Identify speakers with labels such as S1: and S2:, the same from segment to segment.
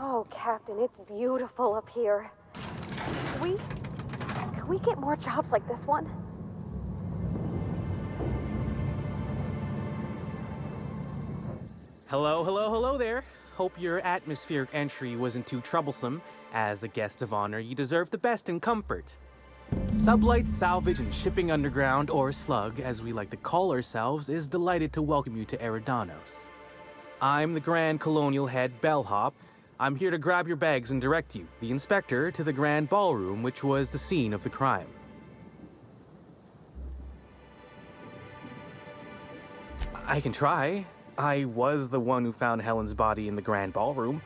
S1: Oh, Captain, it's beautiful up here. Can we get more jobs like this one?
S2: Hello, hello, hello there. Hope your atmospheric entry wasn't too troublesome. As a guest of honor, you deserve the best in comfort. Sublight Salvage and Shipping Underground, or Slug, as we like to call ourselves, is delighted to welcome you to Eridanos. I'm the Grand Colonial Head Bellhop. I'm here to grab your bags and direct you, the inspector, to the Grand Ballroom, which was the scene of the crime. I can try. I was the one who found Helen's body in the Grand Ballroom.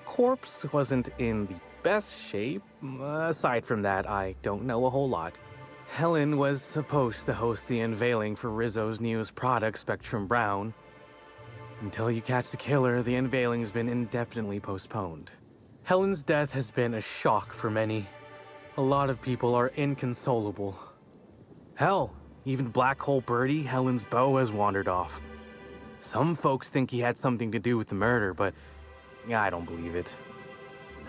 S2: Corpse wasn't in the best shape. Aside from that, I don't know a whole lot. Helen was supposed to host the unveiling for Rizzo's newest product, Spectrum Brown. Until you catch the killer, the unveiling's been indefinitely postponed. Helen's death has been a shock for many. A lot of people are inconsolable. Hell, even Black Hole Birdie, Helen's beau, has wandered off. Some folks think he had something to do with the murder, but I don't believe it.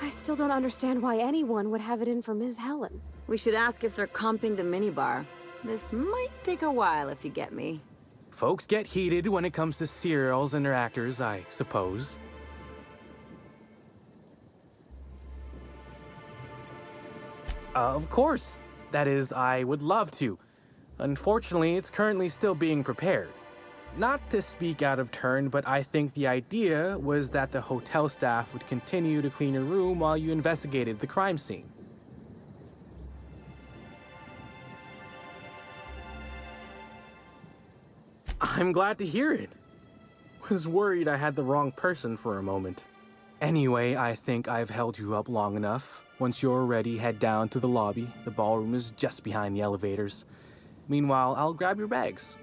S1: I still don't understand why anyone would have it in for Ms. Helen.
S3: We should ask if they're comping the minibar. This might take a while, if you get me.
S2: Folks get heated when it comes to serials and their actors, I suppose. Of course. That is, I would love to. Unfortunately, it's currently still being prepared. Not to speak out of turn, but I think the idea was that the hotel staff would continue to clean your room while you investigated the crime scene. I'm glad to hear it. Was worried I had the wrong person for a moment. Anyway, I think I've held you up long enough. Once you're ready, head down to the lobby. The ballroom is just behind the elevators. Meanwhile, I'll grab your bags.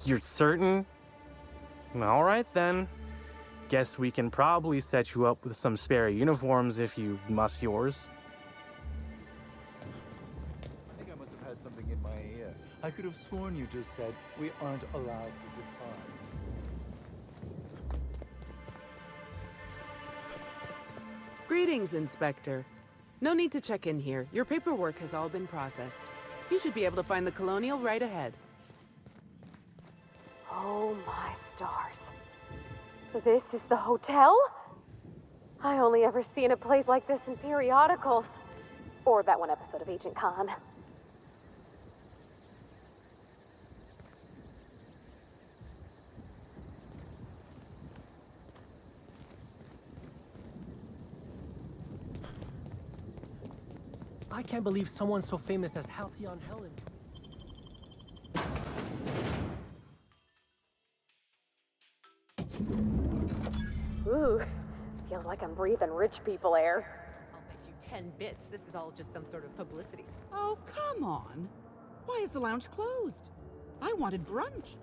S2: You're certain? All right then. Guess we can probably set you up with some spare uniforms if you must yours.
S4: I think I must have had something in my ear. I could have sworn you just said we aren't allowed to depart.
S5: Greetings, Inspector. No need to check in here. Your paperwork has all been processed. You should be able to find the Colonial right ahead.
S1: Oh my stars. This is the hotel? I only ever seen a place like this in periodicals. Or that one episode of Agent Khan.
S6: I can't believe someone so famous as Halcyon Helen.
S1: Ooh, feels like I'm breathing rich people air.
S7: I'll bet you 10 bits this is all just some sort of publicity.
S8: Oh, come on. Why is the lounge closed? I wanted brunch.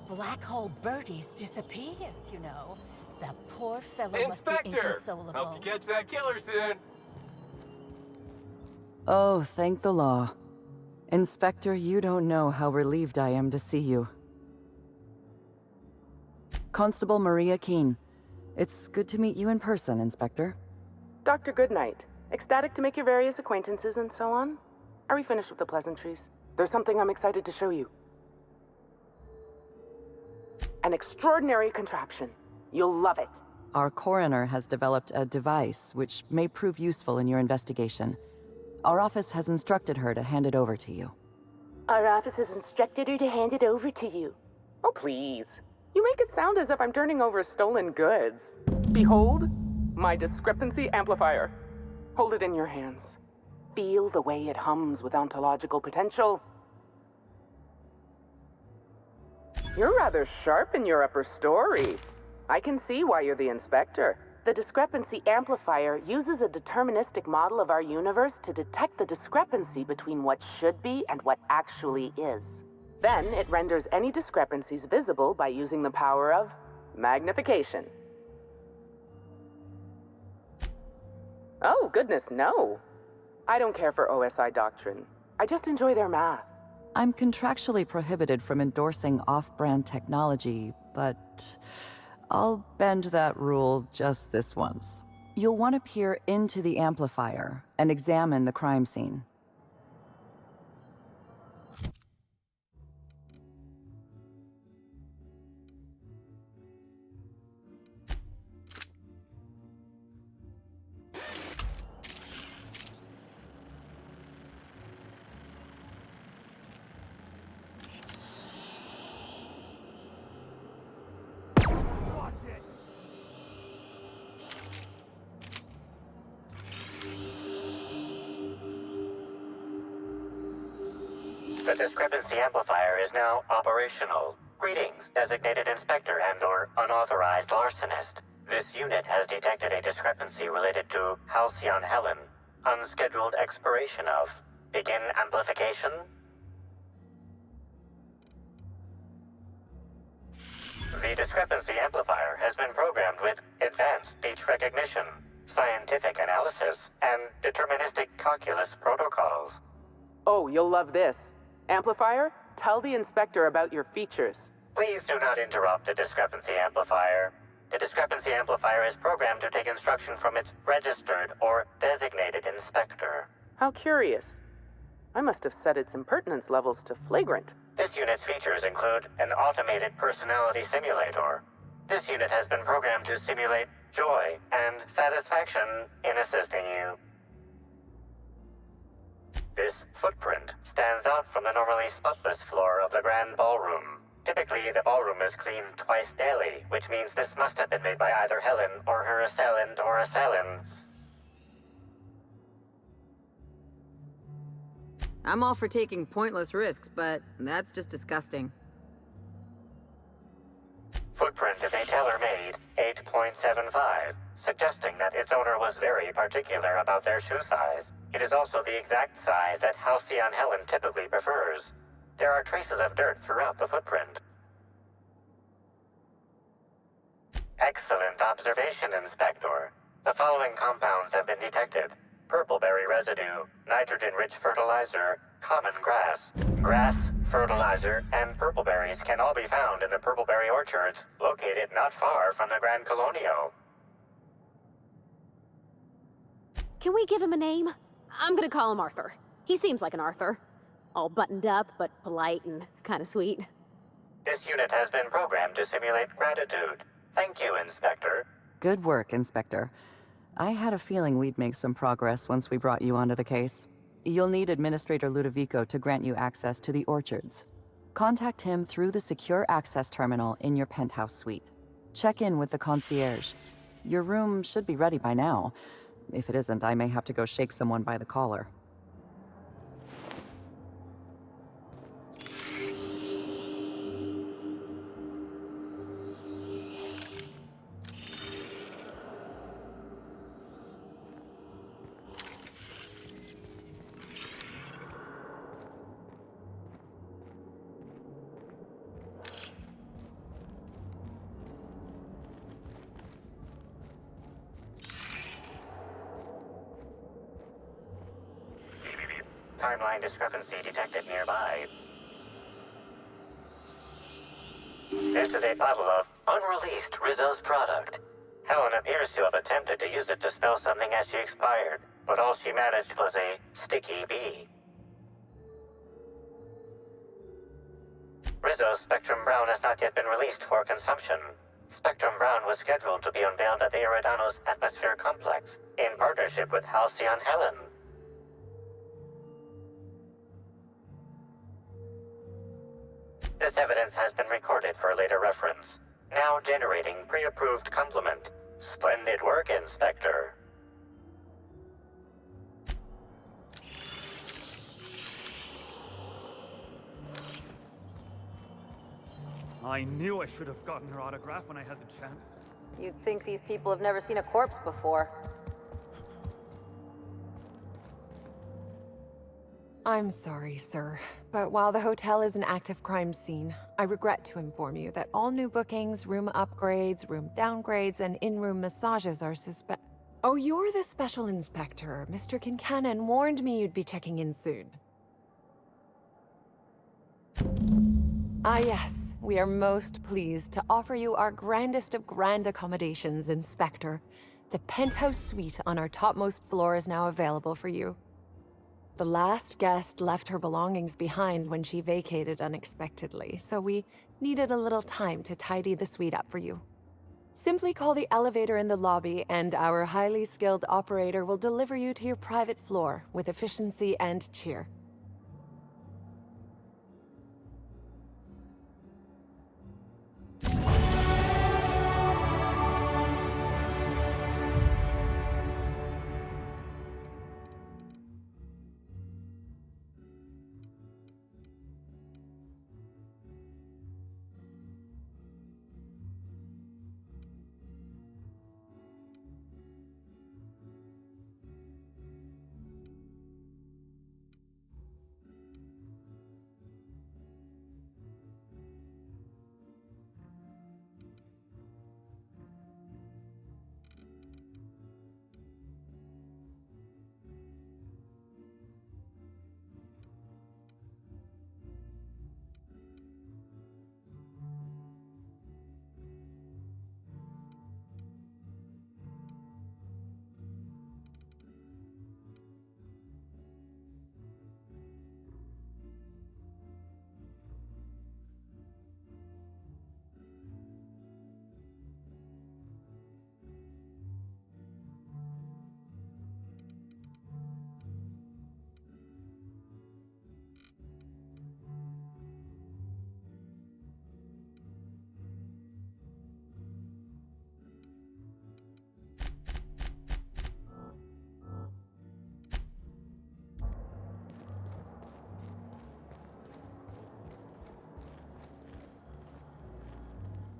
S9: Black Hole Birdie's disappeared, you know. That poor fellow must be
S10: Inspector!
S9: inconsolable.
S10: Hope you catch that killer soon.
S11: Oh, thank the law. Inspector, you don't know how relieved I am to see you. Constable Maria Keene. It's good to meet you in person, Inspector.
S12: Dr. Goodnight. Ecstatic to make your various acquaintances and so on. Are we finished with the pleasantries? There's something I'm excited to show you. An extraordinary contraption. You'll love it.
S11: Our coroner has developed a device which may prove useful in your investigation. Our office has instructed her to hand it over to you.
S12: Our office has instructed her to hand it over to you. Oh, please. You make it sound as if I'm turning over stolen goods. Behold, my discrepancy amplifier. Hold it in your hands. Feel the way it hums with ontological potential. You're rather sharp in your upper story. I can see why you're the inspector. The discrepancy amplifier uses a deterministic model of our universe to detect the discrepancy between what should be and what actually is. Then it renders any discrepancies visible by using the power of Magnification. Oh, goodness, no. I don't care for OSI doctrine. I just enjoy their math.
S11: I'm contractually prohibited from endorsing off-brand technology, but I'll bend that rule just this once. You'll want to peer into the amplifier and examine the crime scene.
S10: The discrepancy amplifier is now operational. Greetings, designated inspector and/or unauthorized larcenist. This unit has detected a discrepancy related to Halcyon Helen. Unscheduled expiration of. Begin amplification. The discrepancy amplifier has been programmed with advanced speech recognition, scientific analysis, and deterministic calculus protocols.
S12: Oh, you'll love this. Amplifier, tell the inspector about your features.
S10: Please do not interrupt the discrepancy amplifier. The discrepancy amplifier is programmed to take instruction from its registered or designated inspector.
S12: How curious. I must have set its impertinence levels to flagrant.
S10: This unit's features include an automated personality simulator. This unit has been programmed to simulate joy and satisfaction in assisting you. This footprint stands out from the normally spotless floor of the grand ballroom. Typically, the ballroom is cleaned twice daily, which means this must have been made by either Helen or her assailant or assailants.
S3: I'm all for taking pointless risks, but that's just disgusting.
S10: Footprint is a tailor-made 8.75, suggesting that its owner was very particular about their shoe size. It is also the exact size that Halcyon Helen typically prefers. There are traces of dirt throughout the footprint. Excellent observation, Inspector. The following compounds have been detected. Purpleberry residue, nitrogen-rich fertilizer, common grass. Grass, fertilizer, and purpleberries can all be found in the purpleberry orchards, located not far from the Grand Colonio.
S1: Can we give him a name? I'm gonna call him Arthur. He seems like an Arthur. All buttoned up, but polite and kinda sweet.
S10: This unit has been programmed to simulate gratitude. Thank you, Inspector.
S11: Good work, Inspector. I had a feeling we'd make some progress once we brought you onto the case. You'll need Administrator Ludovico to grant you access to the orchards. Contact him through the secure access terminal in your penthouse suite. Check in with the concierge. Your room should be ready by now. If it isn't, I may have to go shake someone by the collar.
S10: Timeline discrepancy detected nearby. This is a bottle of unreleased Rizzo's product. Helen appears to have attempted to use it to spell something as she expired, but all she managed was a sticky bee. Rizzo's Spectrum Brown has not yet been released for consumption. Spectrum Brown was scheduled to be unveiled at the Eridanos Atmosphere Complex in partnership with Halcyon Helen. This evidence has been recorded for later reference. Now generating pre-approved complement. Splendid work, Inspector.
S4: I knew I should have gotten her autograph when I had the chance.
S13: You'd think these people have never seen a corpse before.
S14: I'm sorry, sir, but while the hotel is an active crime scene, I regret to inform you that all new bookings, room upgrades, room downgrades, and in-room massages are suspect. Oh, you're the special inspector. Mr. Kincannon warned me you'd be checking in soon. Ah, yes. We are most pleased to offer you our grandest of grand accommodations, Inspector. The penthouse suite on our topmost floor is now available for you. The last guest left her belongings behind when she vacated unexpectedly, so we needed a little time to tidy the suite up for you. Simply call the elevator in the lobby, and our highly skilled operator will deliver you to your private floor with efficiency and cheer.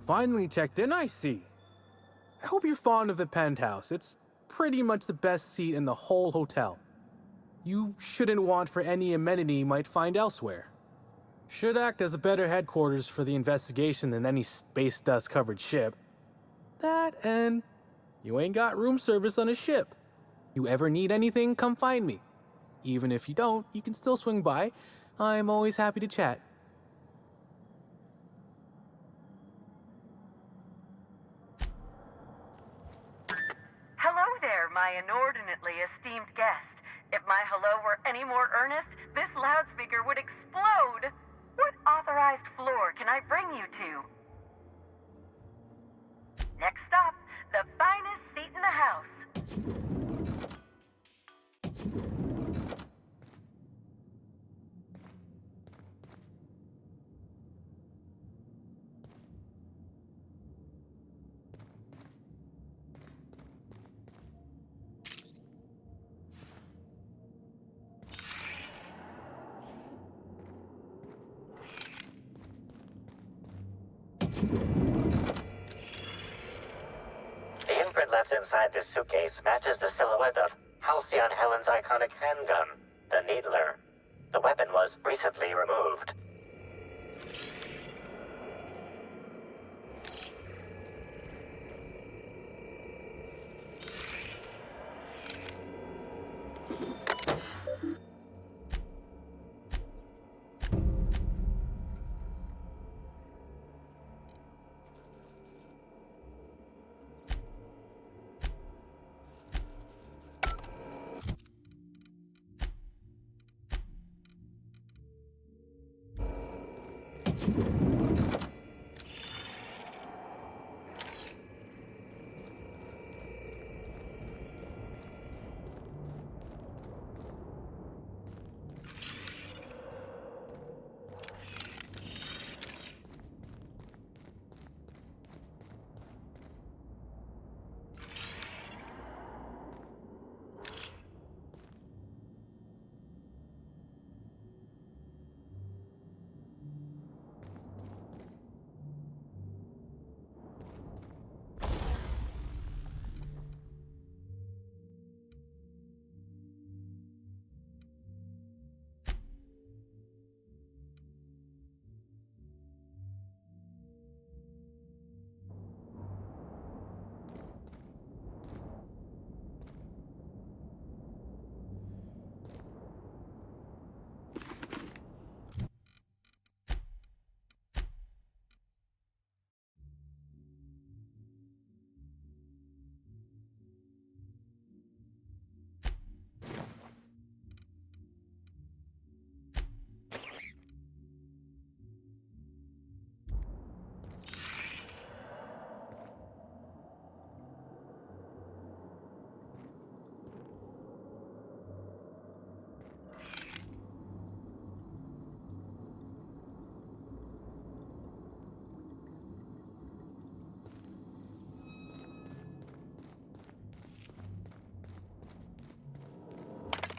S2: Finally checked in, I see. I hope you're fond of the penthouse. It's pretty much the best seat in the whole hotel. You shouldn't want for any amenity you might find elsewhere. Should act as a better headquarters for the investigation than any space dust covered ship. That and you ain't got room service on a ship. You ever need anything, come find me. Even if you don't, you can still swing by. I'm always happy to chat.
S15: Hello there, my inordinately esteemed guest. If my hello were any more earnest, this loudspeaker would explode. What authorized floor can I bring you to? Next stop, the finest seat in the house.
S10: The imprint left inside this suitcase matches the silhouette of Halcyon Helen's iconic handgun, the Needler. The weapon was recently removed.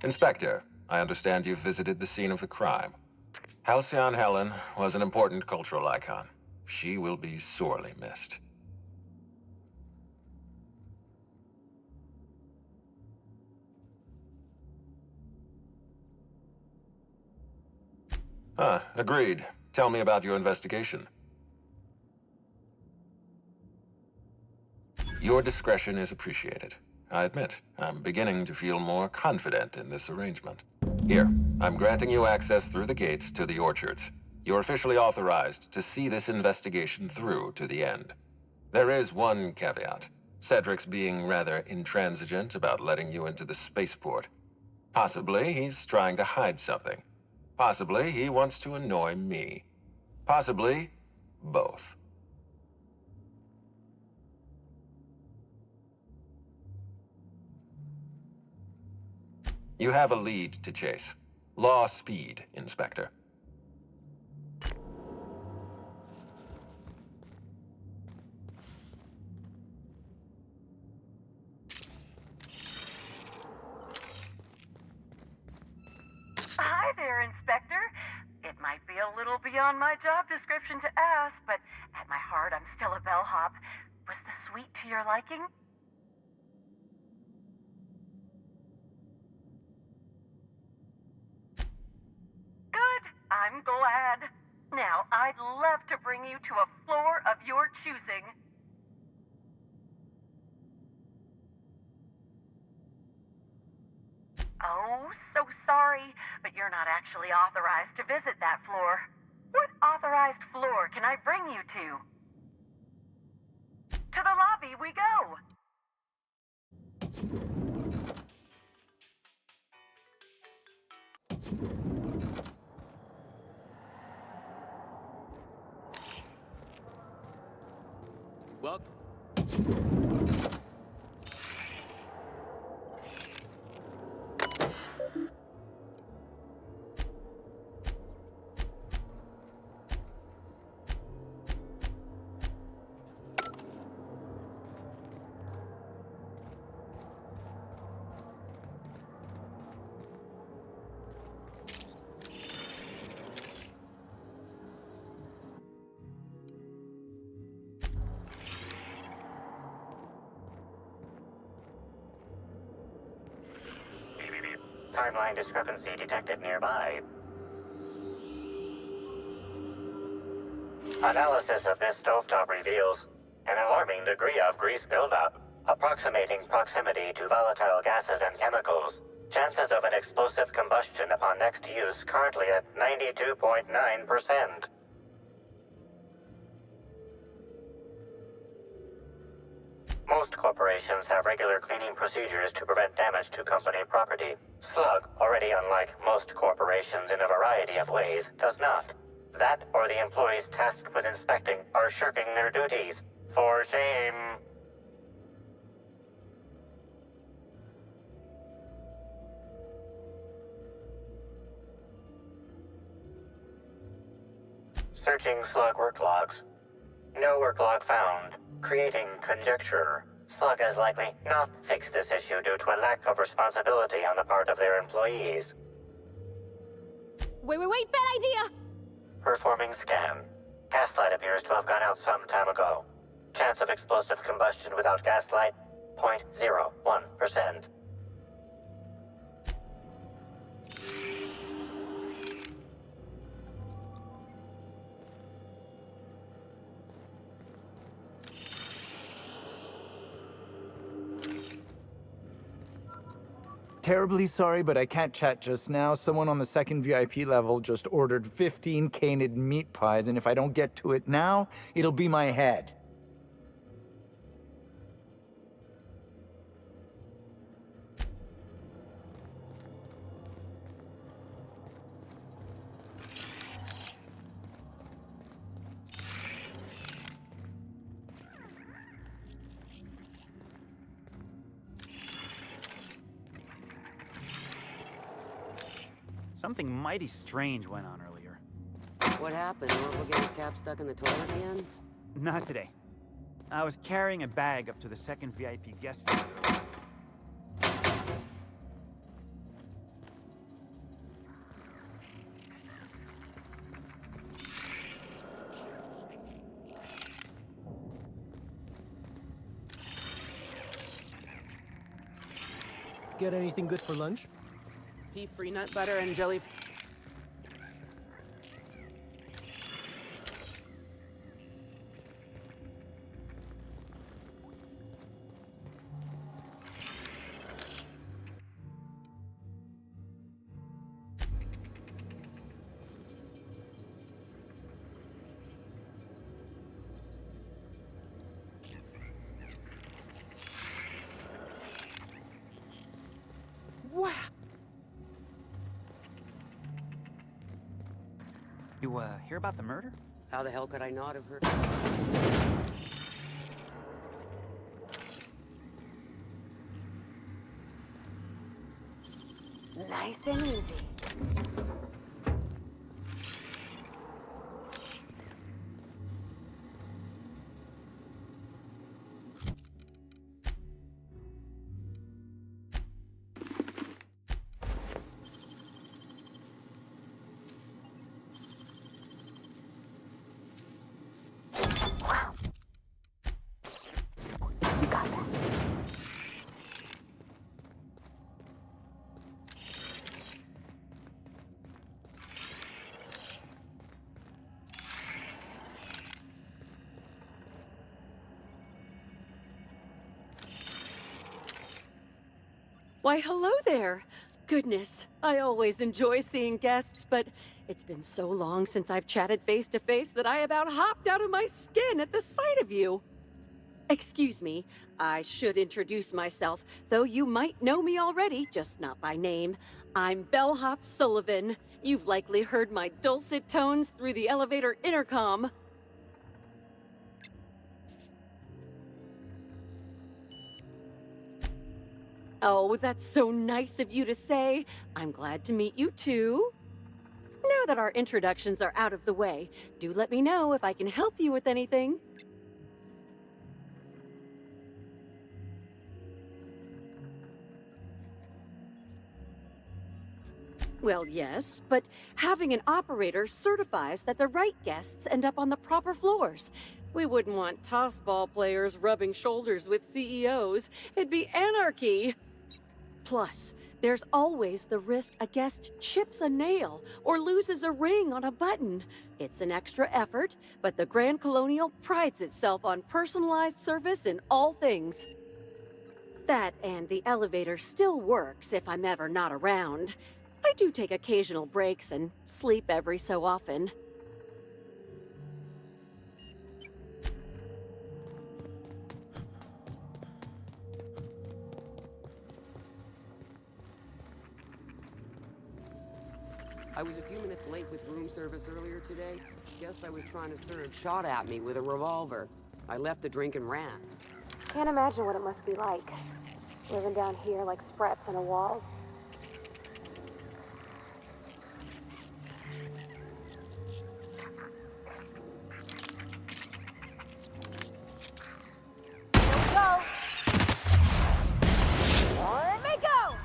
S16: Inspector, I understand you've visited the scene of the crime. Halcyon Helen was an important cultural icon. She will be sorely missed. Agreed. Tell me about your investigation. Your discretion is appreciated. I admit, I'm beginning to feel more confident in this arrangement. Here, I'm granting you access through the gates to the orchards. You're officially authorized to see this investigation through to the end. There is one caveat. Cedric's being rather intransigent about letting you into the spaceport. Possibly he's trying to hide something. Possibly he wants to annoy me. Possibly both. You have a lead to chase. Law speed, Inspector.
S15: Hi there, Inspector. It might be a little beyond my job description to ask, but at my heart, I'm still a bellhop. Was the suite to your liking? Good. I'm glad. Now, I'd love to bring you to a floor of your choosing. Oh, so sorry, but you're not actually authorized to visit that floor. What authorized floor can I bring you to? To the lobby we go!
S4: Well...
S10: Timeline discrepancy detected nearby. Analysis of this stovetop reveals an alarming degree of grease buildup, approximating proximity to volatile gases and chemicals. Chances of an explosive combustion upon next use currently at 92.9%. Most corporations have regular cleaning procedures to prevent damage to company property. Slug, already unlike most corporations in a variety of ways, does not. That or the employees tasked with inspecting are shirking their duties. For shame. Searching Slug work logs. No work log found. Creating conjecture. Slug has likely not fixed this issue due to a lack of responsibility on the part of their employees.
S1: Wait, bad idea!
S10: Performing scan. Gaslight appears to have gone out some time ago. Chance of explosive combustion without gaslight, 0.01%.
S4: Terribly sorry, but I can't chat just now. Someone on the second VIP level just ordered 15 canid meat pies, and if I don't get to it now, it'll be my head.
S17: Something mighty strange went on earlier.
S18: What happened? Orville get his cap stuck in the toilet again?
S17: Not today. I was carrying a bag up to the second VIP guest room.
S6: Get anything good for lunch?
S5: Free nut butter and jelly.
S17: Wow. You, hear about the murder?
S18: How the hell could I not have heard?
S1: Nice and easy.
S19: Why, hello there. Goodness, I always enjoy seeing guests, but it's been so long since I've chatted face to face that I about hopped out of my skin at the sight of you. Excuse me, I should introduce myself, though you might know me already, just not by name. I'm Bellhop Sullivan. You've likely heard my dulcet tones through the elevator intercom. Oh, that's so nice of you to say. I'm glad to meet you too. Now that our introductions are out of the way, do let me know if I can help you with anything. Well, yes, but having an operator certifies that the right guests end up on the proper floors. We wouldn't want tossball players rubbing shoulders with CEOs. It'd be anarchy. Plus, there's always the risk a guest chips a nail or loses a ring on a button. It's an extra effort, but the Grand Colonial prides itself on personalized service in all things. That and the elevator still works if I'm ever not around. I do take occasional breaks and sleep every so often.
S18: I was a few minutes late with room service earlier today. Guest I was trying to serve shot at me with a revolver. I left the drink and ran.
S1: Can't imagine what it must be like. Living down here like sprats on a wall. Go! Let me go!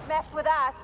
S1: Mess with us.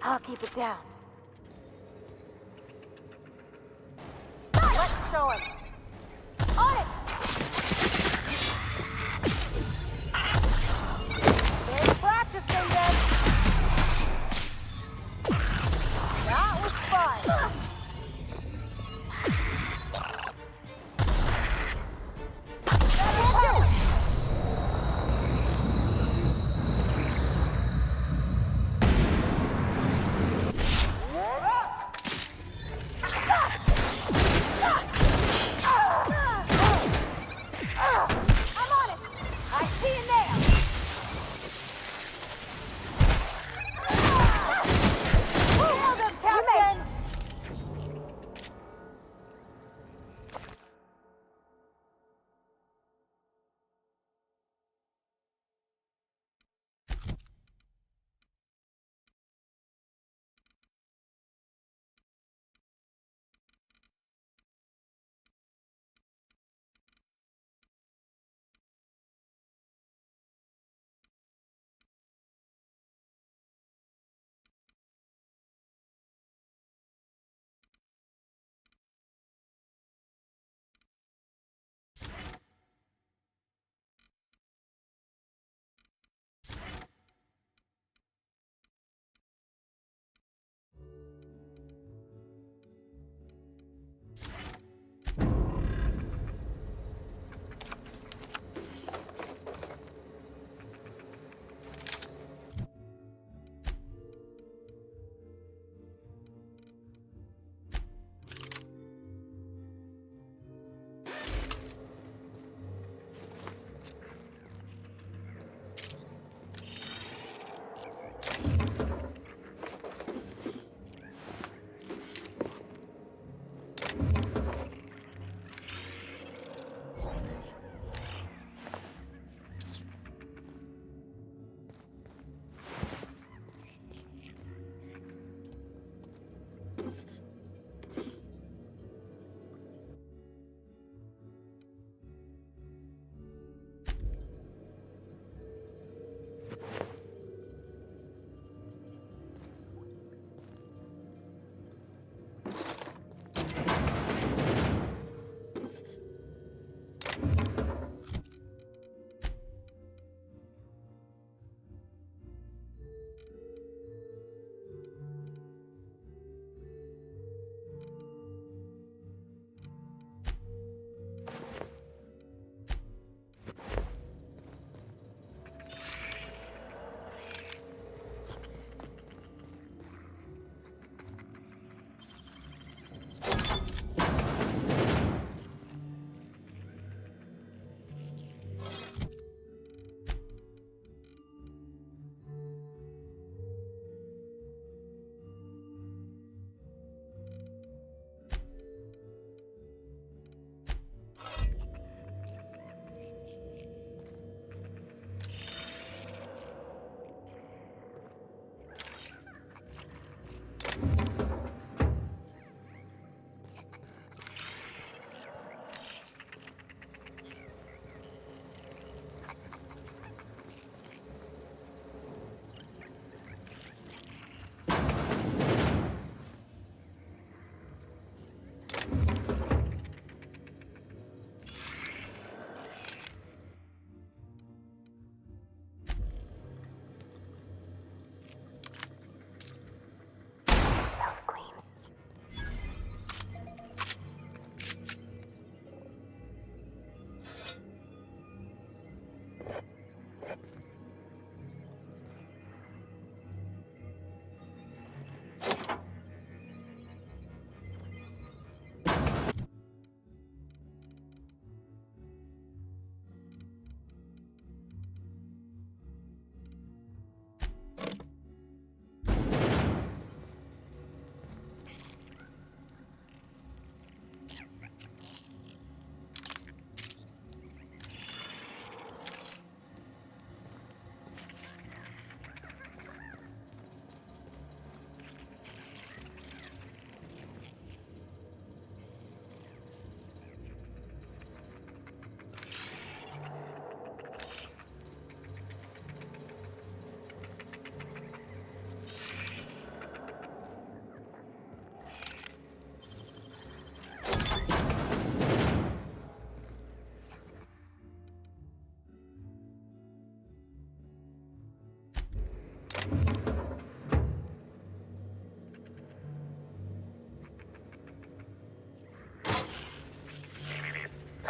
S1: I'll keep it down. Let's show him. On it! There's practicing then. That was fun.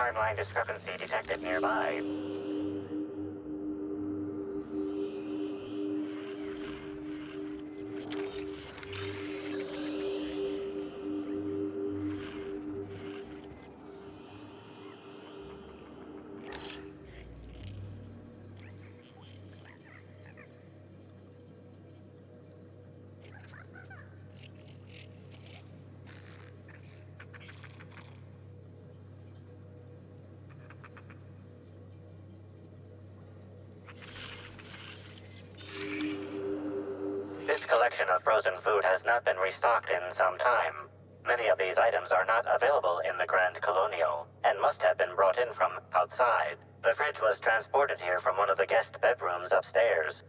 S10: timeline discrepancy detected nearby. This collection of frozen food has not been restocked in some time. Many of these items are not available in the Grand Colonial, and must have been brought in from outside. The fridge was transported here from one of the guest bedrooms upstairs.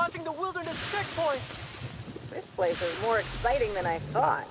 S6: launching the wilderness checkpoint!
S13: This place is more exciting than I thought.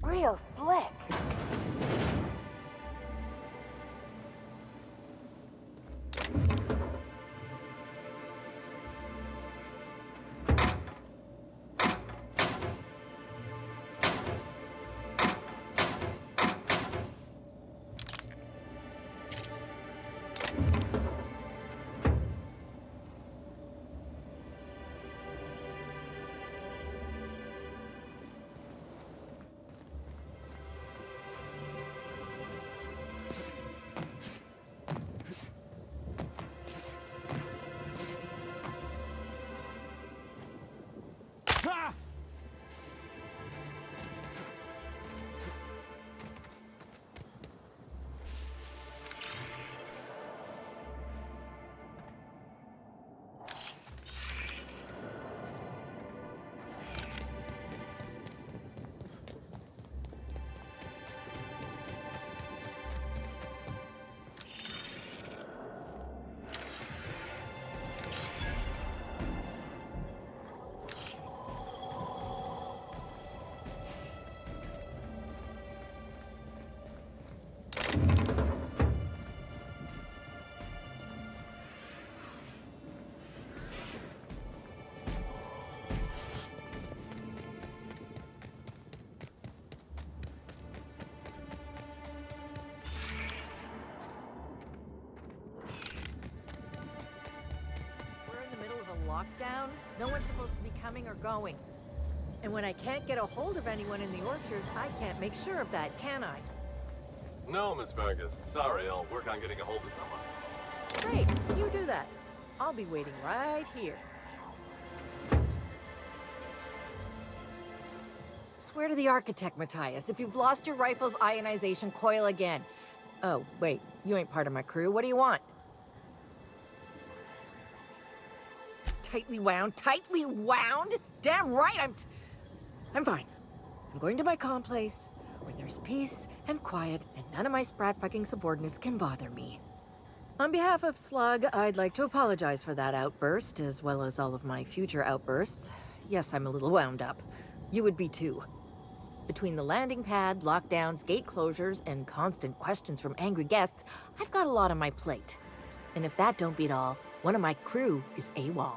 S1: Real slick.
S9: Lockdown, no one's supposed to be coming or going. And when I can't get a hold of anyone in the orchards, I can't make sure of that, can I?
S20: No, Miss Vargas. Sorry, I'll work on getting a hold of someone.
S9: Great, you do that. I'll be waiting right here. Swear to the architect, Matthias, if you've lost your rifle's ionization coil again. Oh, wait, you ain't part of my crew. What do you want? Tightly wound? Tightly wound? Damn right, I'm fine. I'm going to my calm place, where there's peace and quiet, and none of my sprat fucking subordinates can bother me. On behalf of Slug, I'd like to apologize for that outburst, as well as all of my future outbursts. Yes, I'm a little wound up. You would be too. Between the landing pad, lockdowns, gate closures, and constant questions from angry guests, I've got a lot on my plate. And if that don't beat all, one of my crew is AWOL.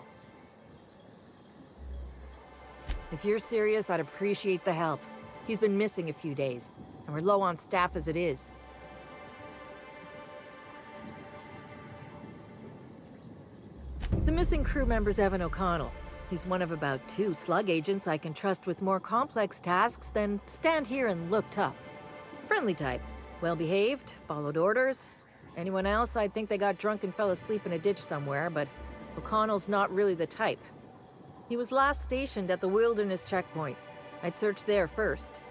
S9: If you're serious, I'd appreciate the help. He's been missing a few days, and we're low on staff as it is. The missing crew member's Evan O'Connell. He's one of about 2 Slug agents I can trust with more complex tasks than stand here and look tough. Friendly type. Well-behaved, followed orders. Anyone else, I'd think they got drunk and fell asleep in a ditch somewhere, but O'Connell's not really the type. He was last stationed at the wilderness checkpoint. I'd search there first.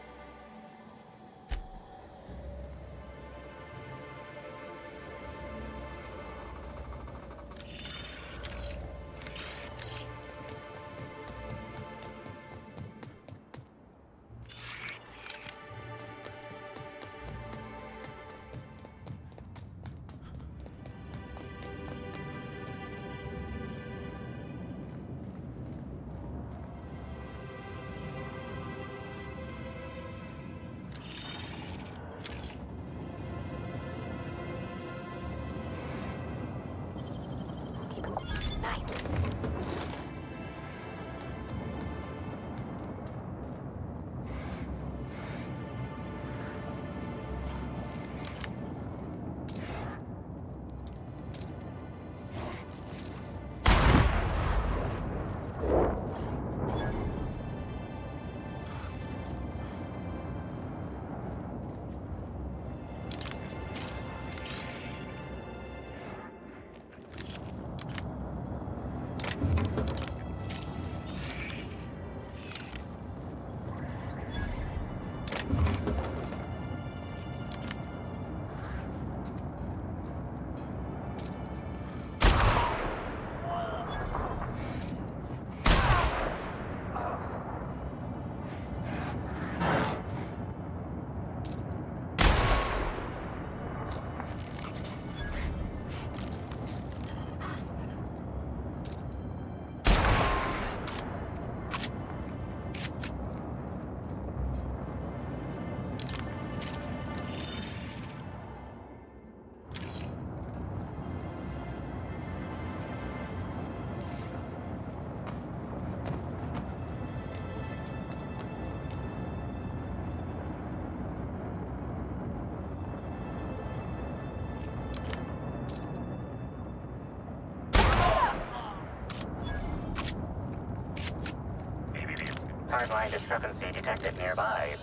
S10: Timeline discrepancy detected nearby.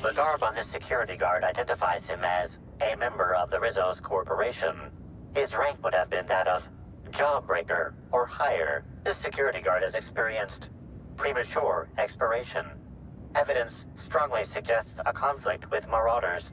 S10: The garb on this security guard identifies him as a member of the Rizzo's Corporation. His rank would have been that of Jawbreaker or higher. This security guard has experienced premature expiration. Evidence strongly suggests a conflict with Marauders.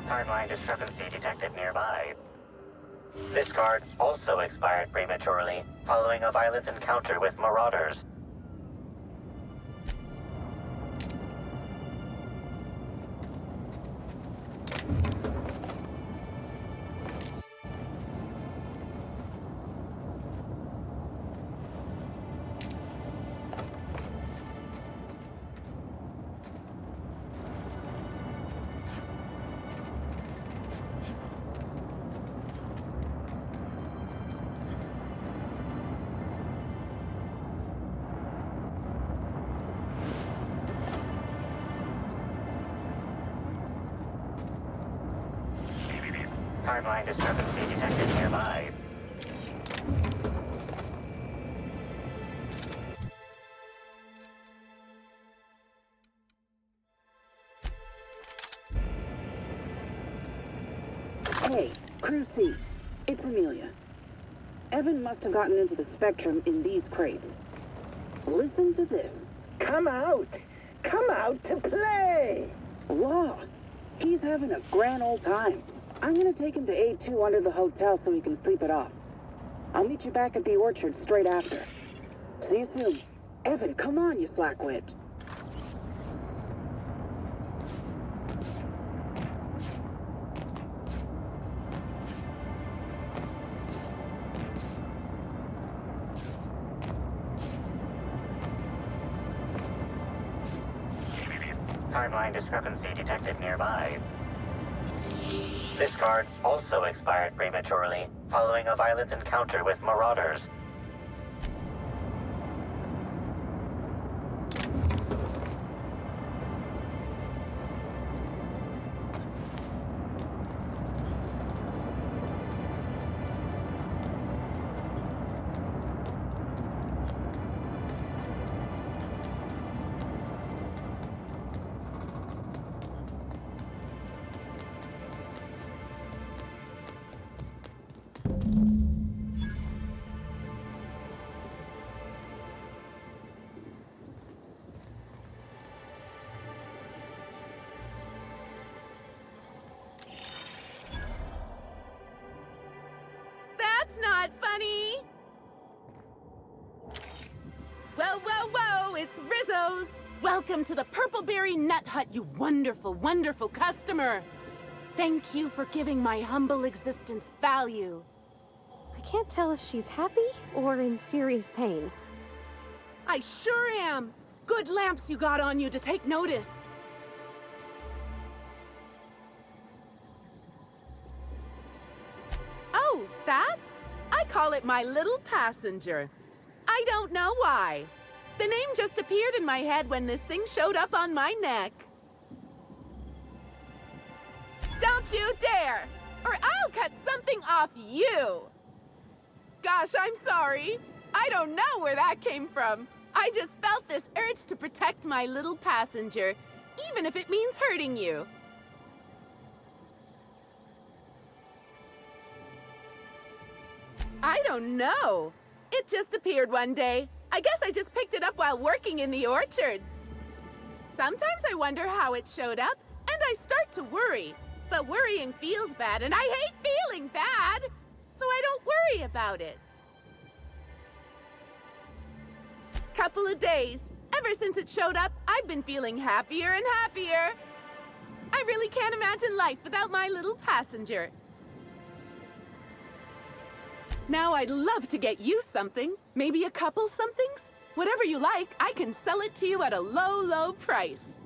S10: Timeline discrepancy detected nearby. This card also expired prematurely, following a violent encounter with Marauders. Timeline discrepancy detected nearby.
S8: Hey, Crew C. It's Amelia. Evan must have gotten into the Spectrum in these crates. Listen to this.
S21: Come out! Come out to play!
S8: Law, he's having a grand old time. I'm gonna take him to A2 under the hotel so he can sleep it off. I'll meet you back at the orchard straight after. See you soon. Evan, come on, you slackwit.
S10: Timeline discrepancy detected nearby. This card also expired prematurely, following a violent encounter with Marauders.
S5: That's not funny! Whoa, whoa, whoa! It's Rizzo's! Welcome to the Purpleberry Nut Hut, you wonderful, wonderful customer! Thank you for giving my humble existence value.
S1: I can't tell if she's happy or in serious pain.
S5: I sure am! Good lamps you got on you to take notice. Oh, that? I call it my little passenger. I don't know why. The name just appeared in my head when this thing showed up on my neck. Don't you dare! Or I'll cut something off you! Gosh, I'm sorry. I don't know where that came from. I just felt this urge to protect my little passenger, even if it means hurting you. I don't know. It just appeared one day. I guess I just picked it up while working in the orchards. Sometimes I wonder how it showed up, and I start to worry. But worrying feels bad, and I hate feeling bad, so I don't worry about it. Couple of days. Ever since it showed up, I've been feeling happier and happier. I really can't imagine life without my little passenger. Now I'd love to get you something. Maybe a couple somethings? Whatever you like, I can sell it to you at a low, low price.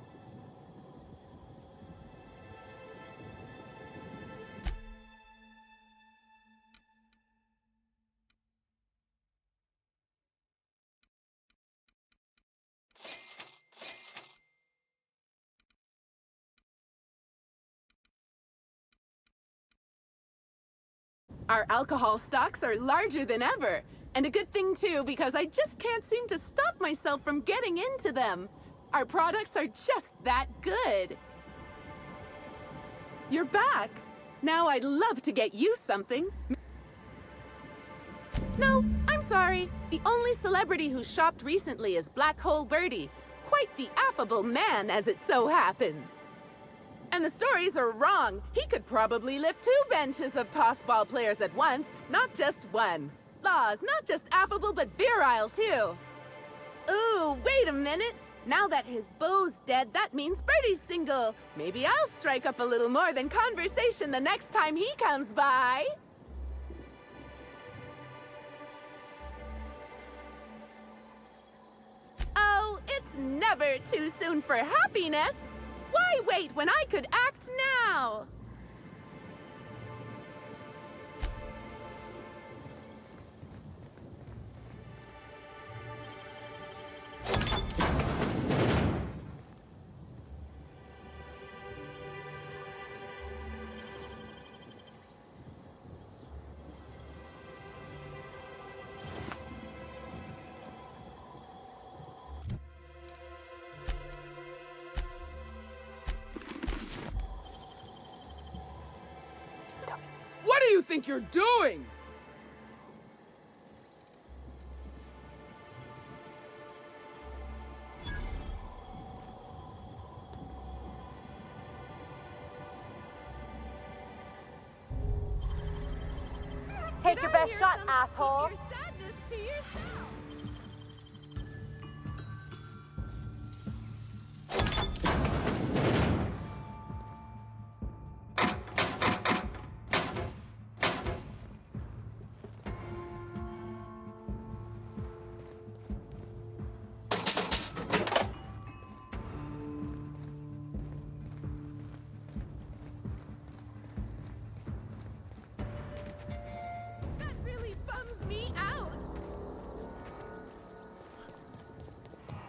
S5: Our alcohol stocks are larger than ever. And a good thing too, because I just can't seem to stop myself from getting into them. Our products are just that good. You're back. Now I'd love to get you something. No, I'm sorry. The only celebrity who shopped recently is Black Hole Birdie. Quite the affable man, as it so happens. And the stories are wrong. He could probably lift 2 benches of tossball players at once, not just one. Laws, not just affable, but virile, too. Ooh, wait a minute. Now that his beau's dead, that means Birdie's single. Maybe I'll strike up a little more than conversation the next time he comes by. Oh, it's never too soon for happiness. Why wait when I could act now?
S7: What do you think you're doing?
S1: Take your best shot, asshole.
S5: Keep your sadness to yourself.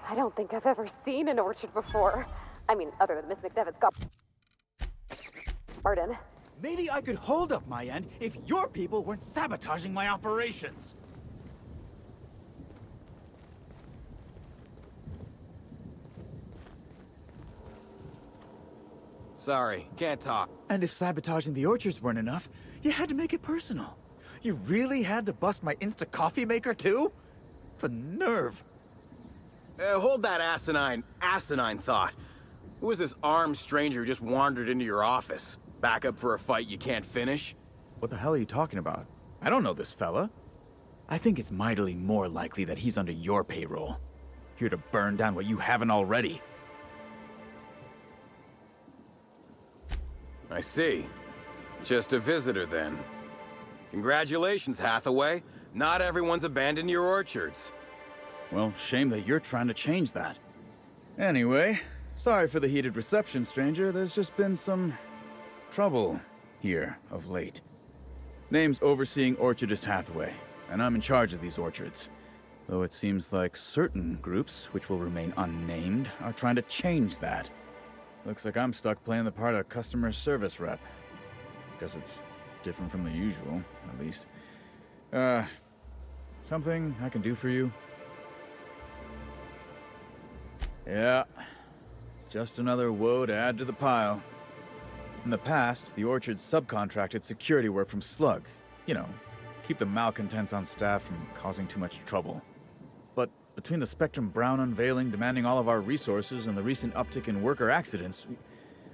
S1: I don't think I've ever seen an orchard before. I mean, other than Miss McDevitt's garden.
S22: Maybe I could hold up my end if your people weren't sabotaging my operations.
S23: Sorry, can't talk.
S22: And if sabotaging the orchards weren't enough, you had to make it personal. You really had to bust my Insta coffee maker too? The nerve.
S23: Hold that asinine thought. Who is this armed stranger who just wandered into your office? Back up for a fight you can't finish?
S22: What the hell are you talking about? I don't know this fella. I think it's mightily more likely that he's under your payroll. Here to burn down what you haven't already.
S23: I see. Just a visitor, then. Congratulations, Hathaway. Not everyone's abandoned your orchards.
S22: Well, shame that you're trying to change that. Anyway, sorry for the heated reception, stranger. There's just been some trouble here of late. Name's Overseeing Orchardist Hathaway, and I'm in charge of these orchards. Though it seems like certain groups, which will remain unnamed, are trying to change that. Looks like I'm stuck playing the part of customer service rep. Guess it's different from the usual, at least. Something I can do for you? Yeah, just another woe to add to the pile. In the past, the orchard subcontracted security work from Slug. You know, keep the malcontents on staff from causing too much trouble. But between the Spectrum Brown unveiling demanding all of our resources and the recent uptick in worker accidents,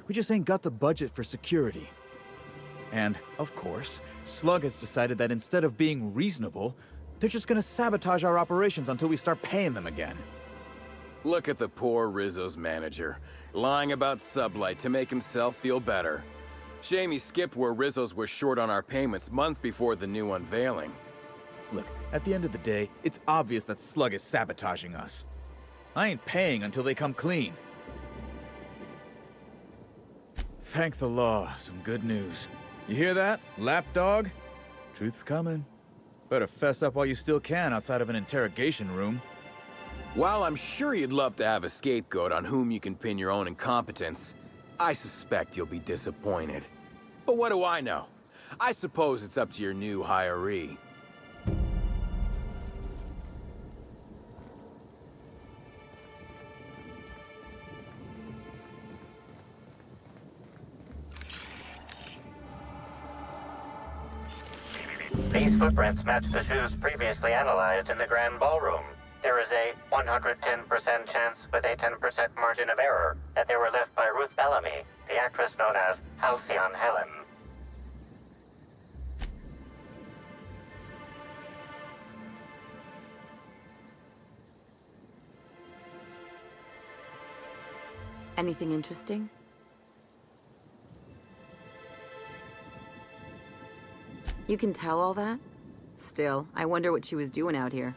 S22: we just ain't got the budget for security. And, of course, Slug has decided that instead of being reasonable, they're just gonna sabotage our operations until we start paying them again.
S23: Look at the poor Rizzo's manager, lying about Sublight to make himself feel better. Shame he skipped where Rizzo's were short on our payments months before the new unveiling.
S22: Look, at the end of the day, it's obvious that Slug is sabotaging us. I ain't paying until they come clean. Thank the law, some good news. You hear that, lapdog? Truth's coming. Better fess up while you still can outside of an interrogation room.
S23: While I'm sure you'd love to have a scapegoat on whom you can pin your own incompetence, I suspect you'll be disappointed. But what do I know? I suppose it's up to your new hiree.
S10: These footprints match the shoes previously analyzed in the Grand Ballroom. There is a 110% chance with a 10% margin of error that they were left by Ruth Bellamy, the actress known as Halcyon Helen.
S3: Anything interesting? You can tell all that? Still, I wonder what she was doing out here.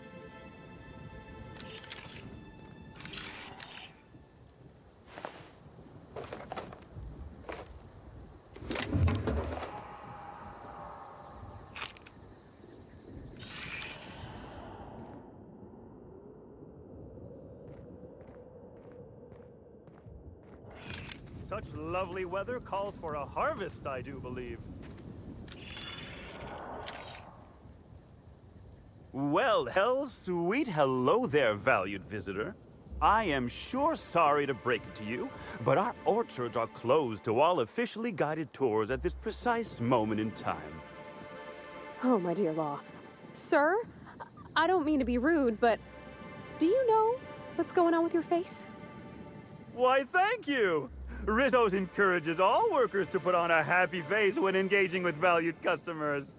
S17: Such lovely weather calls for a harvest, I do believe. Well, sweet hello there, valued visitor. I am sure sorry to break it to you, but our orchards are closed to all officially guided tours at this precise moment in time.
S1: Oh, my dear Law. Sir, I don't mean to be rude, but do you know what's going on with your face?
S17: Why, thank you! Rizzo's encourages all workers to put on a happy face when engaging with valued customers.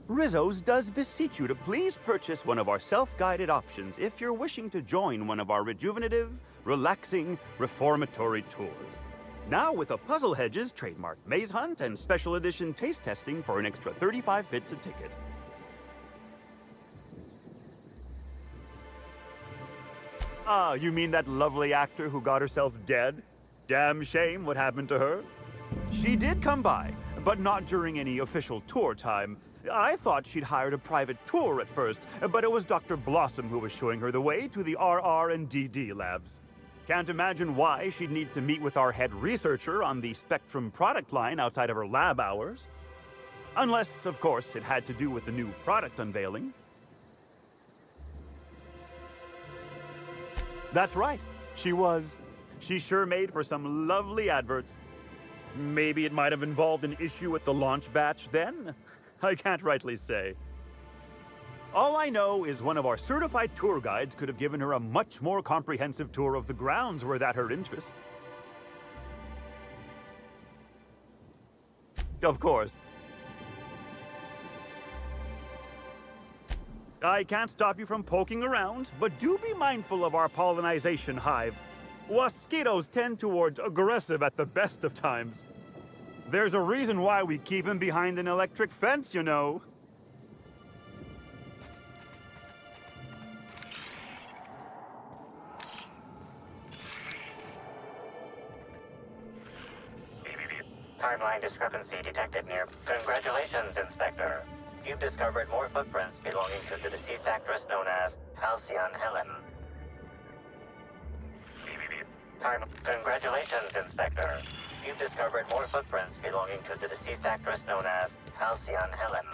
S17: Rizzo's does beseech you to please purchase one of our self-guided options if you're wishing to join one of our rejuvenative, relaxing, reformatory tours. Now with a Puzzle Hedges trademark maze hunt and special edition taste testing for an extra 35 bits a ticket. Ah, you mean that lovely actor who got herself dead? Damn shame what happened to her. She did come by, but not during any official tour time. I thought she'd hired a private tour at first, but it was Dr. Blossom who was showing her the way to the RR and DD labs. Can't imagine why she'd need to meet with our head researcher on the Spectrum product line outside of her lab hours. Unless, of course, it had to do with the new product unveiling. That's right, she was. She sure made for some lovely adverts. Maybe it might have involved an issue with the launch batch then? I can't rightly say. All I know is one of our certified tour guides could have given her a much more comprehensive tour of the grounds were that her interest. Of course. I can't stop you from poking around, but do be mindful of our pollinization hive. Waspitos tend towards aggressive at the best of times. There's a reason why we keep him behind an electric fence, you know.
S10: Timeline discrepancy detected near... Congratulations, Inspector. You've discovered more footprints belonging to the deceased actress known as Halcyon Helen. Congratulations, Inspector. You've discovered more footprints belonging to the deceased actress known as Halcyon Helen.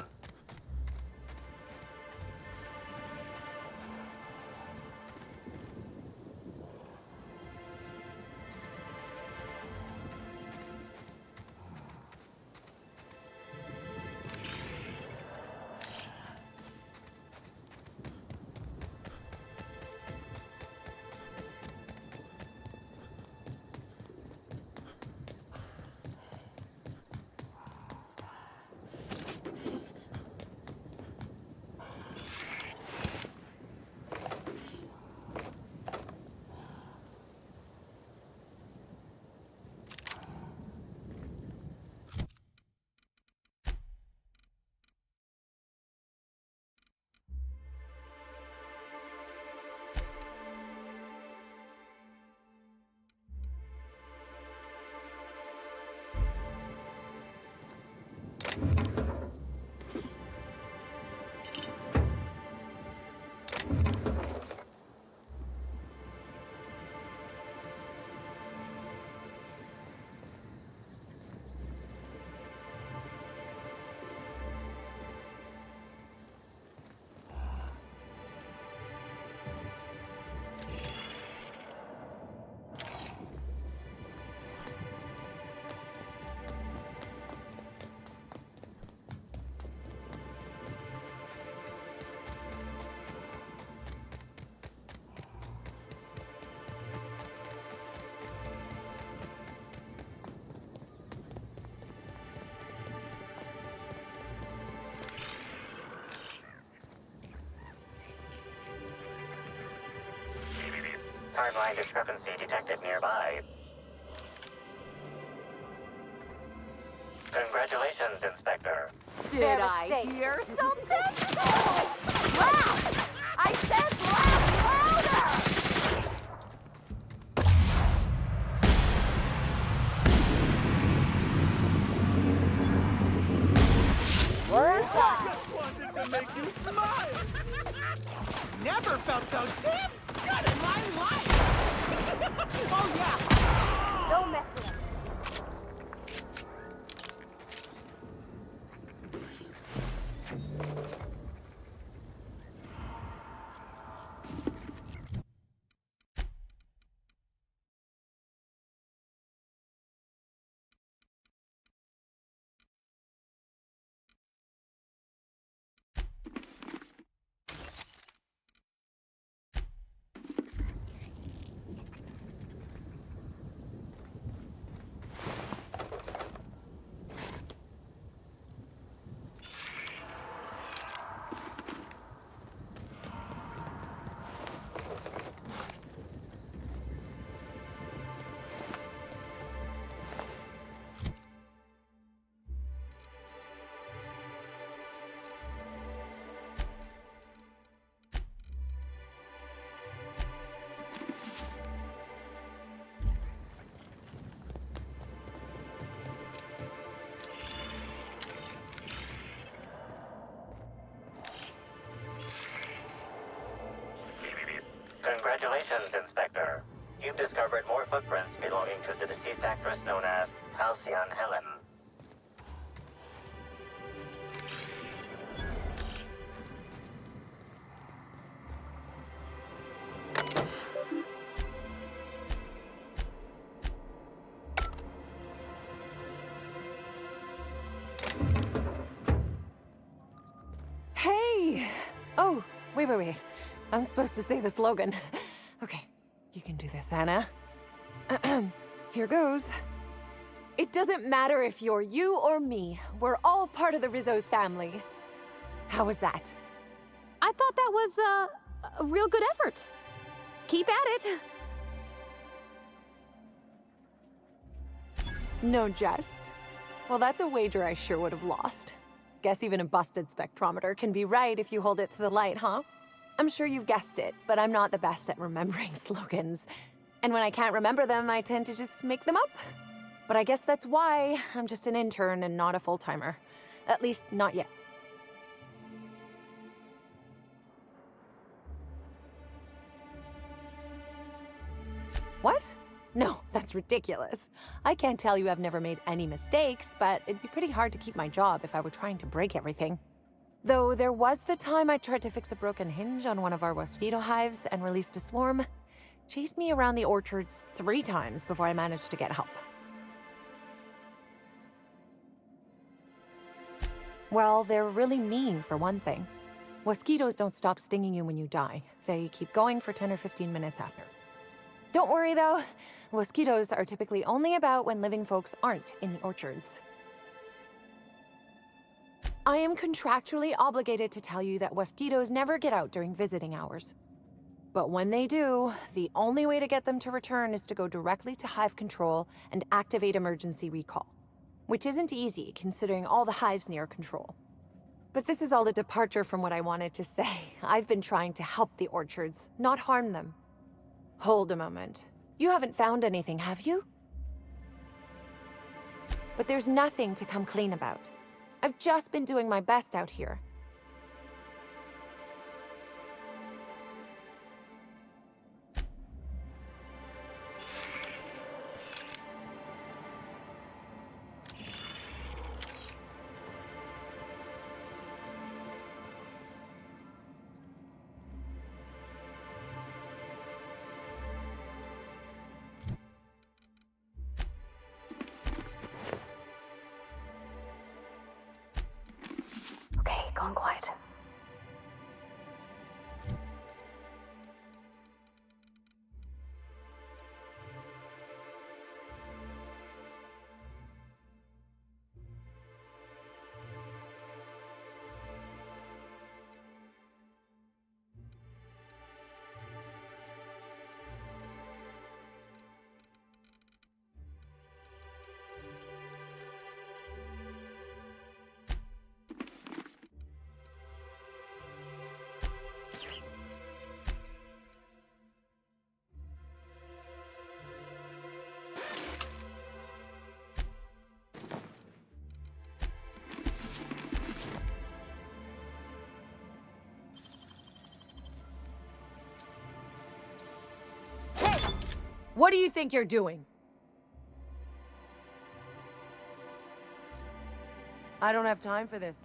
S10: Timeline discrepancy detected nearby. Congratulations, Inspector.
S9: Did I hear something? Laugh! I said laugh louder!
S17: I just wanted to make you smile! Never felt so damn good in my life! Oh yeah!
S1: Don't mess with him.
S10: Congratulations, Inspector. You've discovered more footprints belonging to the deceased actress known as Halcyon Helen.
S9: Hey! Oh, wait. I'm supposed to say the slogan. Okay, you can do this, Anna. Here goes. It doesn't matter if you're you or me. We're all part of the Rizzo's family. How was that?
S1: I thought that was, a real good effort. Keep at it.
S9: No jest. Well, that's a wager I sure would have lost. Guess even a busted spectrometer can be right if you hold it to the light, huh? I'm sure you've guessed it, but I'm not the best at remembering slogans. And when I can't remember them, I tend to just make them up.
S11: But I guess that's why I'm just an intern and not a full-timer. At least, not yet. What? No, that's ridiculous. I can't tell you I've never made any mistakes, but it'd be pretty hard to keep my job if I were trying to break everything. Though there was the time I tried to fix a broken hinge on one of our mosquito hives and released a swarm. Chased me around the orchards 3 times before I managed to get help. Well, they're really mean, for one thing. Mosquitoes don't stop stinging you when you die. They keep going for 10 or 15 minutes after. Don't worry, though. Mosquitoes are typically only about when living folks aren't in the orchards. I am contractually obligated to tell you that mosquitoes never get out during visiting hours. But when they do, the only way to get them to return is to go directly to hive control and activate emergency recall. Which isn't easy, considering all the hives near control. But this is all a departure from what I wanted to say. I've been trying to help the orchards, not harm them. Hold a moment. You haven't found anything, have you? But there's nothing to come clean about. I've just been doing my best out here. Okay, gone quiet. What do you think you're doing? I don't have time for this.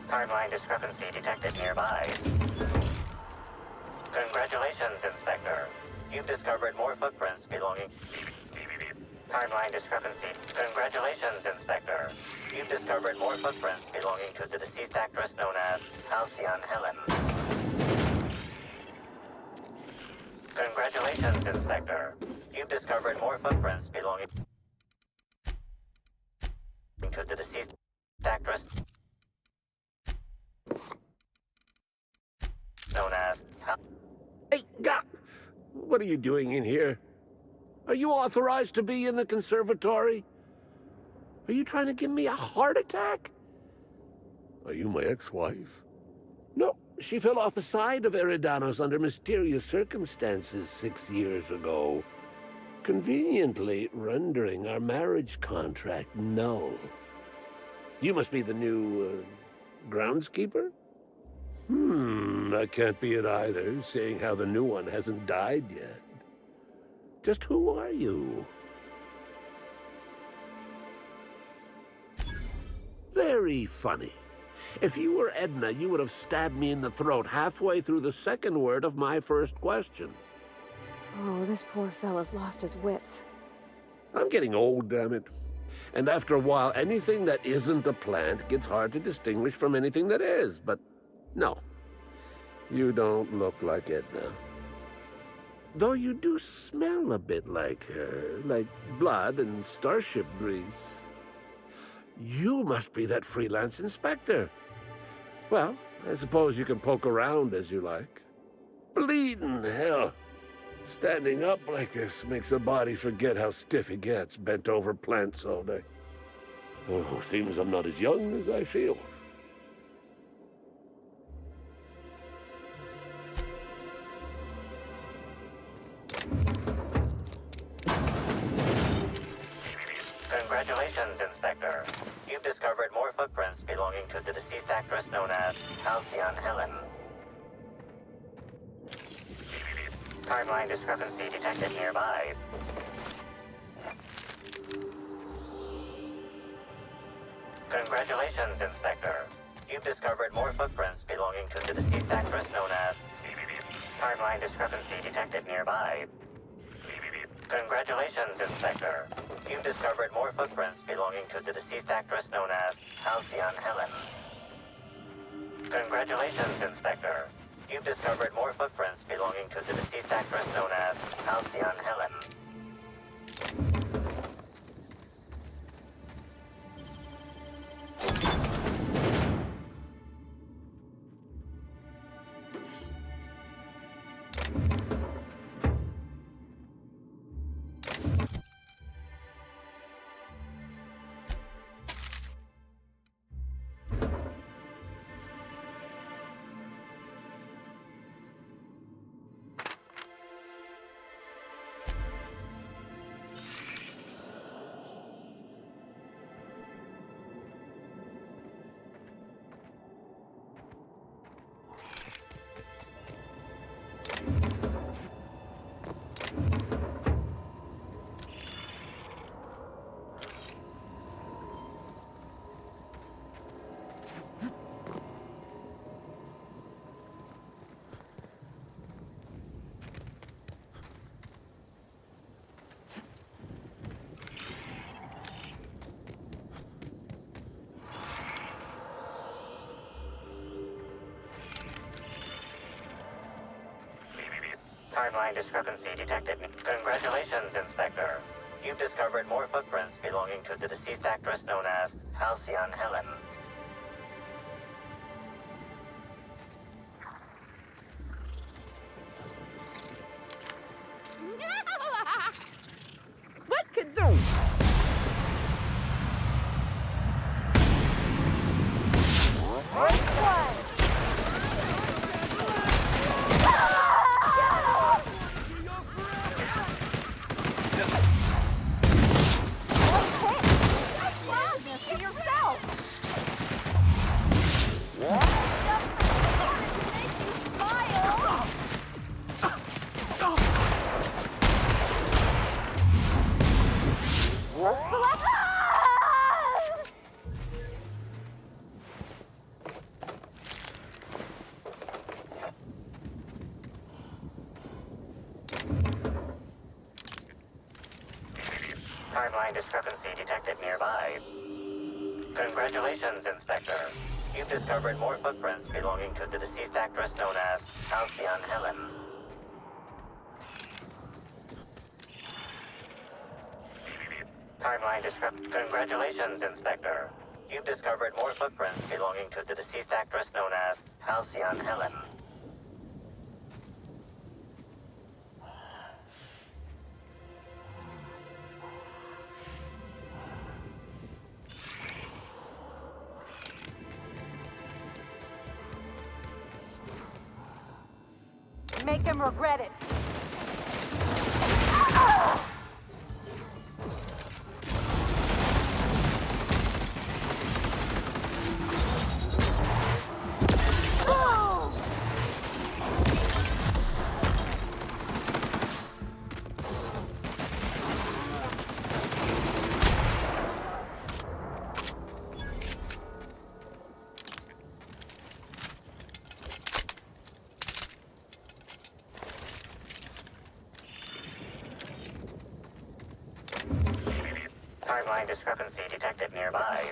S10: Timeline discrepancy detected nearby. Congratulations, Inspector. You've discovered more footprints belonging... Timeline discrepancy. Congratulations, Inspector. You've discovered more footprints belonging to the deceased actress known as Halcyon Helen. Congratulations, Inspector. You've discovered more footprints belonging to the deceased actress known as...
S12: Hey, God! What are you doing in here? Are you authorized to be in the conservatory? Are you trying to give me a heart attack? Are you my ex-wife? No, she fell off the side of Eridanos under mysterious circumstances 6 years ago, conveniently rendering our marriage contract null. You must be the new, groundskeeper? That can't be it either, seeing how the new one hasn't died yet. Just who are you? Very funny. If you were Edna, you would have stabbed me in the throat halfway through the second word of my first question.
S1: Oh, this poor fella's lost his wits.
S12: I'm getting old, damn it. And after a while, anything that isn't a plant gets hard to distinguish from anything that is. But no, you don't look like Edna. Though you do smell a bit like her, like blood and starship grease. You must be that freelance inspector. Well, I suppose you can poke around as you like. Bleeding hell. Standing up like this makes a body forget how stiff he gets, bent over plants all day. Oh, seems I'm not as young as I feel.
S10: Congratulations, Inspector. You've discovered more footprints belonging to the deceased actress known as Halcyon Helen. Timeline discrepancy detected nearby. Congratulations, Inspector. You've discovered more footprints belonging to the deceased actress known as... Timeline discrepancy detected nearby. Congratulations, Inspector. You've discovered more footprints belonging to the deceased actress known as Halcyon Helen. Congratulations, Inspector. You've discovered more footprints belonging to the deceased actress known as Halcyon Helen. Timeline discrepancy detected. Congratulations, Inspector. You've discovered more footprints belonging to the deceased actress known as Halcyon Helen.
S5: What could those...
S10: Timeline discrepancy detected nearby. Congratulations, Inspector. You've discovered more footprints belonging to the deceased actress known as Halcyon Helen. Timeline discrepancy. Congratulations, Inspector. You've discovered more footprints belonging to the deceased actress known as Halcyon Helen.
S1: Make him regret it.
S10: Timeline discrepancy detected nearby.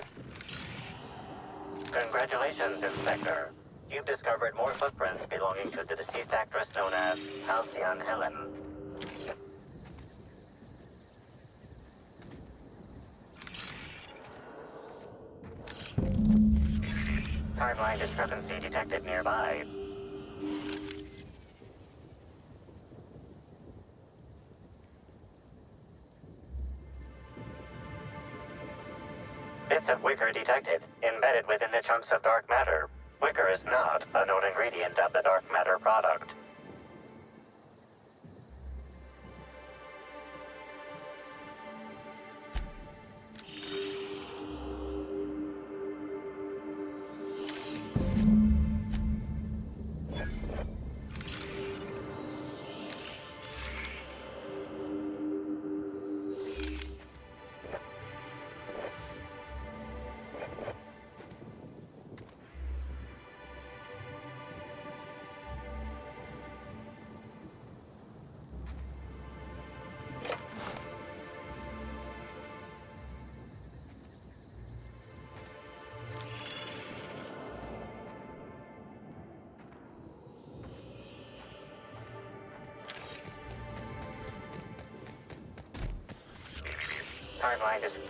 S10: Congratulations, Inspector. You've discovered more footprints belonging to the deceased actress known as Halcyon Helen. Timeline discrepancy detected nearby. Bits of wicker detected, embedded within the chunks of dark matter. Wicker is not a known ingredient of the dark matter product.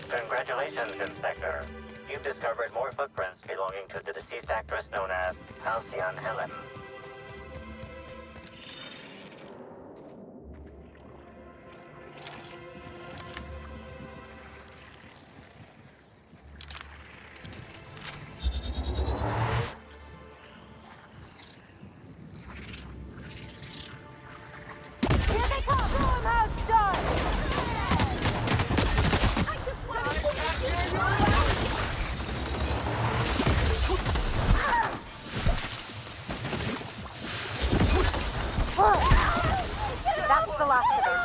S10: Congratulations, Inspector. You've discovered more footprints belonging to the deceased actress known as Halcyon Helen.
S1: That's the last of it.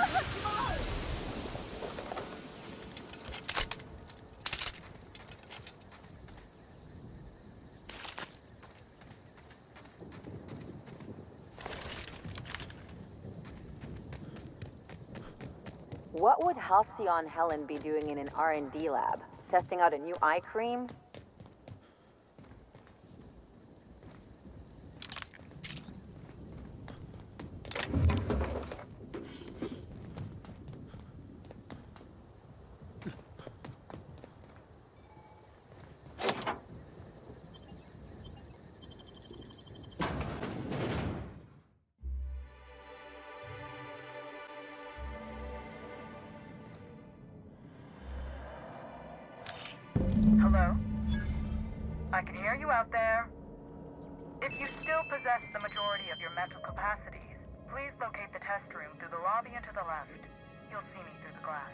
S3: What would Halcyon Helen be doing in an R&D lab? Testing out a new eye cream?
S15: Hello? I can hear you out there. If you still possess the majority of your mental capacities, please locate the test room through the lobby and to the left. You'll see me through the glass.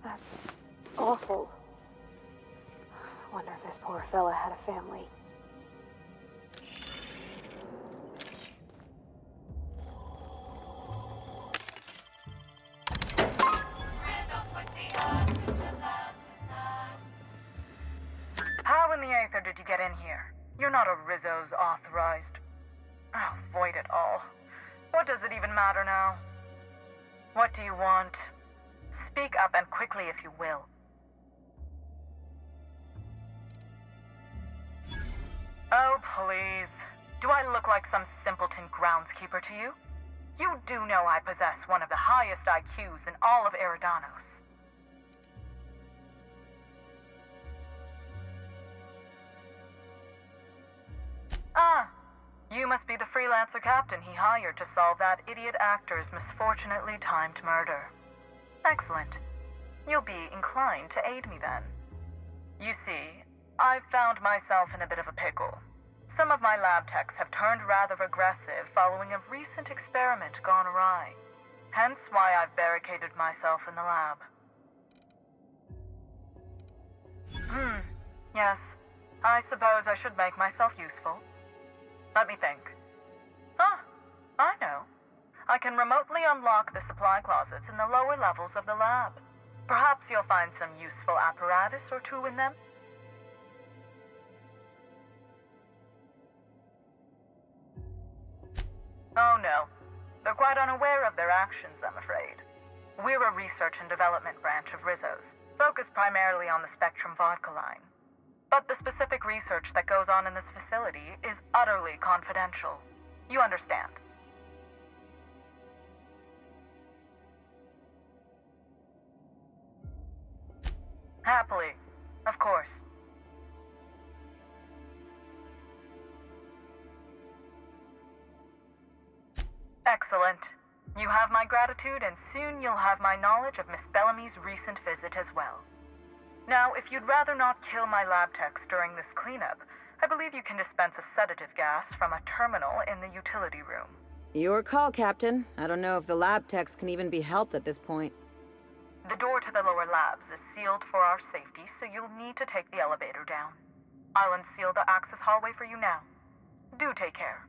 S1: That's awful. I wonder if this poor fella had a family.
S15: How in the aether did you get in here? You're not a Rizzo's authorized. Oh, void it all. What does it even matter now? What do you want? Speak up and quickly if you will. Oh, please. Do I look like some simpleton groundskeeper to you? You do know I possess one of the highest IQs in all of Eridanos. Ah, you must be the freelancer captain he hired to solve that idiot actor's misfortunately timed murder. Excellent. You'll be inclined to aid me then. You see, I've found myself in a bit of a pickle. Some of my lab techs have turned rather aggressive following a recent experiment gone awry. Hence why I've barricaded myself in the lab. Yes. I suppose I should make myself useful. Let me think. Ah, I know. I can remotely unlock the supply closets in the lower levels of the lab. Perhaps you'll find some useful apparatus or two in them. Oh no. They're quite unaware of their actions, I'm afraid. We're a research and development branch of Rizzo's, focused primarily on the Spectrum vodka line. But the specific research that goes on in this facility is utterly confidential. You understand? Happily, of course. Excellent. You have my gratitude, and soon you'll have my knowledge of Miss Bellamy's recent visit as well. Now, if you'd rather not kill my lab techs during this cleanup, I believe you can dispense a sedative gas from a terminal in the utility room.
S3: Your call, Captain. I don't know if the lab techs can even be helped at this point.
S15: The door to the lower labs is sealed for our safety, so you'll need to take the elevator down. I'll unseal the access hallway for you now. Do take care.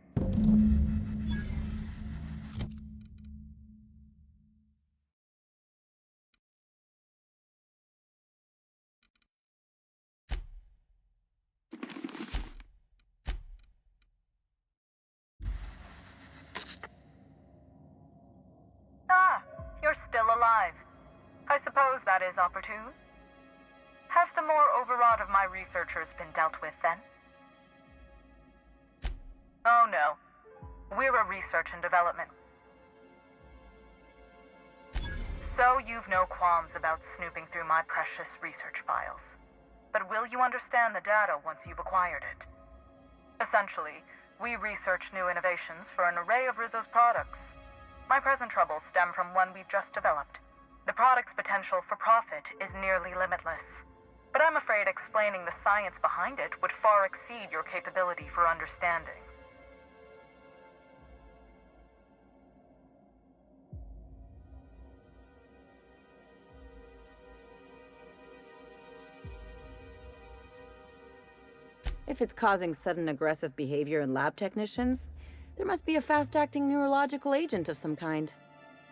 S15: Ah, you're still alive. I suppose that is opportune. Have the more overwrought of my researchers been dealt with, then? Oh, no. We're a research and development. So you've no qualms about snooping through my precious research files. But will you understand the data once you've acquired it? Essentially, we research new innovations for an array of Rizzo's products. My present troubles stem from one we've just developed. The product's potential for profit is nearly limitless. But I'm afraid explaining the science behind it would far exceed your capability for understanding.
S3: If it's causing sudden aggressive behavior in lab technicians, there must be a fast-acting neurological agent of some kind.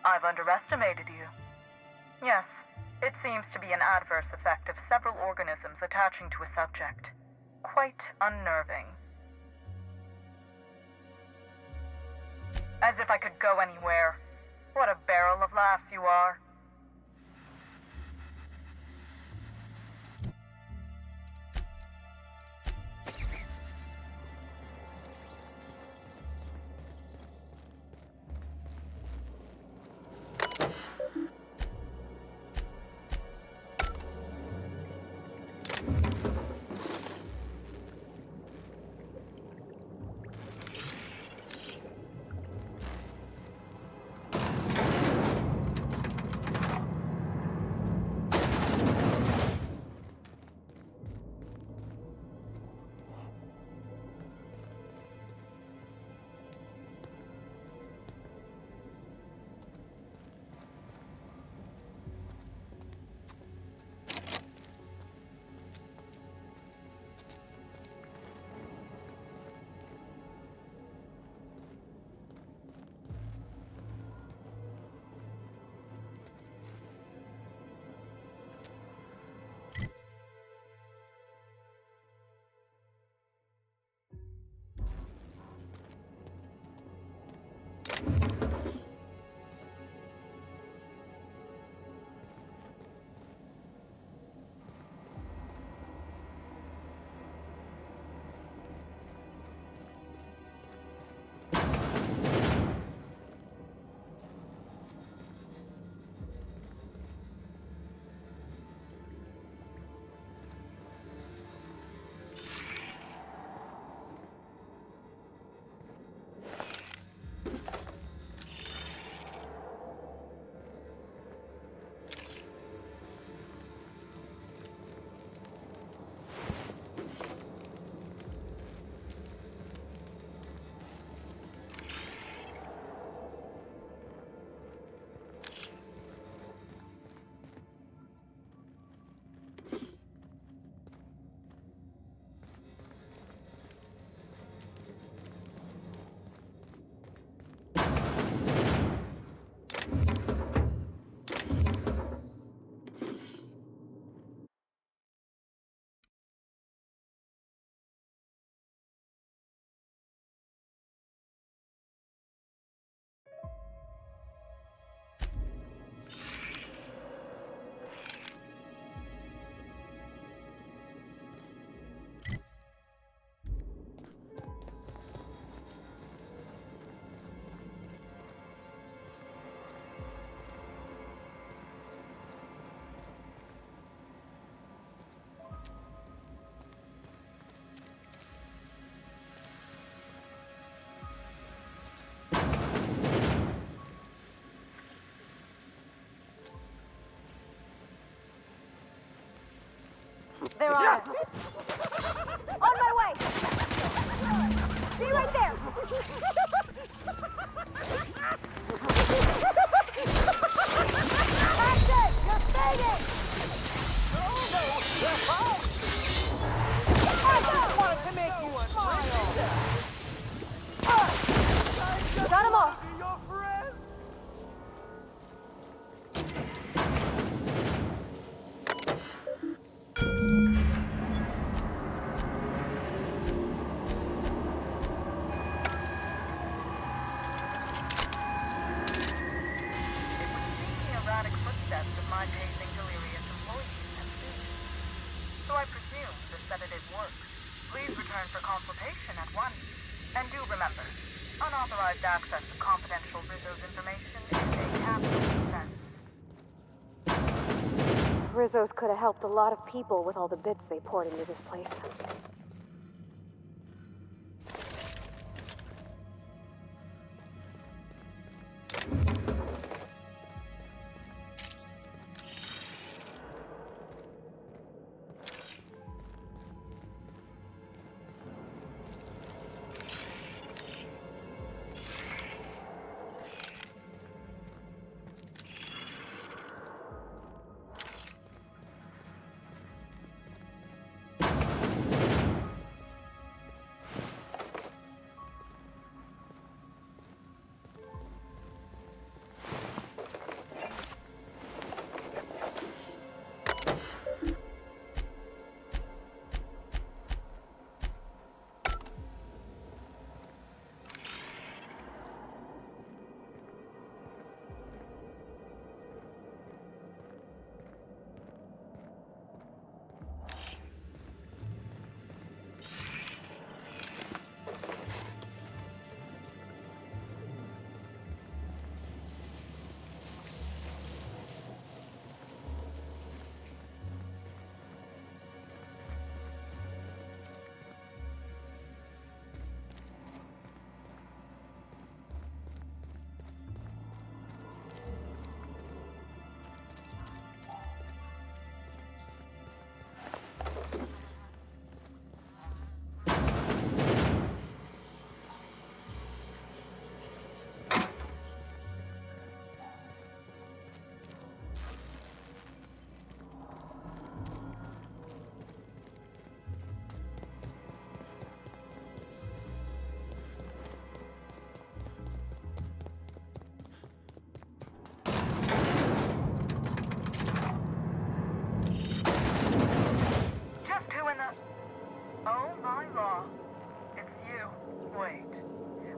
S15: I've underestimated you. Yes, it seems to be an adverse effect of several organisms attaching to a subject. Quite unnerving. As if I could go anywhere. What a barrel of laughs you are.
S1: They're on us. On my way! Be right there! That's it! You're fading! Oh no! You're home! I just wanted to make you smile! Got 'em all!
S15: So I presume the sedative works. Please return for consultation at 1. And do remember, unauthorized access to confidential Rizzo's information is a capital offense.
S1: Rizzo's could have helped a lot of people with all the bits they poured into this place.
S15: Oh my law. It's you. Wait.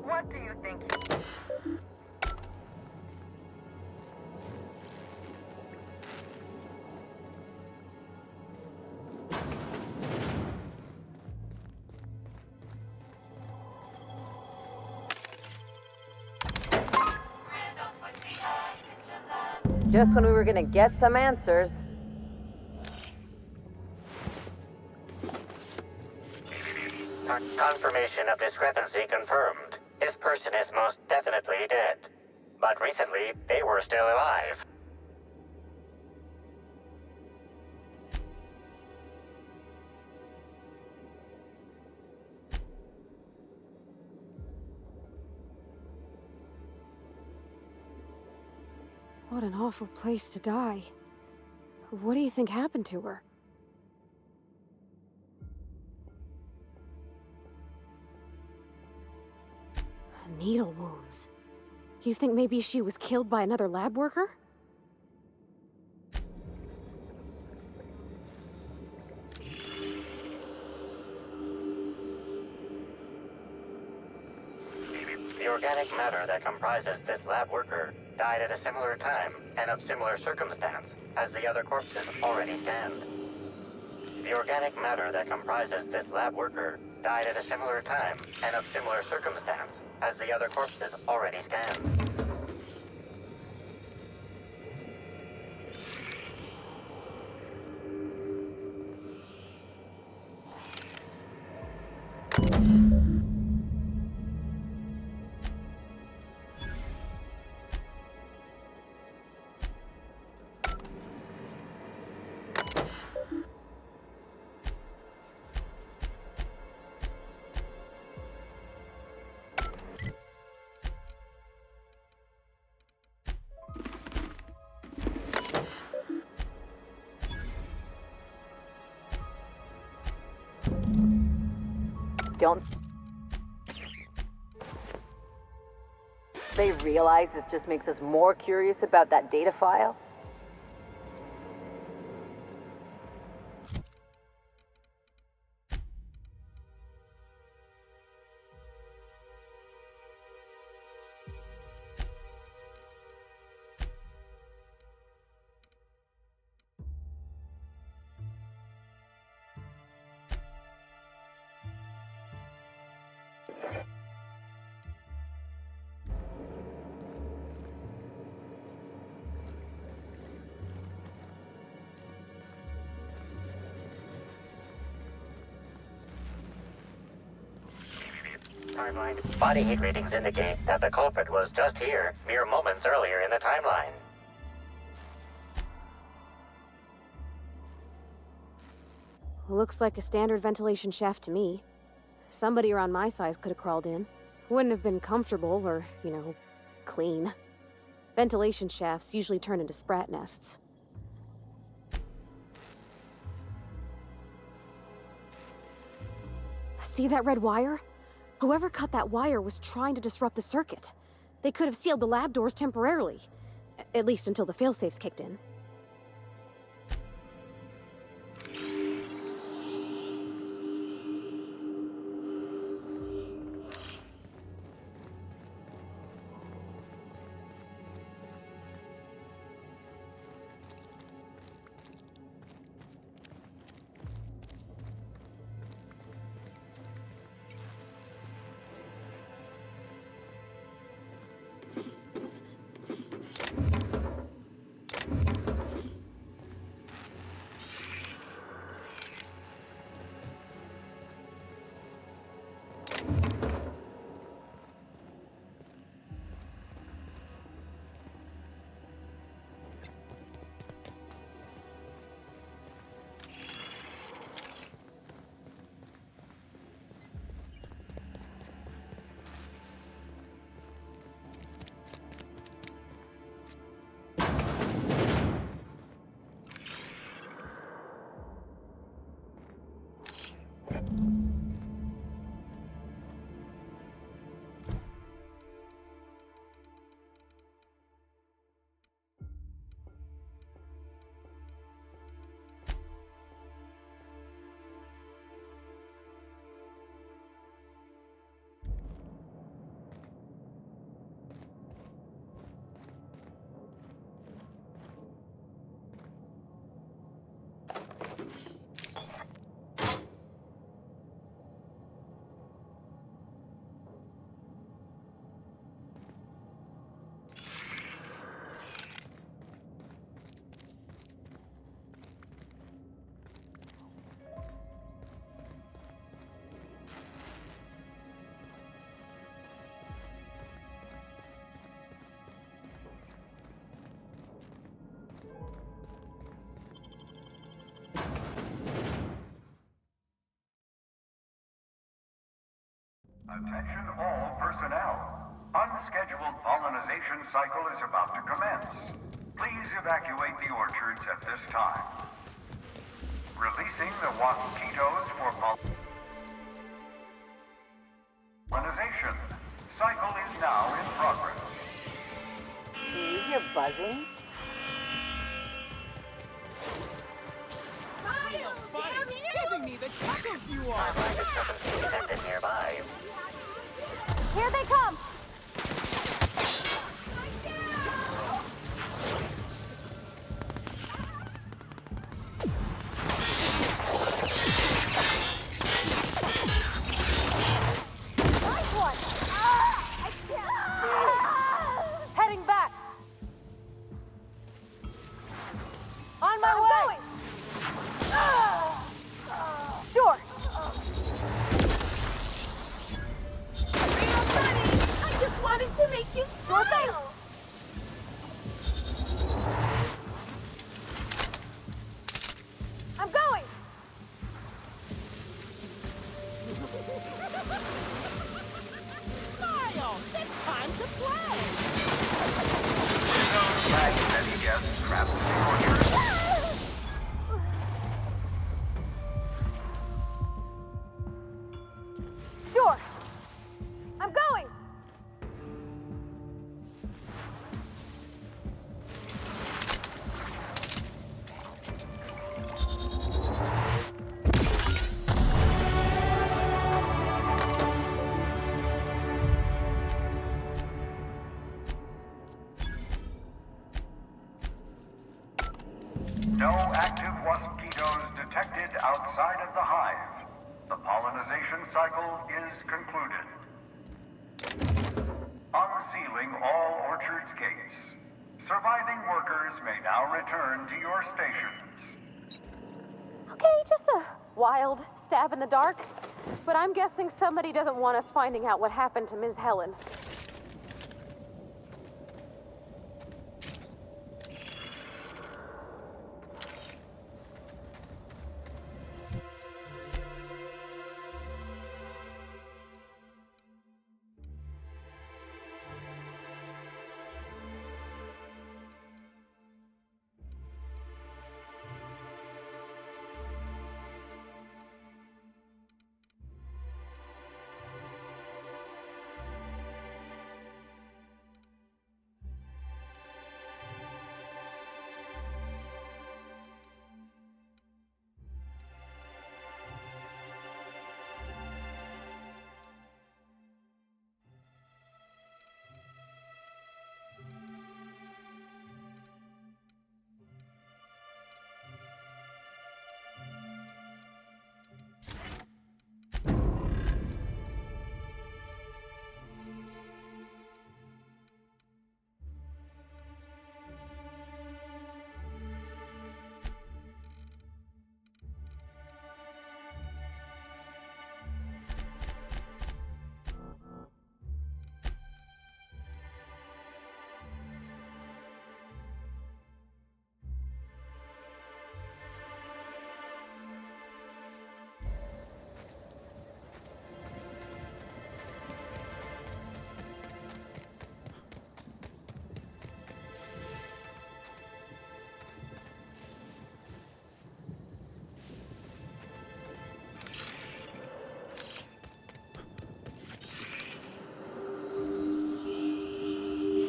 S15: What do you think you...
S13: Just when we were gonna get some answers.
S10: Confirmation of discrepancy confirmed. This person is most definitely dead. But recently, they were still alive.
S1: What an awful place to die. What do you think happened to her? Needle wounds. You think maybe she was killed by another lab worker?
S10: The organic matter that comprises this lab worker died at a similar time and of similar circumstance as the other corpses already scanned. The organic matter that comprises this lab worker died at a similar time and of similar circumstance as the other corpses already scanned.
S13: Don't they realize this just makes us more curious about that data file?
S10: Timeline. Body heat readings indicate that the culprit was just here, mere moments earlier in the timeline.
S1: Looks like a standard ventilation shaft to me. Somebody around my size could have crawled in. Wouldn't have been comfortable or, clean. Ventilation shafts usually turn into sprat nests. See that red wire? Whoever cut that wire was trying to disrupt the circuit. They could have sealed the lab doors temporarily. At least until the failsafes kicked in.
S2: Attention all personnel. Unscheduled pollinization cycle is about to commence. Please evacuate the orchards at this time. Releasing the mosquitoes for pollinization. Cycle is now in progress.
S13: Do you hear buzzing?
S7: Giving me the chuckles you are!
S10: Detected nearby.
S1: Here they come! Nice one! Heading back! On my way! Sure! Ready!
S2: of the hive. The pollinization cycle is concluded. Unsealing all orchards gates. Surviving workers may now return to your stations.
S1: Okay, just a wild stab in the dark. But I'm guessing somebody doesn't want us finding out what happened to Ms. Helen.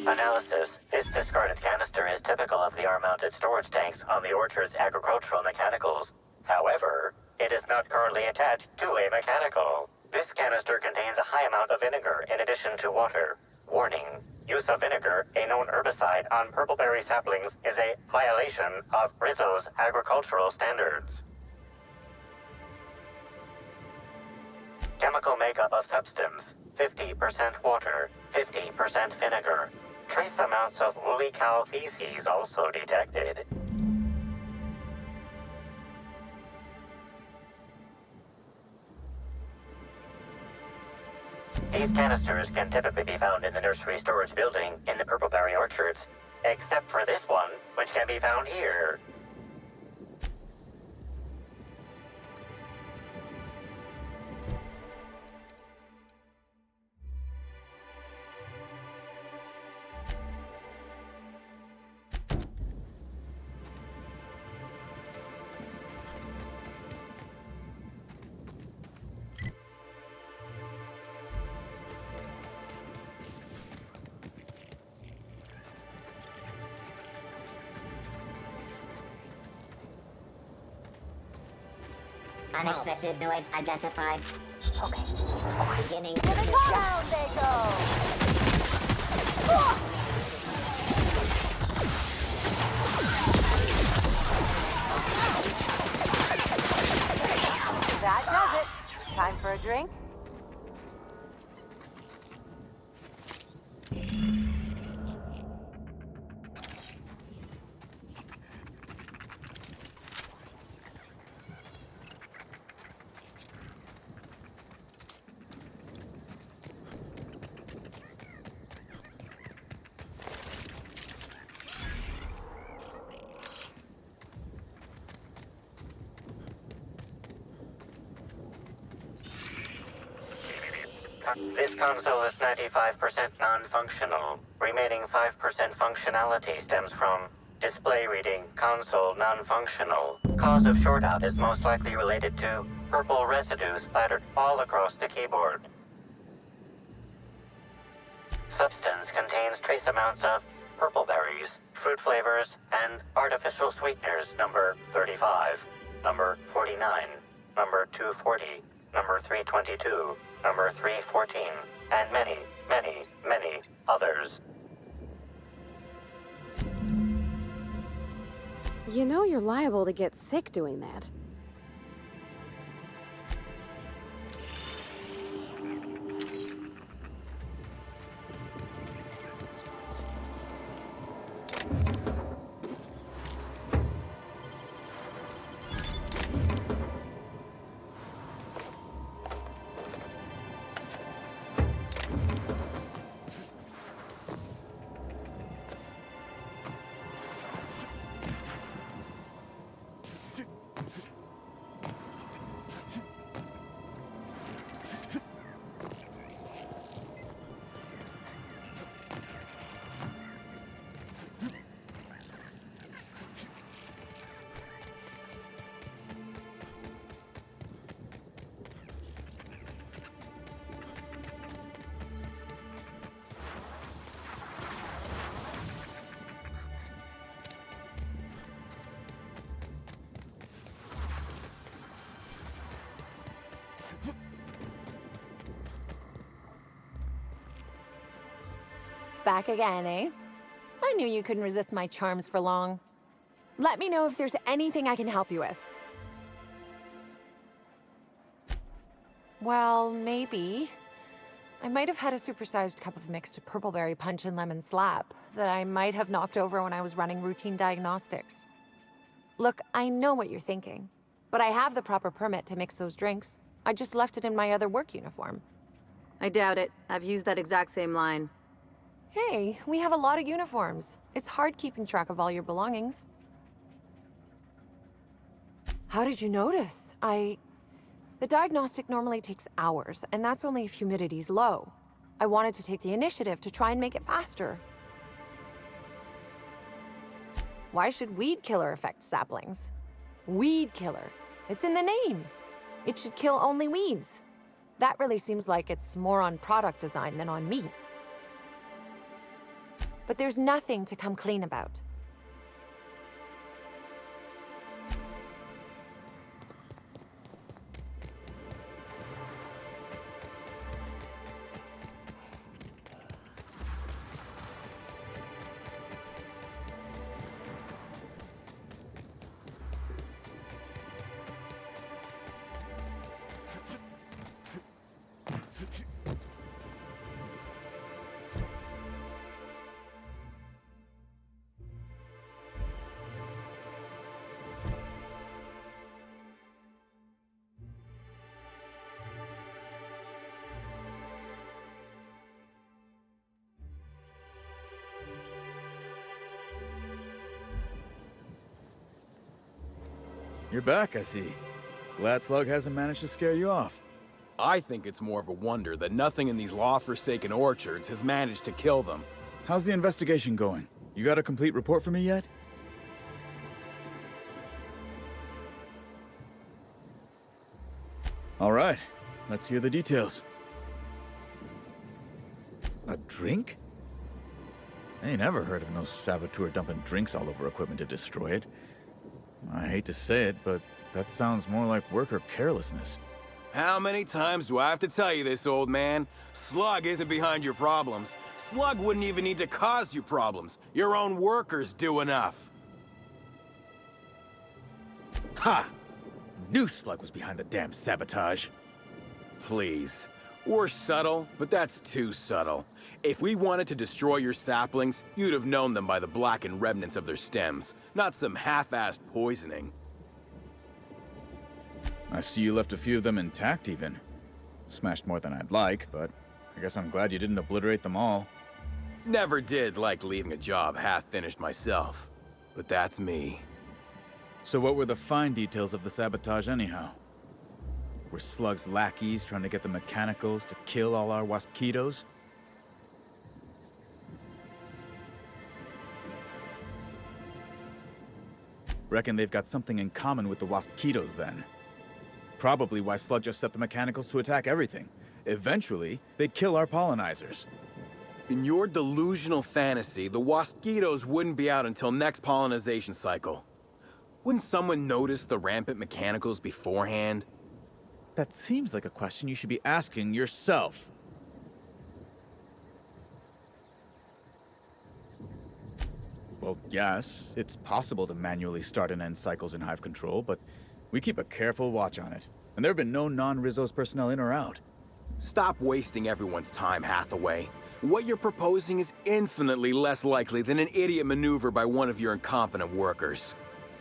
S10: Analysis. This discarded canister is typical of the R-mounted storage tanks on the orchard's agricultural mechanicals. However, it is not currently attached to a mechanical. This canister contains a high amount of vinegar in addition to water. Warning. Use of vinegar, a known herbicide, on purpleberry saplings is a violation of Rizzo's agricultural standards. Chemical makeup of substance. 50% water, 50% vinegar. Trace amounts of woolly cow feces also detected. These canisters can typically be found in the nursery storage building in the purpleberry orchards, except for this one, which can be found here.
S4: Unexpected noise identified. Okay. Beginning.
S1: Here they come! Down they go! That does it. Time for a drink?
S10: This console is 95% non-functional. Remaining 5% functionality stems from display reading console non-functional. Cause of shortout is most likely related to purple residue splattered all across the keyboard. Substance contains trace amounts of purple berries, fruit flavors, and artificial sweeteners number 35, number 49, number 240, number 322, number 314, and many, many, many others.
S1: You know you're liable to get sick doing that.
S11: Back again, eh? I knew you couldn't resist my charms for long. Let me know if there's anything I can help you with. Well, maybe. I might have had a supersized cup of mixed purpleberry punch and lemon slap that I might have knocked over when I was running routine diagnostics. Look, I know what you're thinking, but I have the proper permit to mix those drinks. I just left it in my other work uniform.
S3: I doubt it. I've used that exact same line.
S11: Hey, we have a lot of uniforms. It's hard keeping track of all your belongings. How did you notice? The diagnostic normally takes hours, and that's only if humidity's low. I wanted to take the initiative to try and make it faster. Why should weed killer affect saplings? Weed killer. It's in the name. It should kill only weeds. That really seems like it's more on product design than on me. But there's nothing to come clean about.
S22: You're back, I see. Glad Slug hasn't managed to scare you off.
S23: I think it's more of a wonder that nothing in these law-forsaken orchards has managed to kill them.
S22: How's the investigation going? You got a complete report for me yet? All right, let's hear the details. A drink? I ain't never heard of no saboteur dumping drinks all over equipment to destroy it. I hate to say it, but that sounds more like worker carelessness.
S23: How many times do I have to tell you this, old man? Slug isn't behind your problems. Slug wouldn't even need to cause you problems. Your own workers do enough.
S22: Ha! Knew Slug was behind the damn sabotage.
S23: Please. We're subtle, but that's too subtle. If we wanted to destroy your saplings, you'd have known them by the blackened remnants of their stems, not some half-assed poisoning.
S22: I see you left a few of them intact even. Smashed more than I'd like, but I guess I'm glad you didn't obliterate them all.
S23: Never did like leaving a job half-finished myself, but that's me.
S22: So what were the fine details of the sabotage anyhow? Were Slug's lackeys trying to get the mechanicals to kill all our waspitos? Reckon they've got something in common with the waspitos then. Probably why Slug just set the mechanicals to attack everything. Eventually, they'd kill our pollinizers.
S23: In your delusional fantasy, the waspitos wouldn't be out until next pollinization cycle. Wouldn't someone notice the rampant mechanicals beforehand?
S22: That seems like a question you should be asking yourself. Well, yes, it's possible to manually start and end cycles in Hive Control, but we keep a careful watch on it. And there have been no non-Rizzo's personnel in or out.
S23: Stop wasting everyone's time, Hathaway. What you're proposing is infinitely less likely than an idiot maneuver by one of your incompetent workers.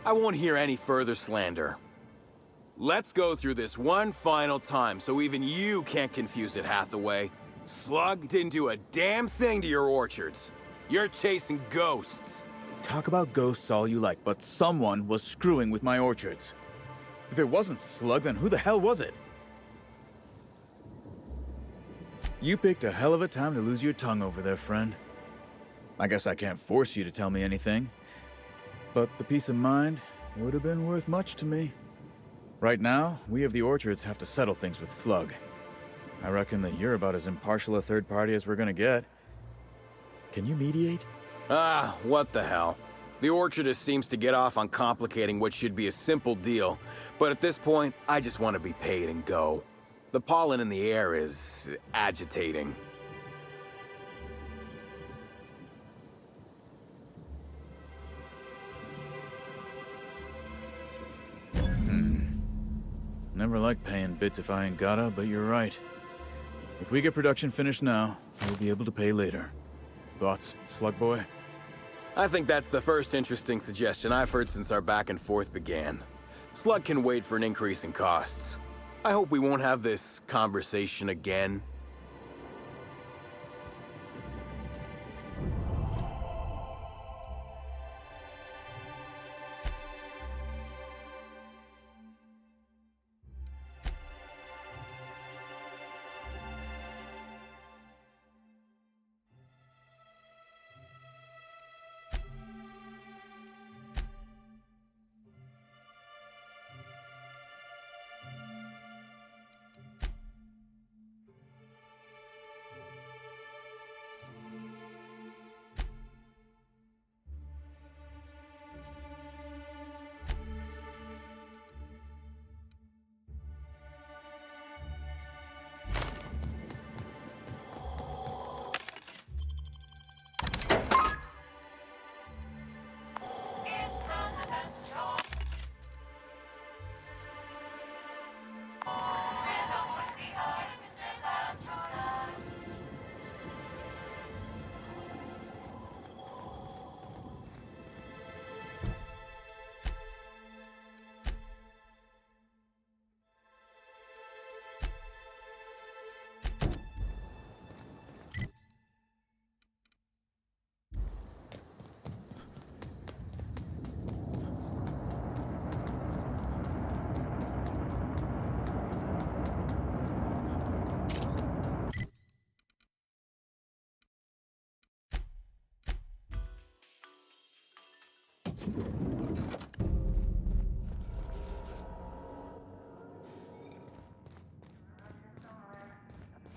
S23: I won't hear any further slander. Let's go through this one final time so even you can't confuse it, Hathaway. Slug didn't do a damn thing to your orchards. You're chasing ghosts.
S22: Talk about ghosts all you like, but someone was screwing with my orchards. If it wasn't Slug, then who the hell was it? You picked a hell of a time to lose your tongue over there, friend. I guess I can't force you to tell me anything, but the peace of mind would have been worth much to me. Right now, we of the orchards have to settle things with Slug. I reckon that you're about as impartial a third party as we're gonna get. Can you mediate?
S23: Ah, what the hell. The orchardist seems to get off on complicating what should be a simple deal, but at this point, I just want to be paid and go. The pollen in the air is agitating.
S22: like paying bits if I ain't gotta, but you're right. If we get production finished now, we'll be able to pay later. Thoughts, Slug Boy?
S23: I think that's the first interesting suggestion I've heard since our back and forth began. Slug can wait for an increase in costs. I hope we won't have this conversation again.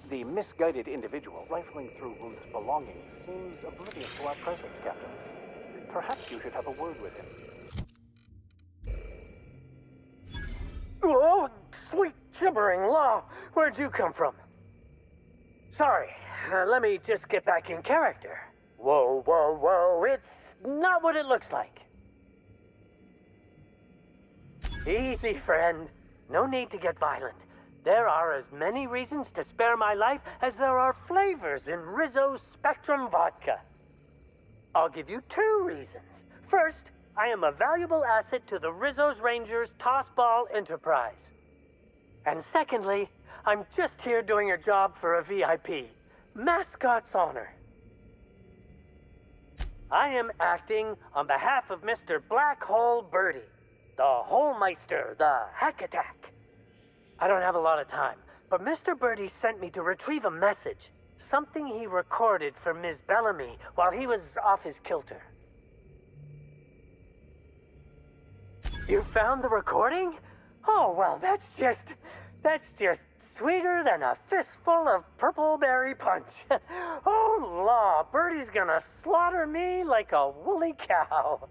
S14: The misguided individual rifling through Ruth's belongings seems oblivious to our presence, Captain. Perhaps you should have a word with him.
S16: Oh, sweet gibbering law! Where'd you come from? Sorry, let me just get back in character. Whoa, whoa, whoa, it's not what it looks like. Easy, friend. No need to get violent. There are as many reasons to spare my life as there are flavors in Rizzo's Spectrum vodka. I'll give you 2 reasons. First, I am a valuable asset to the Rizzo's Rangers Tossball Enterprise. And secondly, I'm just here doing a job for a VIP. Mascot's honor. I am acting on behalf of Mr. Black Hole Birdie, the Holmeister, the Hack Attack. I don't have a lot of time, but Mr. Birdie sent me to retrieve a message. Something he recorded for Ms. Bellamy while he was off his kilter. You found the recording? Oh, well, that's just sweeter than a fistful of purple berry punch. Oh, law, Birdie's gonna slaughter me like a woolly cow.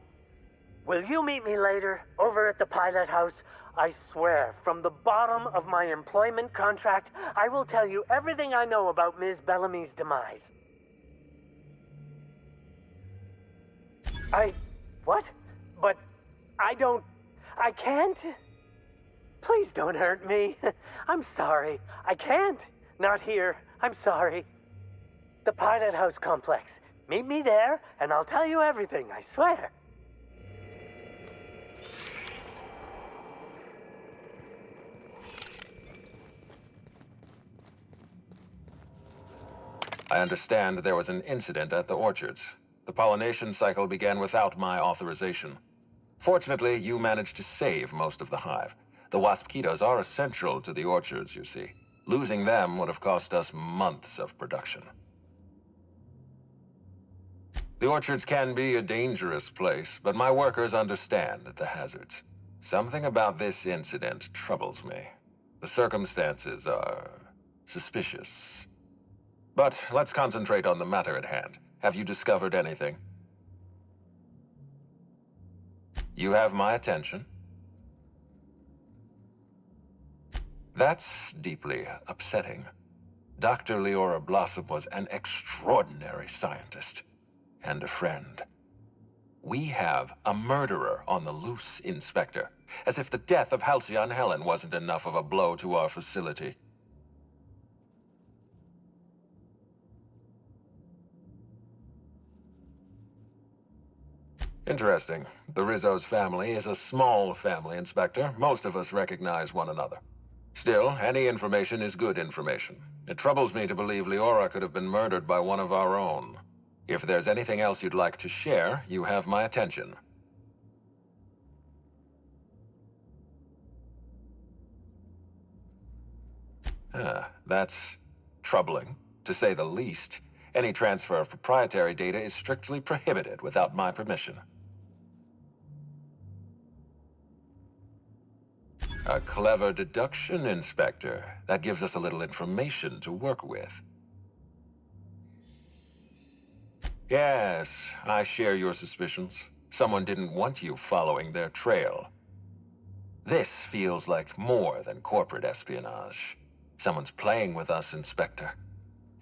S16: Will you meet me later, over at the pilot house? I swear, from the bottom of my employment contract, I will tell you everything I know about Ms. Bellamy's demise. What? But I can't? Please don't hurt me. I'm sorry. I can't. Not here. I'm sorry. The pilot house complex. Meet me there, and I'll tell you everything, I swear.
S19: I understand there was an incident at the orchards. The pollination cycle began without my authorization. Fortunately, you managed to save most of the hive. The wasp-ketos are essential to the orchards, you see. Losing them would have cost us months of production. The orchards can be a dangerous place, but my workers understand the hazards. Something about this incident troubles me. The circumstances are suspicious. But let's concentrate on the matter at hand. Have you discovered anything? You have my attention. That's deeply upsetting. Dr. Leora Blossom was an extraordinary scientist and a friend. We have a murderer on the loose, Inspector. As if the death of Halcyon Helen wasn't enough of a blow to our facility. Interesting. The Rizzo's family is a small family, Inspector. Most of us recognize one another. Still, any information is good information. It troubles me to believe Leora could have been murdered by one of our own. If there's anything else you'd like to share, you have my attention. That's troubling, to say the least. Any transfer of proprietary data is strictly prohibited without my permission. A clever deduction, Inspector. That gives us a little information to work with. Yes, I share your suspicions. Someone didn't want you following their trail. This feels like more than corporate espionage. Someone's playing with us, Inspector.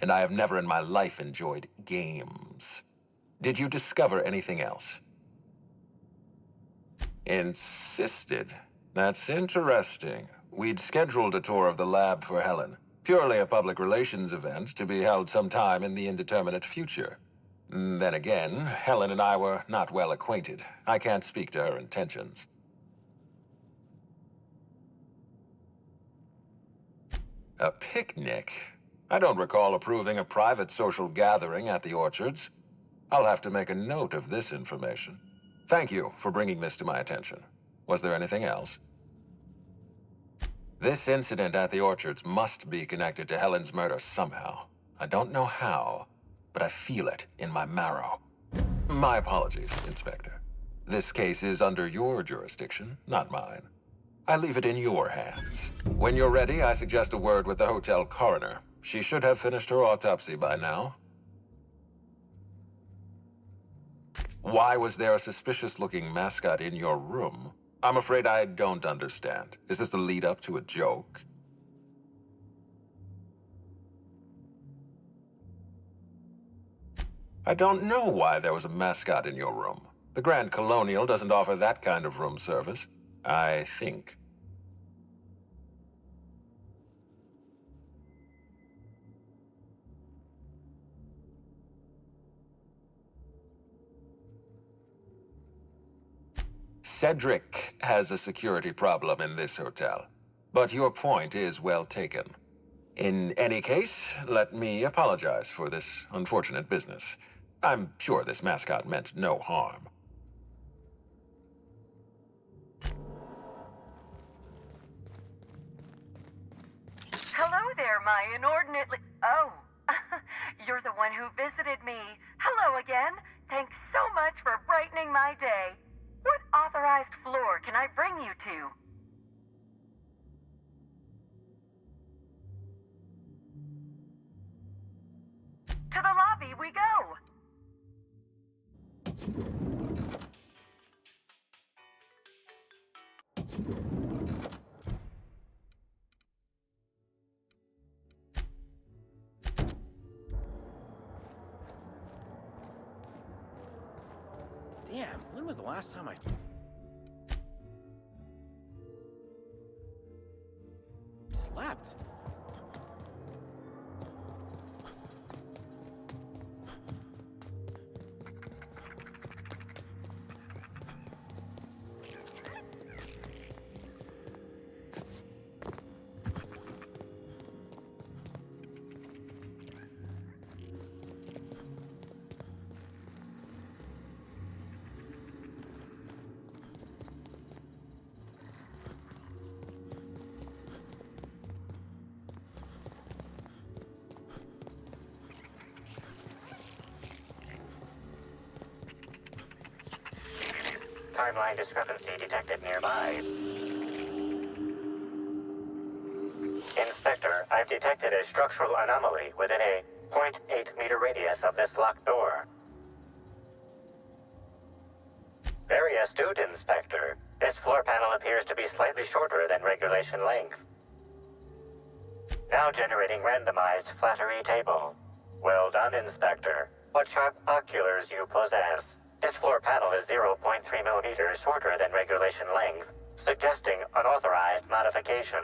S19: And I have never in my life enjoyed games. Did you discover anything else? Insisted. That's interesting. We'd scheduled a tour of the lab for Helen. Purely a public relations event to be held sometime in the indeterminate future. Then again, Helen and I were not well acquainted. I can't speak to her intentions. A picnic? I don't recall approving a private social gathering at the Orchards. I'll have to make a note of this information. Thank you for bringing this to my attention. Was there anything else? This incident at the Orchards must be connected to Helen's murder somehow. I don't know how, but I feel it in my marrow. My apologies, Inspector. This case is under your jurisdiction, not mine. I leave it in your hands. When you're ready, I suggest a word with the hotel coroner. She should have finished her autopsy by now. Why was there a suspicious-looking mascot in your room? I'm afraid I don't understand. Is this the lead-up to a joke? I don't know why there was a mascot in your room. The Grand Colonial doesn't offer that kind of room service, I think. Cedric has a security problem in this hotel, but your point is well taken. In any case, let me apologize for this unfortunate business. I'm sure this mascot meant no harm.
S15: Hello there, my inordinately... Oh, you're the one who visited me. Hello again. Thanks so much for brightening my day. What authorized floor can I bring you to? To the lobby we go.
S23: Damn, when was the last time I... slept?
S10: Timeline discrepancy detected nearby. Inspector, I've detected a structural anomaly within a 0.8-meter radius of this locked door. Very astute, Inspector. This floor panel appears to be slightly shorter than regulation length. Now generating randomized flattery table. Well done, Inspector. What sharp oculars you possess. This floor panel is 0.3 millimeters shorter than regulation length, suggesting unauthorized modification.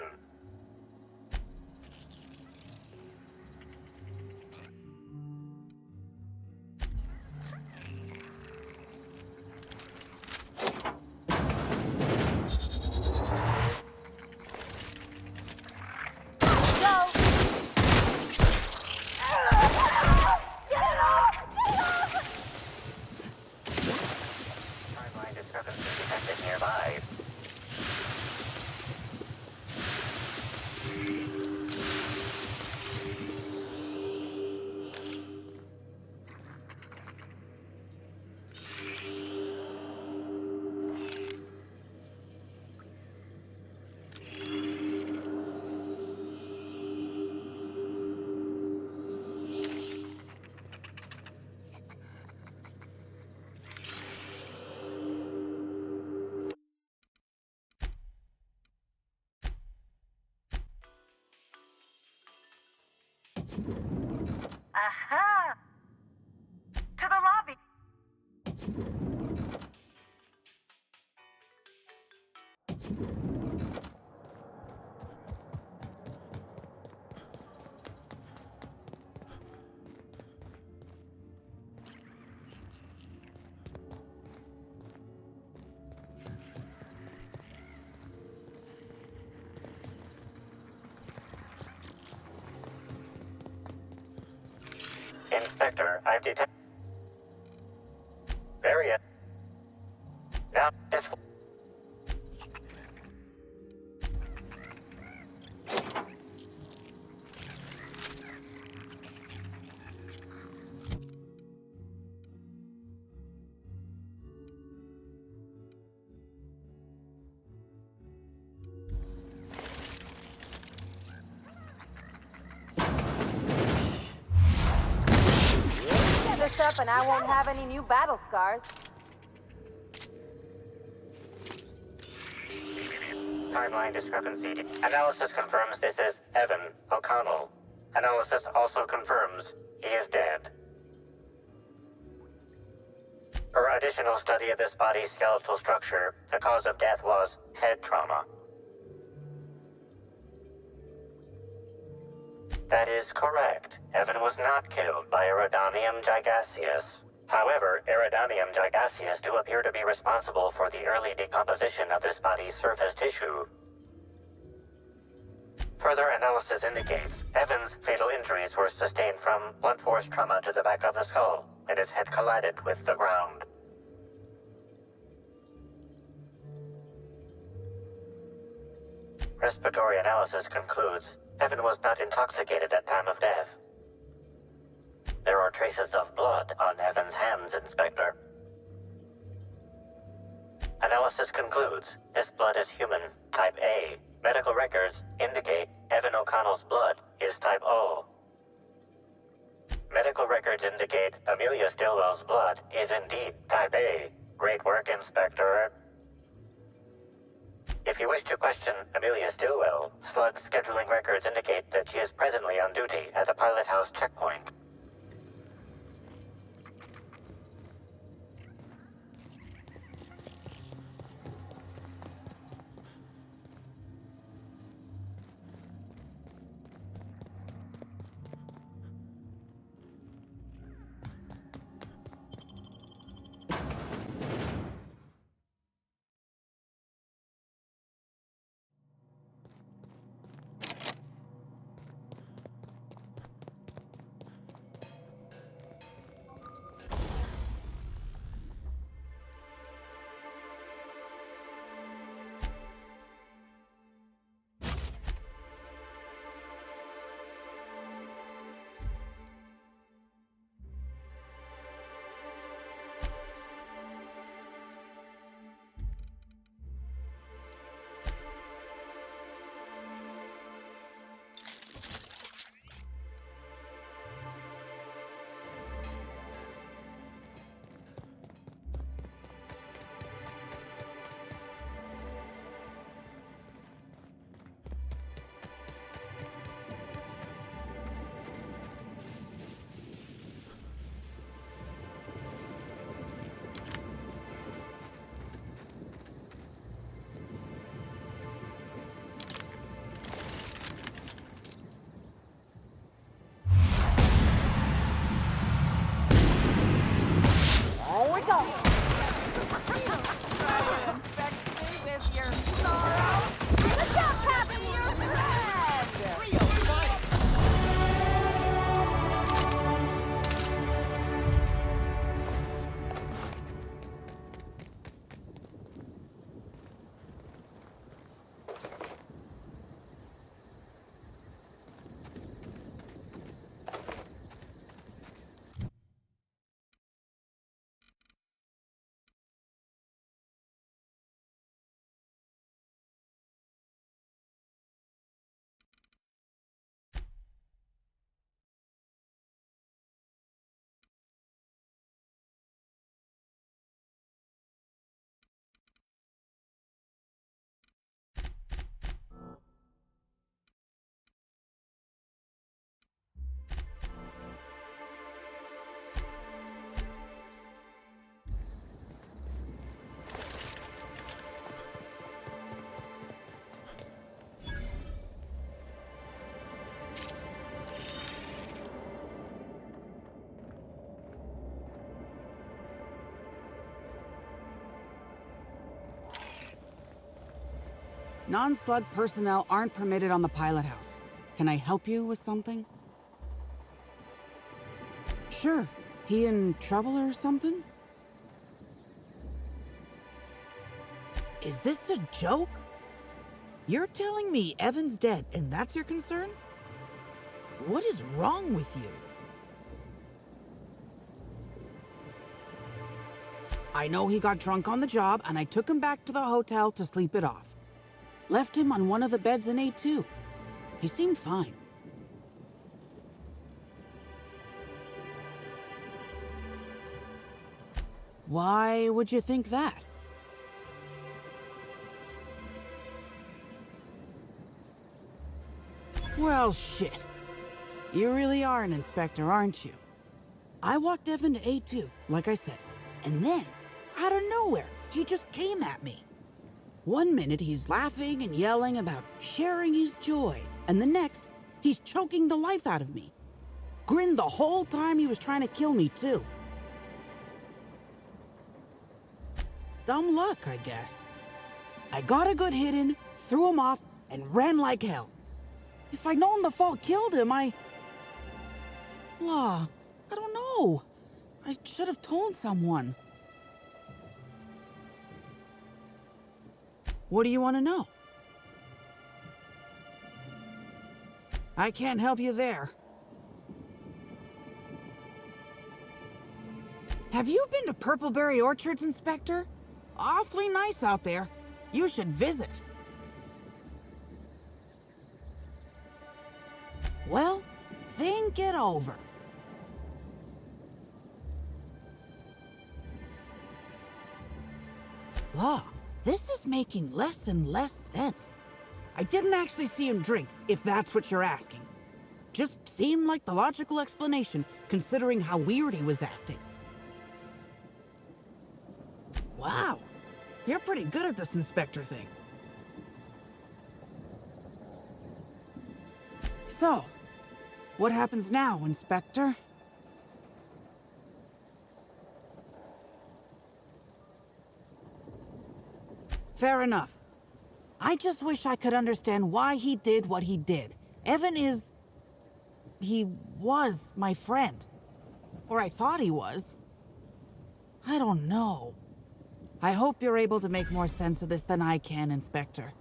S10: Timeline discrepancy detected nearby.
S15: Aha! To the lobby.
S10: Inspector, I've detected variant. Now, this.
S1: Get this up and I won't have any new battle scars.
S10: Timeline discrepancy. Analysis confirms this is Evan O'Connell. Analysis also confirms he is dead. Per additional study of this body's skeletal structure, the cause of death was head trauma. That is correct. Evan was not killed by Iridanium gigaseus. However, Iridanium gigaseus do appear to be responsible for the early decomposition of this body's surface tissue. Further analysis indicates Evan's fatal injuries were sustained from blunt force trauma to the back of the skull, and his head collided with the ground. Respiratory analysis concludes Evan was not intoxicated at time of death. There are traces of blood on Evan's hands, Inspector. Analysis concludes this blood is human, type A. Medical records indicate Evan O'Connell's blood is type O. Medical records indicate Amelia Stillwell's blood is indeed type A. Great work, Inspector. If you wish to question Amelia Stillwell, Slug's scheduling records indicate that she is presently on duty at the Pilot House checkpoint.
S8: Non-slug personnel aren't permitted on the pilot house. Can I help you with something? Sure. He in trouble or something? Is this a joke? You're telling me Evan's dead and that's your concern? What is wrong with you? I know he got drunk on the job and I took him back to the hotel to sleep it off. Left him on one of the beds in A2. He seemed fine. Why would you think that? Well, shit. You really are an inspector, aren't you? I walked Evan to A2, like I said, and then, out of nowhere, he just came at me. One minute he's laughing and yelling about sharing his joy, and the next, he's choking the life out of me. Grinned the whole time he was trying to kill me, too. Dumb luck, I guess. I got a good hit in, threw him off, and ran like hell. If I'd known the fall killed him, I don't know. I should have told someone. What do you want to know? I can't help you there. Have you been to Purpleberry Orchards, Inspector? Awfully nice out there. You should visit. Well, think it over. Law, this is making less and less sense. I didn't actually see him drink, if that's what you're asking. Just seemed like the logical explanation, considering how weird he was acting. Wow, you're pretty good at this inspector thing. So, what happens now, Inspector? Fair enough. I just wish I could understand why he did what he did. Evan is... he was my friend. Or I thought he was. I don't know. I hope you're able to make more sense of this than I can, Inspector.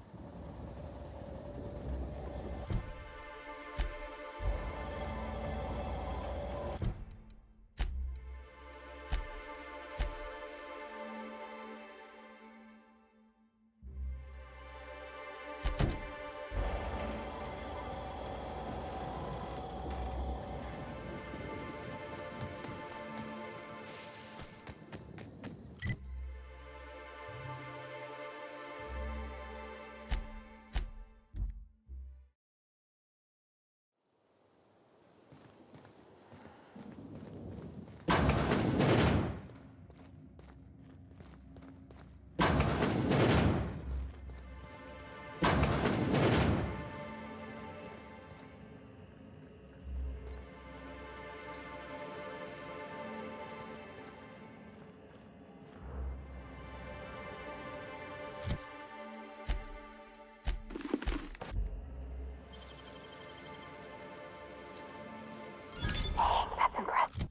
S11: That's impressive.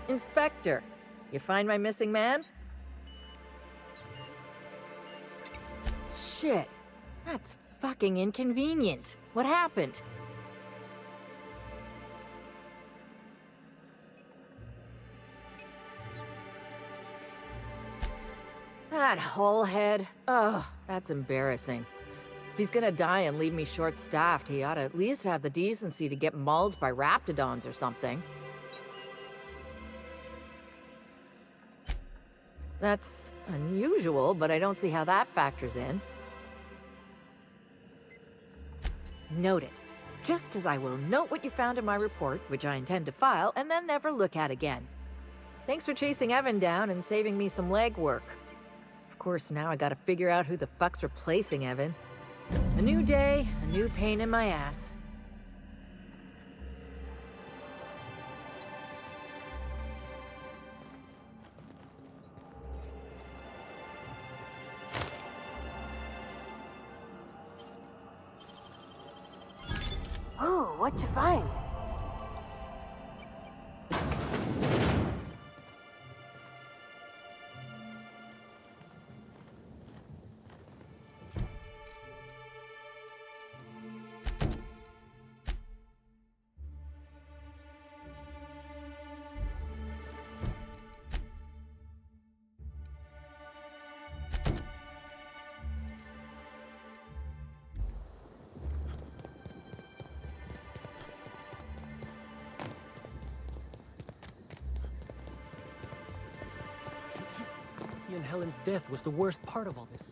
S9: Inspector, you find my missing man? Shit, that's fucking inconvenient. What happened? That hullhead. Oh, that's embarrassing. If he's gonna die and leave me short-staffed, he ought to at least have the decency to get mauled by raptidons or something. That's unusual, but I don't see how that factors in. Noted. Just as I will note what you found in my report, which I intend to file, and then never look at again. Thanks for chasing Evan down and saving me some legwork. Of course, now I gotta figure out who the fuck's replacing Evan. A new day, a new pain in my ass.
S5: Ooh, what'd you find?
S7: He and Helen's death was the worst part of all this.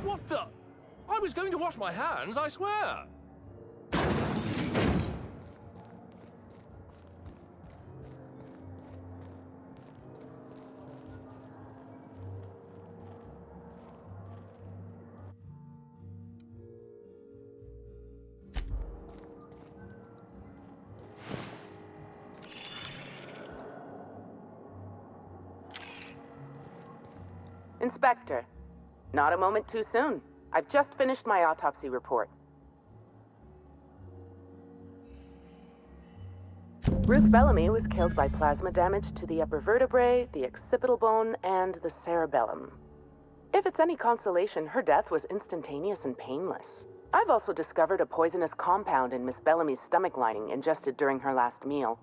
S7: What the? I was going to wash my hands, I swear.
S5: Inspector, not a moment too soon. I've just finished my autopsy report. Ruth Bellamy was killed by plasma damage to the upper vertebrae, the occipital bone, and the cerebellum. If it's any consolation, her death was instantaneous and painless. I've also discovered a poisonous compound in Miss Bellamy's stomach lining ingested during her last meal.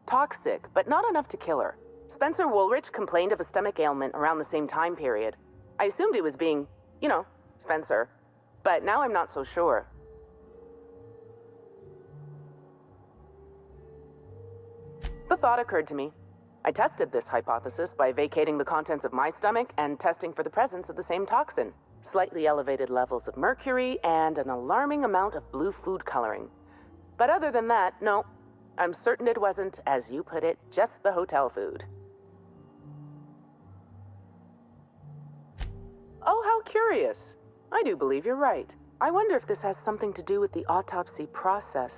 S5: Toxic, but not enough to kill her. Spencer Woolrich complained of a stomach ailment around the same time period. I assumed he was being, you know, Spencer. But now I'm not so sure. The thought occurred to me. I tested this hypothesis by vacating the contents of my stomach and testing for the presence of the same toxin. Slightly elevated levels of mercury and an alarming amount of blue food coloring. But other than that, no. I'm certain it wasn't, as you put it, just the hotel food. Oh, how curious. I do believe you're right. I wonder if this has something to do with the autopsy process.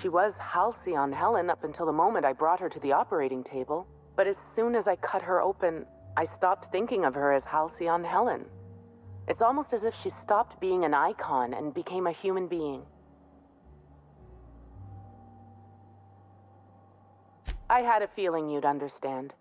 S5: She was Halcyon Helen up until the moment I brought her to the operating table. But as soon as I cut her open, I stopped thinking of her as Halcyon Helen. It's almost as if she stopped being an icon and became a human being. I had a feeling you'd understand.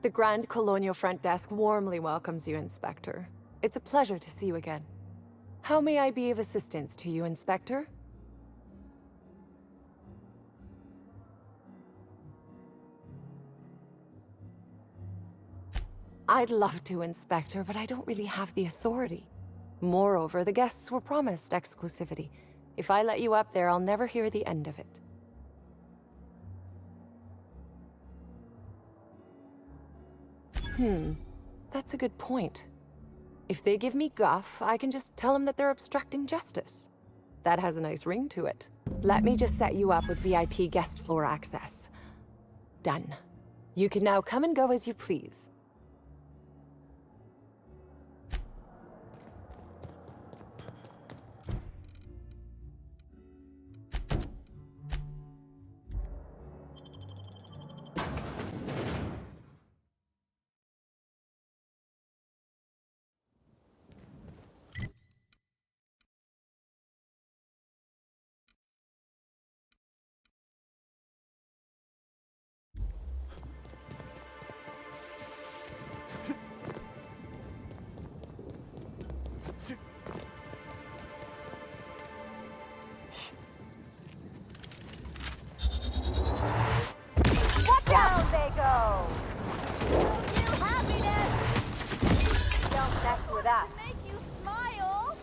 S11: The Grand Colonial Front Desk warmly welcomes you, Inspector. It's a pleasure to see you again. How may I be of assistance to you, Inspector? I'd love to, Inspector, but I don't really have the authority. Moreover, the guests were promised exclusivity. If I let you up there, I'll never hear the end of it. That's a good point. If they give me guff, I can just tell them that they're obstructing justice. That has a nice ring to it. Let me just set you up with VIP guest floor access. Done. You can now come and go as you please. that.
S6: To make you smile.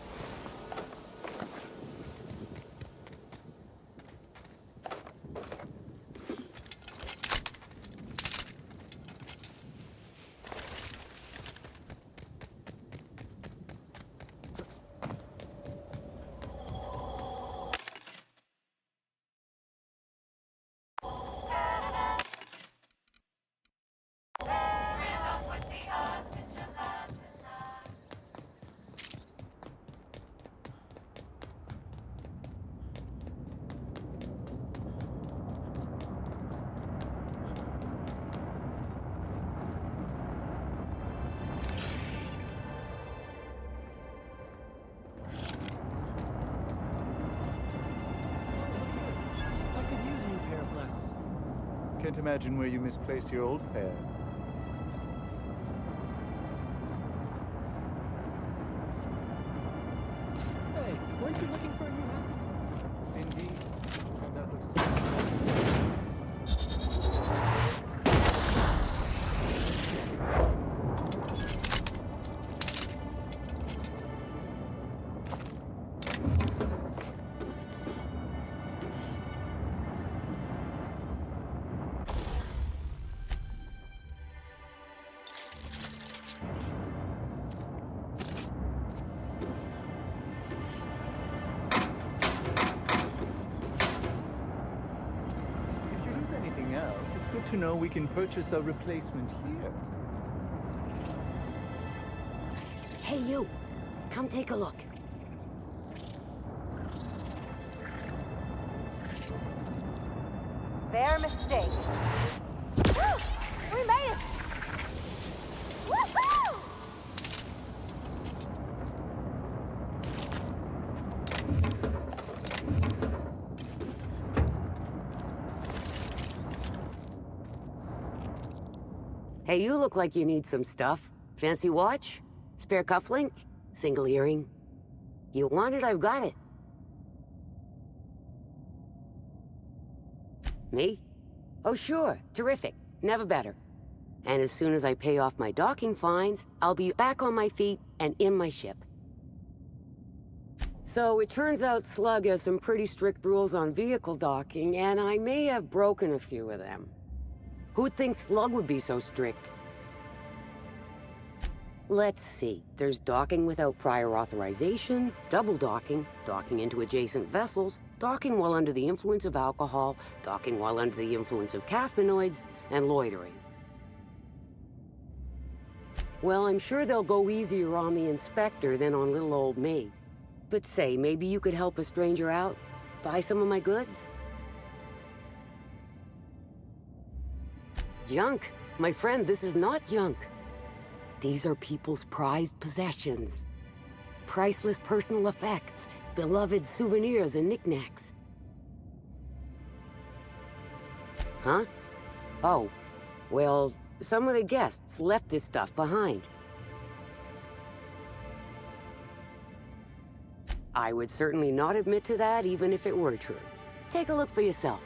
S7: I could use a new pair of glasses.
S17: Can't imagine where you misplaced your old pair.
S7: Say, weren't you looking for a new hat?
S17: Indeed. And that looks... If you lose anything else, it's good to know we can purchase a replacement here.
S18: Hey, you. Come take a look.
S11: Their mistake. Woo! We made it! Woohoo!
S18: Hey, you look like you need some stuff. Fancy watch? Spare cufflink? Single earring? You want it, I've got it. Me? Oh, sure. Terrific. Never better. And as soon as I pay off my docking fines, I'll be back on my feet and in my ship. So it turns out Slug has some pretty strict rules on vehicle docking, and I may have broken a few of them. Who'd think Slug would be so strict? Let's see. There's docking without prior authorization, double docking, docking into adjacent vessels, docking while under the influence of alcohol, docking while under the influence of caffeinoids, and loitering. Well, I'm sure they'll go easier on the inspector than on little old me. But say, maybe you could help a stranger out? Buy some of my goods? Junk? My friend, this is not junk. These are people's prized possessions. Priceless personal effects, beloved souvenirs and knickknacks. Huh? Oh, well, some of the guests left this stuff behind. I would certainly not admit to that, even if it were true. Take a look for yourself.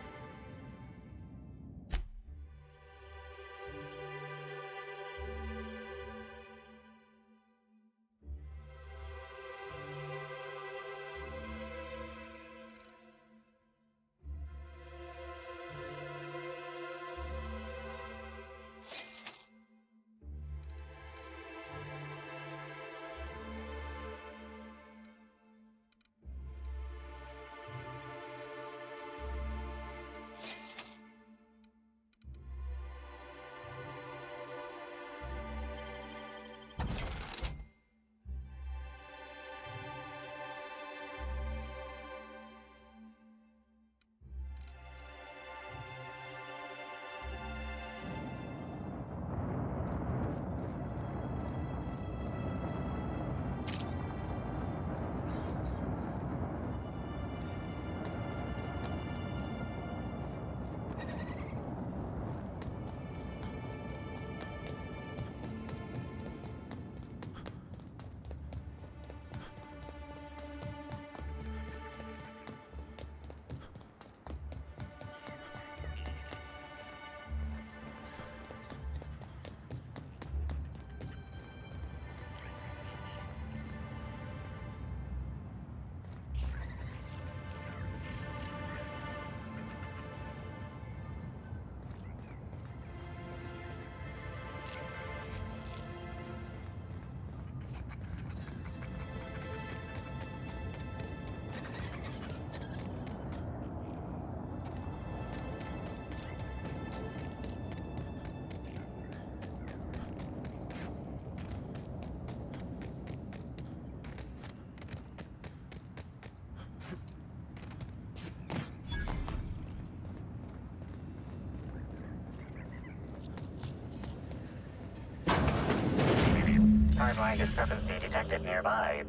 S10: Timeline discrepancy detected nearby.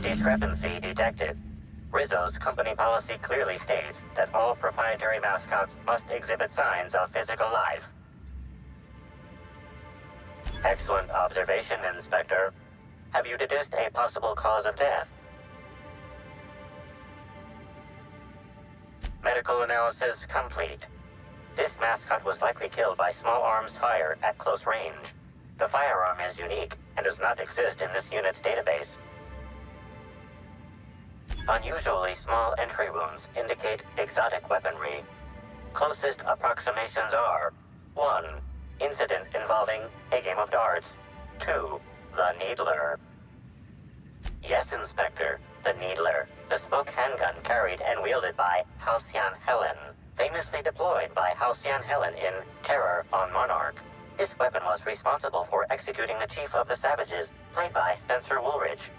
S10: Discrepancy detected. Rizzo's company policy clearly states that all proprietary mascots must exhibit signs of physical life. Excellent observation, Inspector. Have you deduced a possible cause of death? Medical analysis complete. This mascot was likely killed by small arms fire at close range. The firearm is unique and does not exist in this unit's database. Unusually small entry wounds indicate exotic weaponry. Closest approximations are 1. Incident involving a game of darts. 2. The Needler. Yes, Inspector. The Needler. Bespoke handgun carried and wielded by Halcyon Helen. Famously deployed by Halcyon Helen in Terror on Monarch. This weapon was responsible for executing the Chief of the Savages, played by Spencer Woolridge.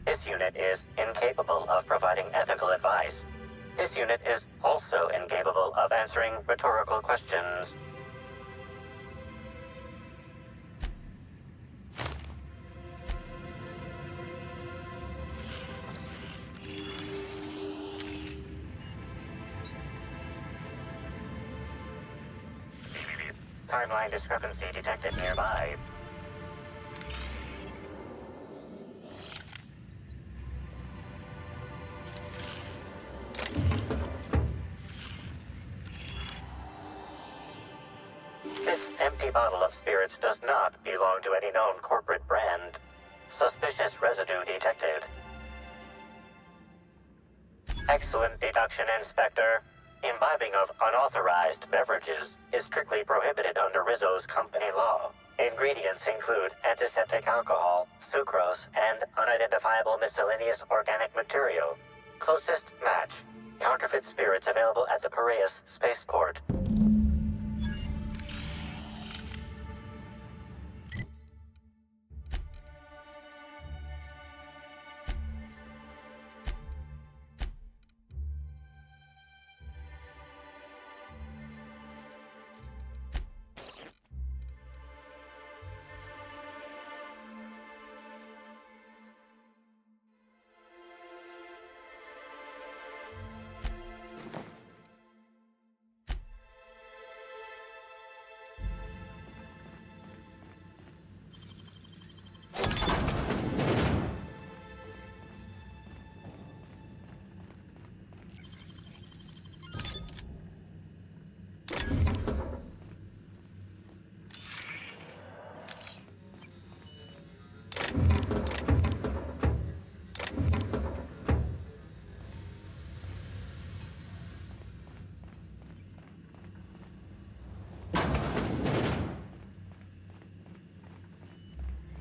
S10: This unit is incapable of providing ethical advice. This unit is also incapable of answering rhetorical questions. Timeline discrepancy detected nearby. This empty bottle of spirits does not belong to any known corporate brand. Suspicious residue detected. Excellent deduction, Inspector. Imbibing of unauthorized beverages is strictly prohibited under Rizzo's company law. Ingredients include antiseptic alcohol, sucrose, and unidentifiable miscellaneous organic material. Closest match. Counterfeit spirits available at the Piraeus spaceport.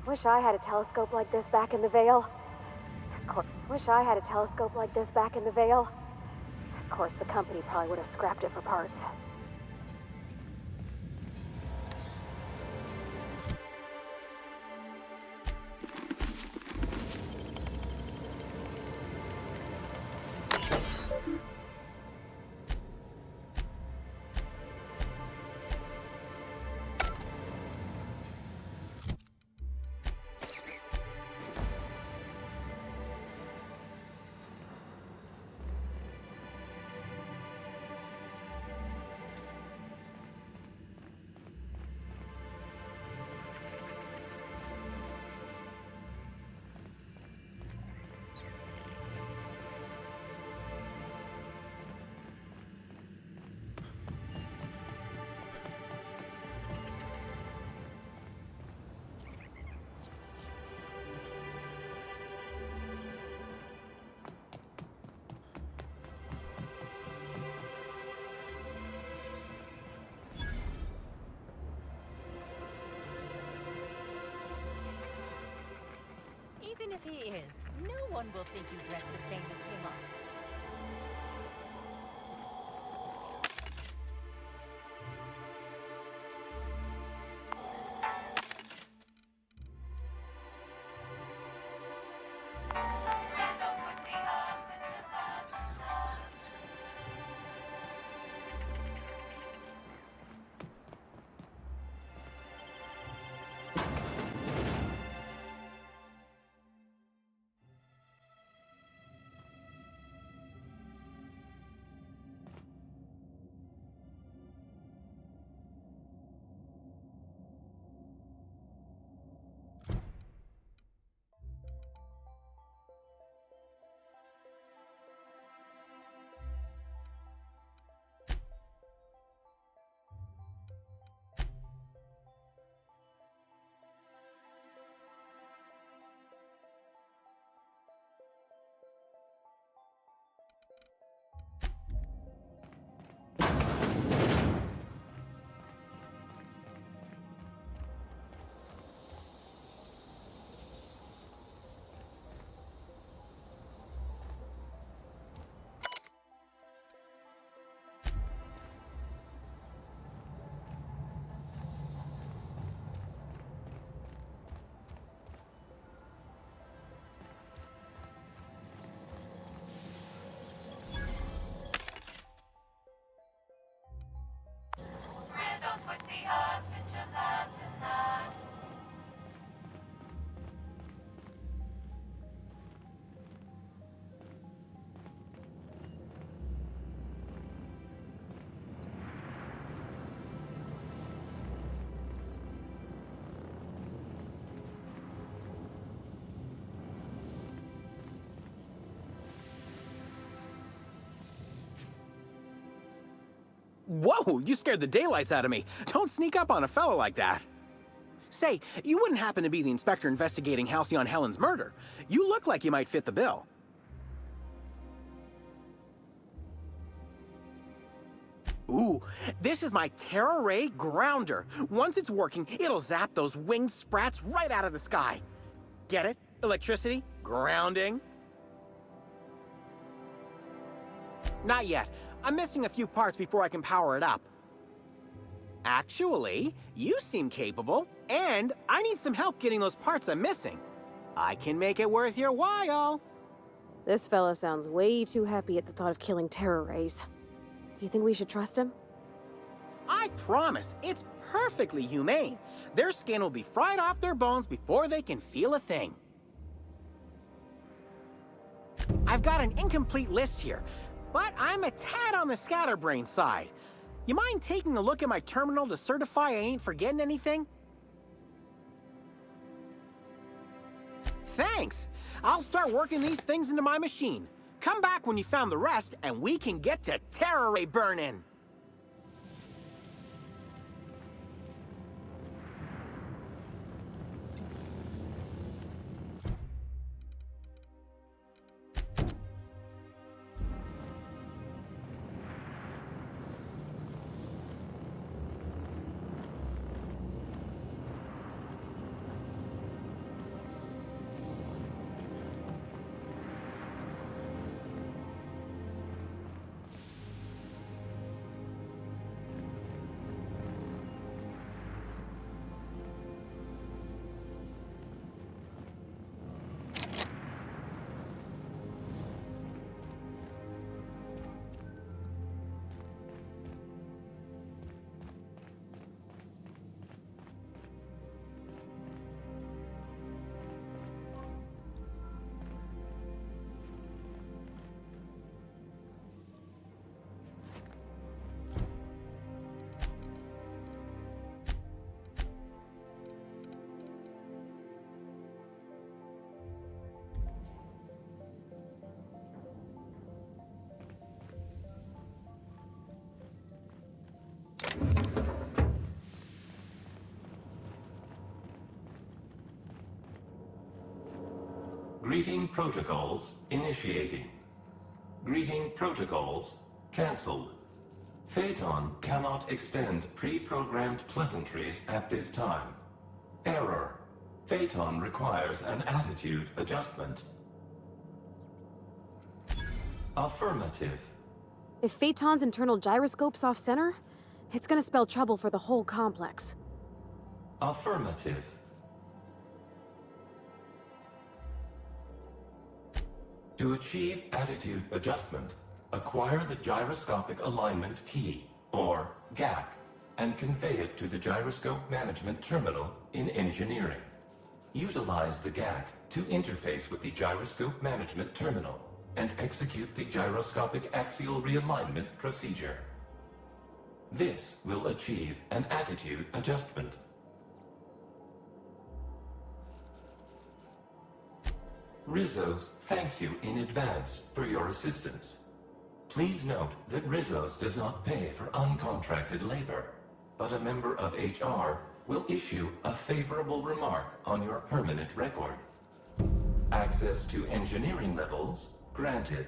S1: Wish I had a telescope like this back in the Vale. Wish I had a telescope like this back in the Vale. Of course, the company probably would have scrapped it for parts.
S12: Even if he is, no one will think you dress the same as him up.
S23: Whoa, you scared the daylights out of me. Don't sneak up on a fella like that. Say, you wouldn't happen to be the inspector investigating Halcyon Helen's murder. You look like you might fit the bill. Ooh, this is my Terra Ray Grounder. Once it's working, it'll zap those winged sprats right out of the sky. Get it? Electricity, grounding. Not yet. I'm missing a few parts before I can power it up. Actually, you seem capable, and I need some help getting those parts I'm missing. I can make it worth your while.
S1: This fella sounds way too happy at the thought of killing terror rays. You think we should trust him?
S23: I promise, it's perfectly humane. Their skin will be fried off their bones before they can feel a thing. I've got an incomplete list here, but I'm a tad on the scatterbrain side. You mind taking a look at my terminal to certify I ain't forgetting anything? Thanks! I'll start working these things into my machine. Come back when you found the rest, and we can get to Terra Ray burning!
S13: Greeting protocols initiating. Greeting protocols cancelled. Phaeton cannot extend pre-programmed pleasantries at this time. Error. Phaeton requires an attitude adjustment. Affirmative.
S1: If Phaeton's internal gyroscope's off-center, it's gonna spell trouble for the whole complex.
S13: Affirmative. To achieve attitude adjustment, acquire the Gyroscopic Alignment Key, or GAC, and convey it to the Gyroscope Management Terminal in Engineering. Utilize the GAC to interface with the Gyroscope Management Terminal and execute the Gyroscopic Axial Realignment procedure. This will achieve an attitude adjustment. Rizzo's thanks you in advance for your assistance. Please note that Rizzo's does not pay for uncontracted labor, but a member of HR will issue a favorable remark on your permanent record. Access to engineering levels granted.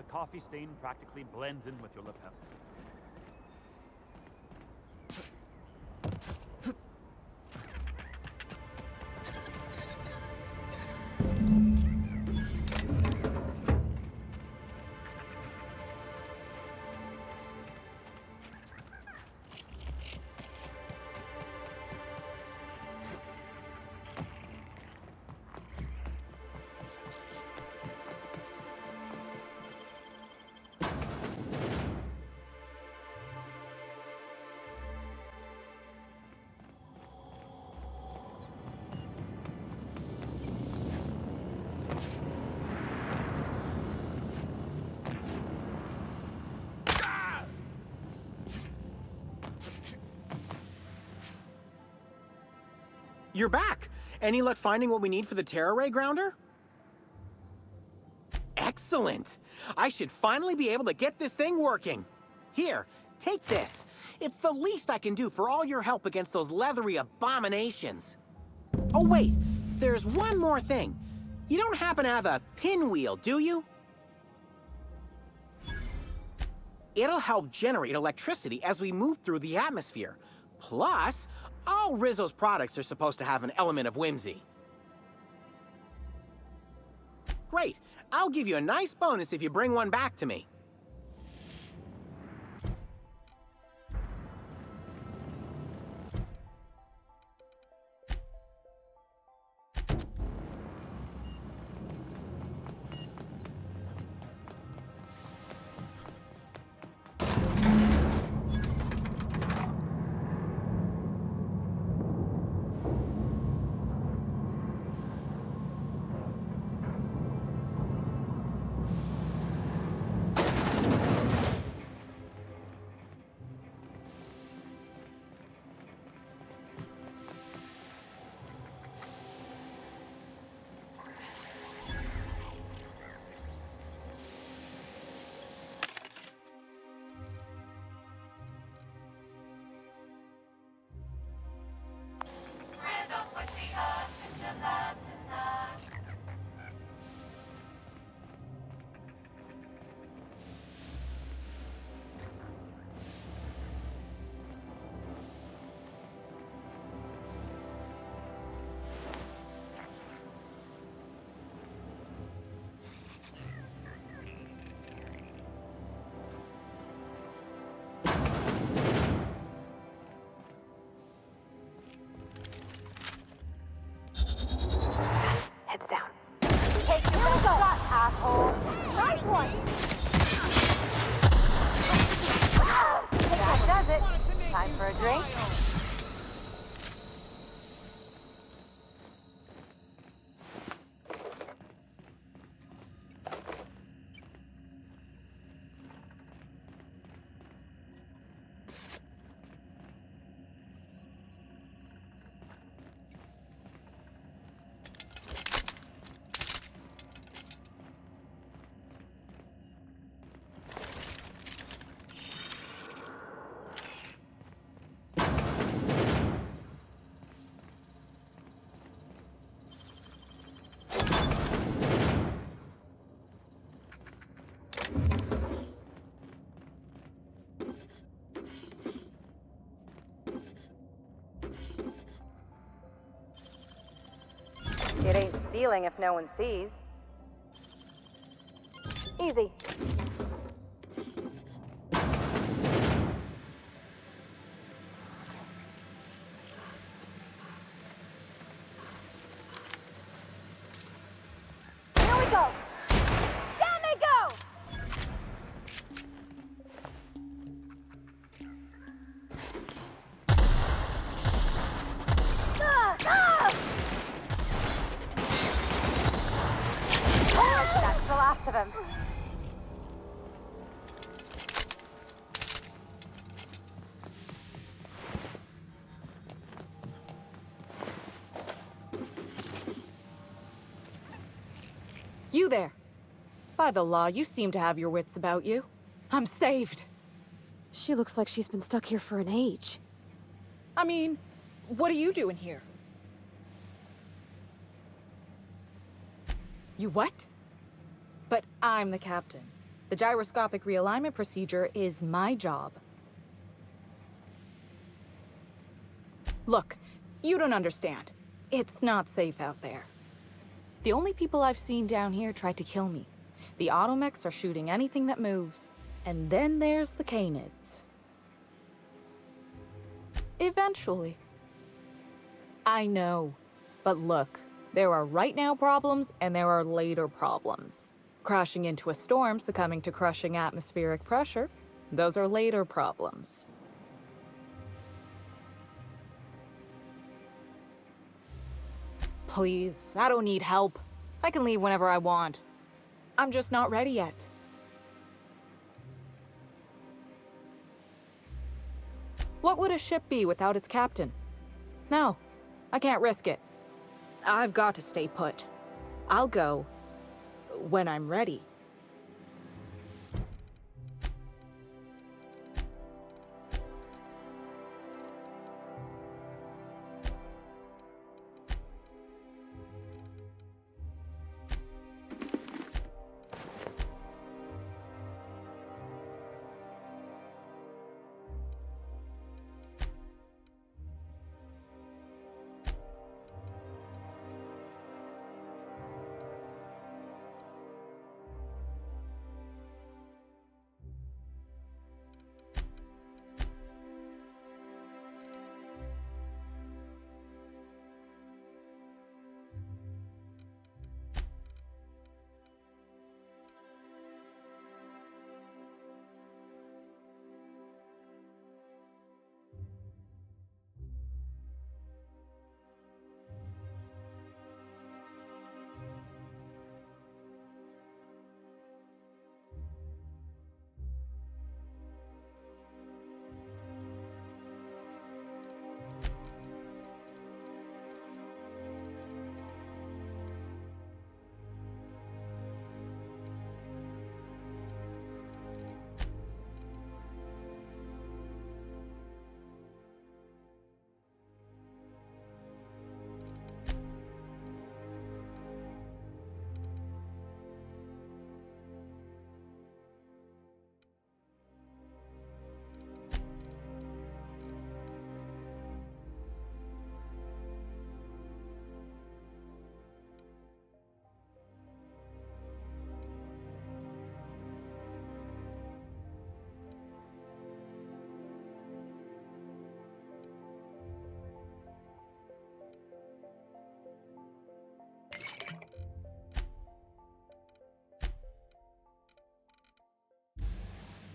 S17: the coffee stain practically blends in with your lapel.
S2: You're back! Any luck finding what we need for the Terra Ray grounder? Excellent! I should finally be able to get this thing working. Here, take this. It's the least I can do for all your help against those leathery abominations. Oh wait, there's one more thing. You don't happen to have a pinwheel, do you? It'll help generate electricity as we move through the atmosphere. Plus, all Rizzo's products are supposed to have an element of whimsy. Great. I'll give you a nice bonus if you bring one back to me.
S1: Heads down.
S6: Take your best shot, asshole. Nice one. That does it. Time for a drink?
S3: It ain't stealing if no one sees.
S1: Easy.
S6: Here we go. Down they go.
S1: That's the last of him.
S11: You there. By the law, you seem to have your wits about you. I'm saved.
S1: She looks like she's been stuck here for an age.
S11: I mean, what are you doing here? You what? But I'm the captain.
S4: The gyroscopic realignment procedure is my job. Look, you don't understand. It's not safe out there. The only people I've seen down here tried to kill me. The automechs are shooting anything that moves. And then there's the canids. Eventually. I know. But look, there are right now problems and there are later problems. Crashing into a storm, succumbing to crushing atmospheric pressure, those are later problems. Please, I don't need help. I can leave whenever I want. I'm just not ready yet. What would a ship be without its captain? No, I can't risk it. I've got to stay put. I'll go when I'm ready.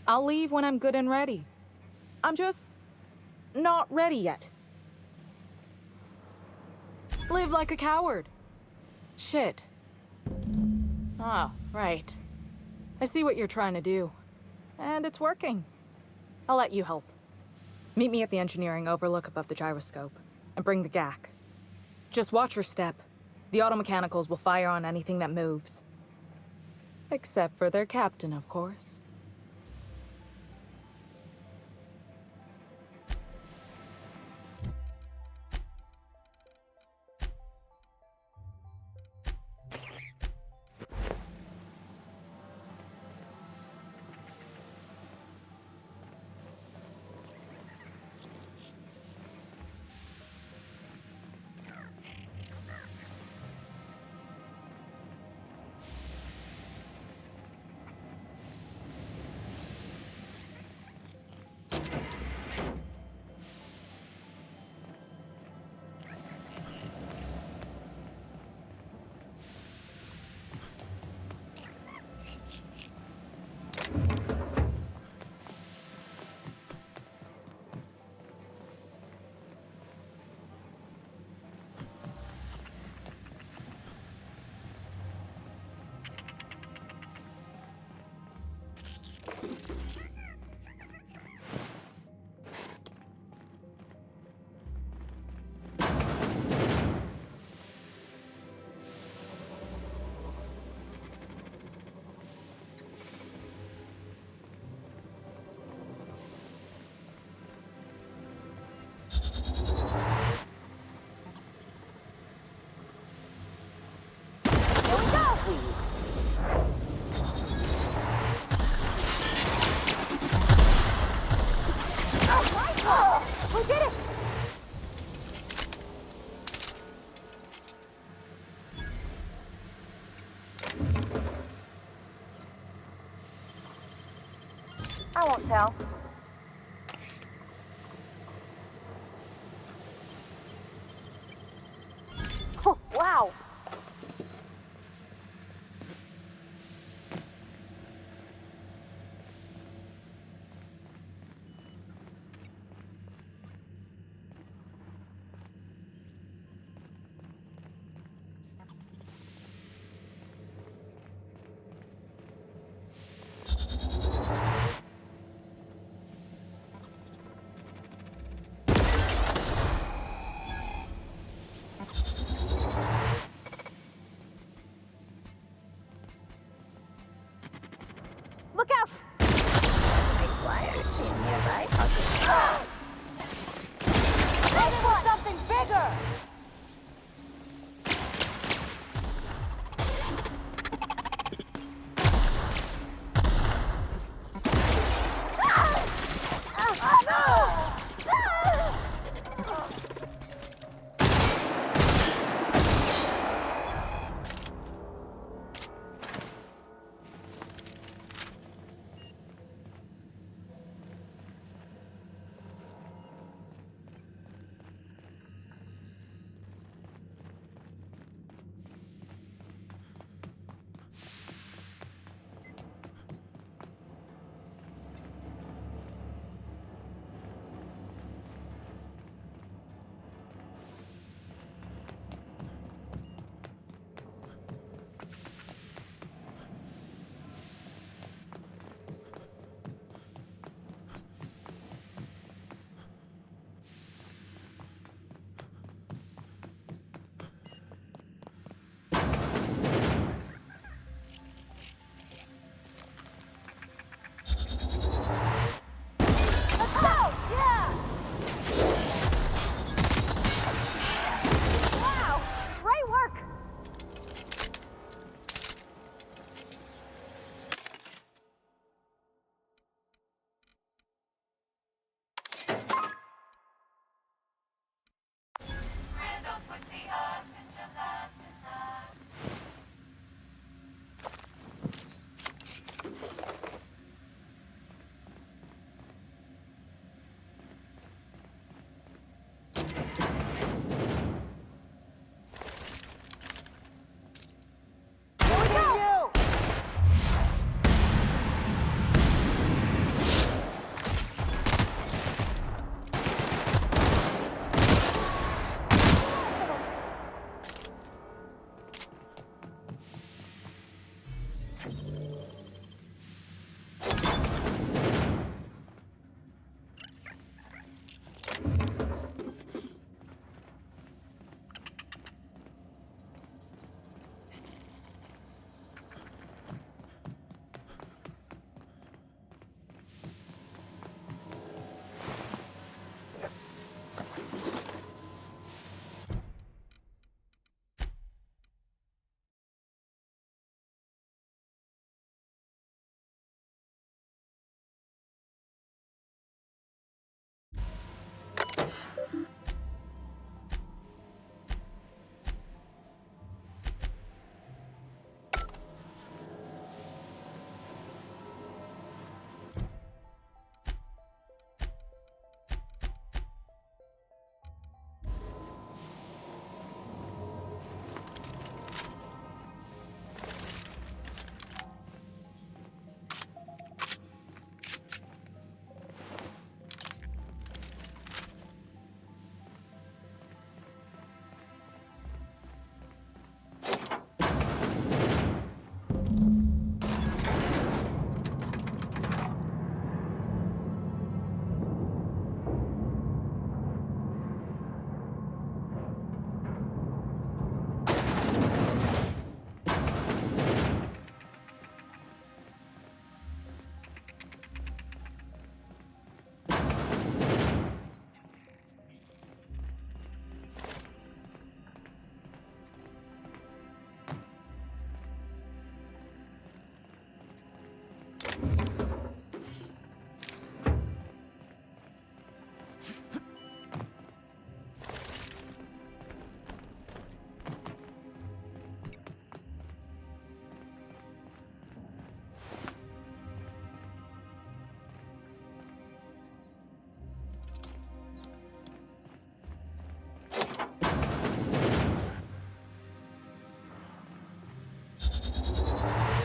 S4: I'll leave when I'm good and ready. I'm just not ready yet. Live like a coward. Shit. Ah, right. I see what you're trying to do. And it's working. I'll let you help. Meet me at the engineering overlook above the gyroscope. And bring the GAC. Just watch your step. The automechanicals will fire on anything that moves. Except for their captain, of course.
S6: I won't tell. Oh, wow. Look out! Ready for something bigger!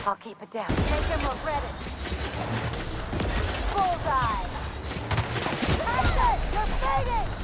S6: I'll keep it down. Make him regret it. Bullseye! That's it! You're fading!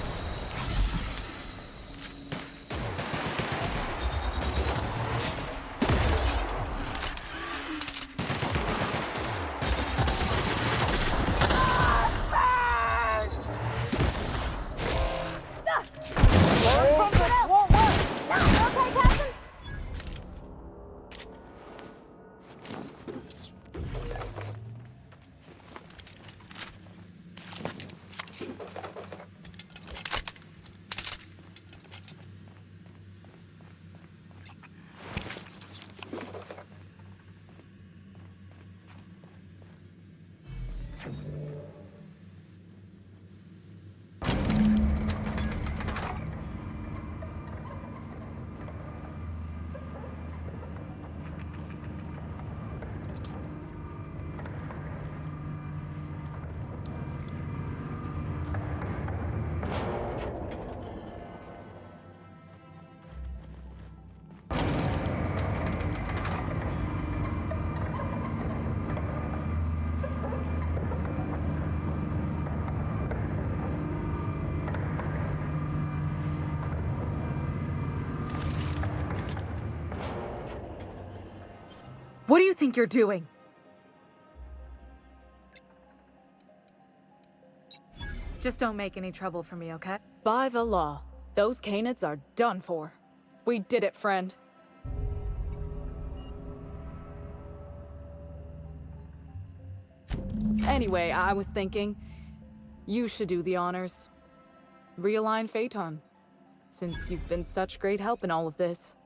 S4: What do you think you're doing? Just don't make any trouble for me, okay? By the law, those Canids are done for. We did it, friend. Anyway, I was thinking, you should do the honors. Realign Phaeton, since you've been such great help in all of this.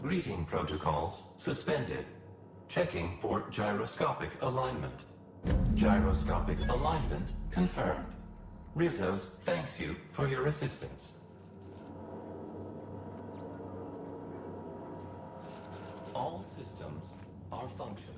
S13: Greeting protocols suspended. Checking for gyroscopic alignment. Gyroscopic alignment confirmed. Rizzo's thanks you for your assistance. All systems are functional.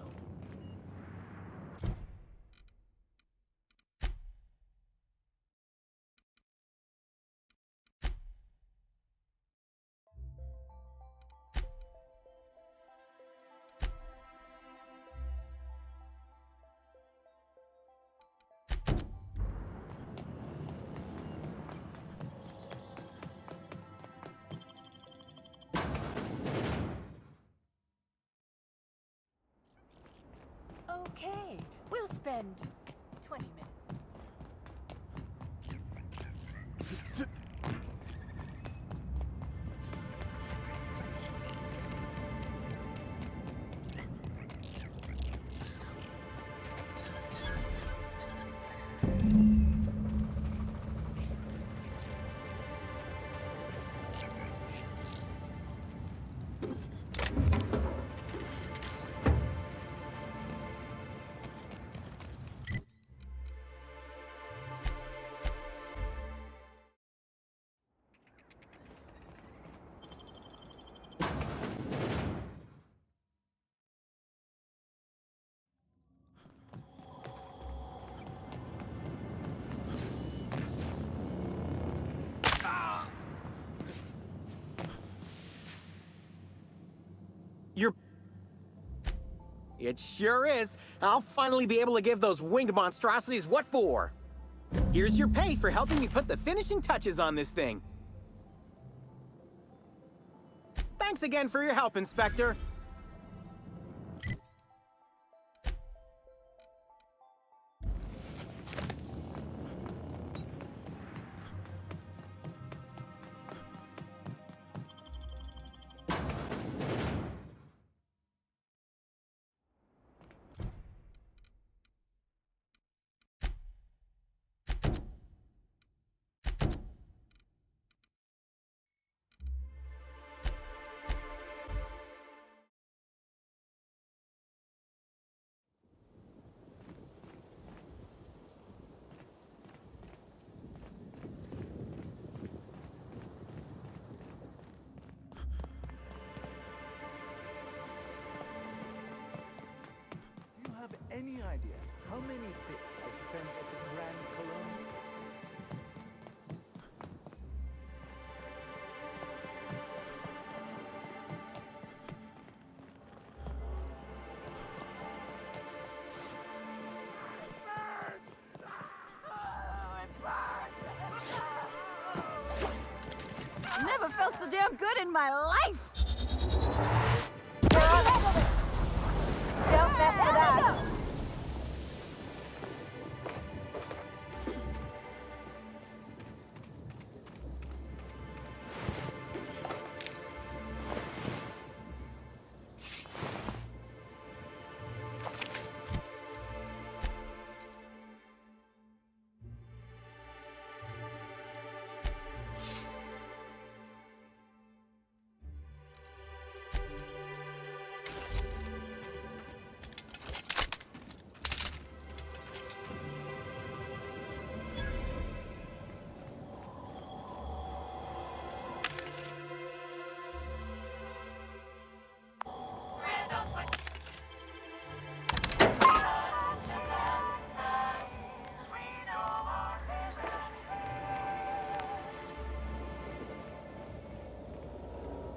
S12: Okay, we'll spend 20 minutes.
S2: It sure is. I'll finally be able to give those winged monstrosities what for. Here's your pay for helping me put the finishing touches on this thing. Thanks again for your help, Inspector.
S14: Do you have any idea how many bits I've spent at the Grand Cologne?
S3: Never felt so damn good in my life!
S6: Don't mess with us.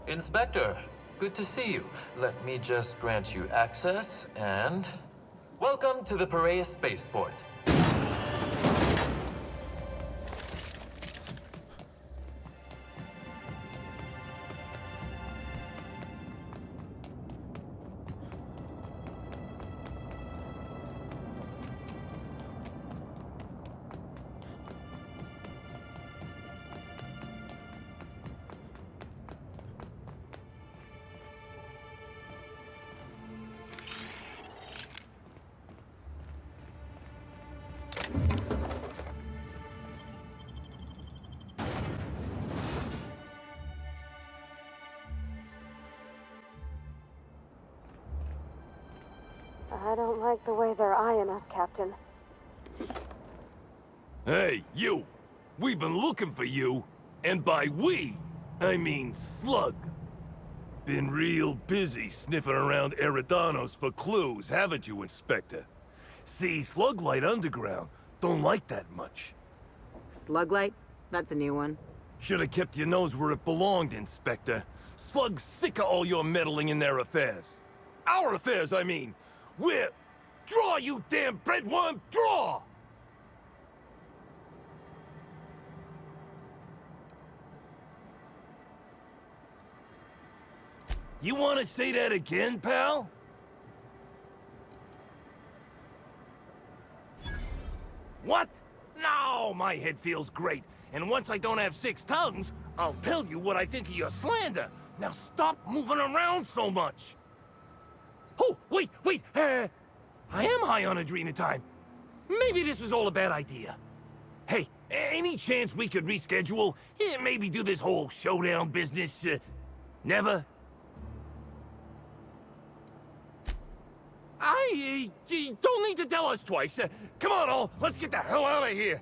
S20: Inspector, good to see you. Let me just grant you access and... Welcome to the Piraeus Spaceport.
S1: I don't like the way they're eyeing us, Captain.
S16: Hey, you! We've been looking for you. And by we, I mean Slug. Been real busy sniffing around Eridanos for clues, haven't you, Inspector? See, Sluglight Underground don't like that much.
S3: Sluglight? That's a new one.
S16: Should have kept your nose where it belonged, Inspector. Slug's sick of all your meddling in their affairs. Our affairs, I mean. We're... Draw, you damn breadworm, draw! You want to say that again, pal? What? No, my head feels great. And once I don't have 6 tongues, I'll tell you what I think of your slander. Now stop moving around so much. Oh, wait. I am high on adrenatime. Maybe this was all a bad idea. Hey, any chance we could reschedule? Yeah, maybe do this whole showdown business, never? You don't need to tell us twice. Come on, all. Let's get the hell out of here.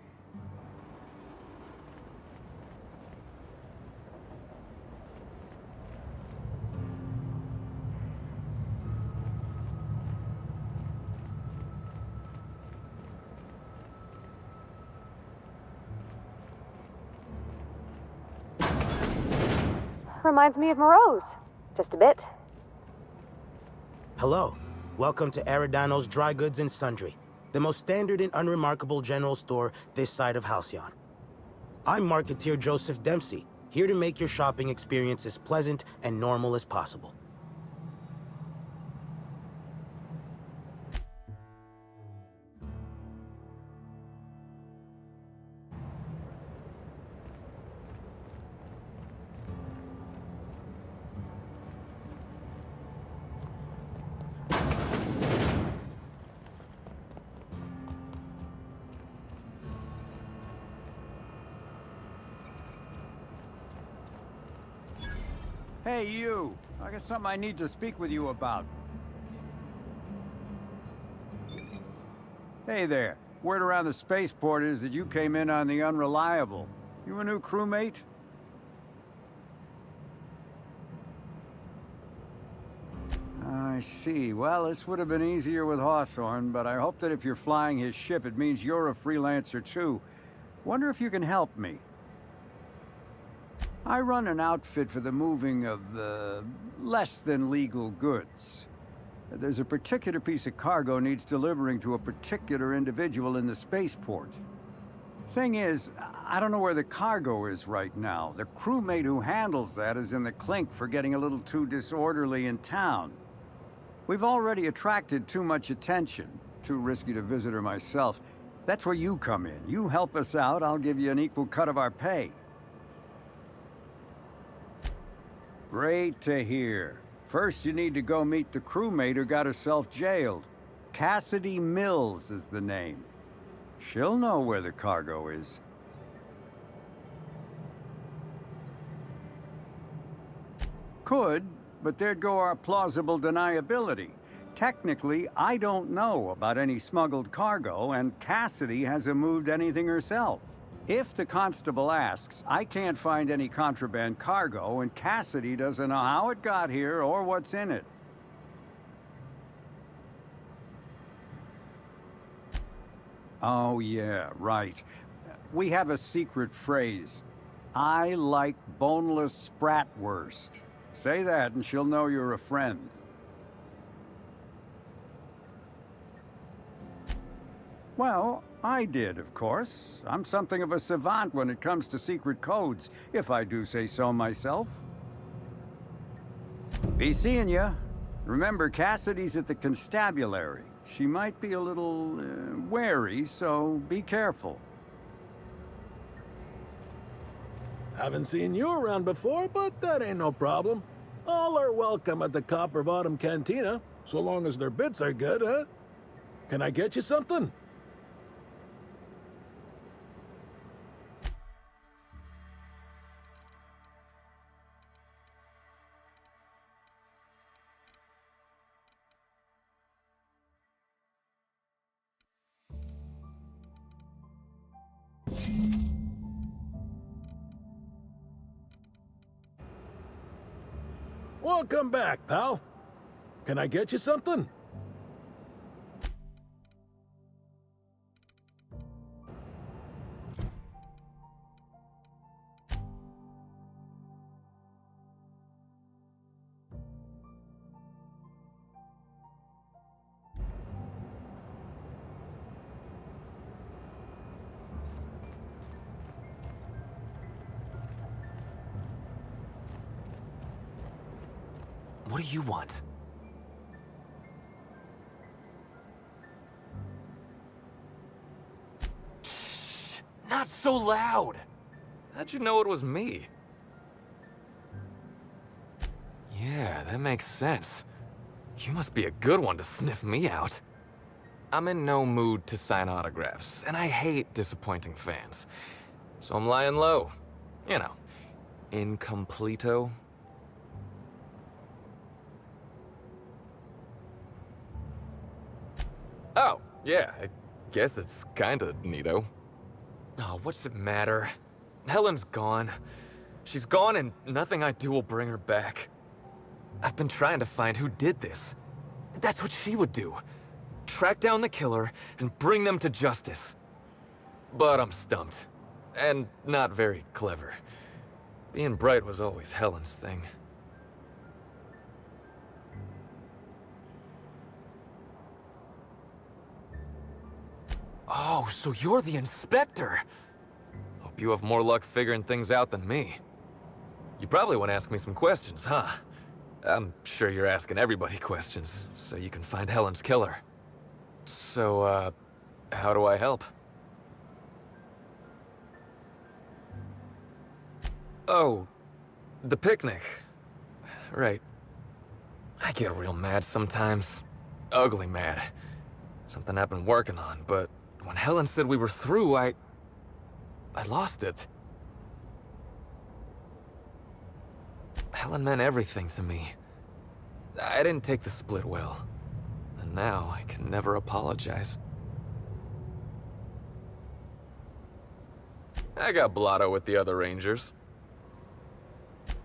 S1: Reminds me of Moreau's. Just a bit.
S21: Hello. Welcome to Eridanos Dry Goods and Sundry, the most standard and unremarkable general store this side of Halcyon. I'm marketeer Joseph Dempsey, here to make your shopping experience as pleasant and normal as possible.
S22: Hey, you! I got something I need to speak with you about. Hey there. Word around the spaceport is that you came in on the Unreliable. You a new crewmate? I see. Well, this would have been easier with Hawthorne, but I hope that if you're flying his ship, it means you're a freelancer too. Wonder if you can help me. I run an outfit for the moving of, less than legal goods. There's a particular piece of cargo needs delivering to a particular individual in the spaceport. Thing is, I don't know where the cargo is right now. The crewmate who handles that is in the clink for getting a little too disorderly in town. We've already attracted too much attention. Too risky to visit her myself. That's where you come in. You help us out, I'll give you an equal cut of our pay. Great to hear. First, you need to go meet the crewmate who got herself jailed. Cassidy Mills is the name. She'll know where the cargo is. Could, but there'd go our plausible deniability. Technically, I don't know about any smuggled cargo, and Cassidy hasn't moved anything herself. If the constable asks, I can't find any contraband cargo, and Cassidy doesn't know how it got here or what's in it. Oh yeah, right. We have a secret phrase. I like boneless spratwurst. Say that and she'll know you're a friend. Well, I did, of course. I'm something of a savant when it comes to secret codes, if I do say so myself. Be seeing ya. Remember, Cassidy's at the constabulary. She might be a little, wary, so be careful.
S7: Haven't seen you around before, but that ain't no problem. All are welcome at the Copper Bottom Cantina, so long as their bits are good, huh? Can I get you something? Welcome back, pal. Can I get you something?
S8: What do you want?
S15: Shh! Not so loud! How'd you know it was me? Yeah, that makes sense. You must be a good one to sniff me out. I'm in no mood to sign autographs, and I hate disappointing fans. So I'm lying low. You know, incompleto. Oh, yeah, I guess it's kinda neato. Oh, what's it matter? Helen's gone. She's gone and nothing I do will bring her back. I've been trying to find who did this. That's what she would do. Track down the killer and bring them to justice. But I'm stumped. And not very clever. Being bright was always Helen's thing. Oh, so you're the inspector! Hope you have more luck figuring things out than me. You probably want to ask me some questions, huh? I'm sure you're asking everybody questions, so you can find Helen's killer. So, how do I help? Oh, the picnic. Right. I get real mad sometimes. Ugly mad. Something I've been working on, but when Helen said we were through, I lost it. Helen meant everything to me. I didn't take the split well. And now I can never apologize. I got blotto with the other Rangers.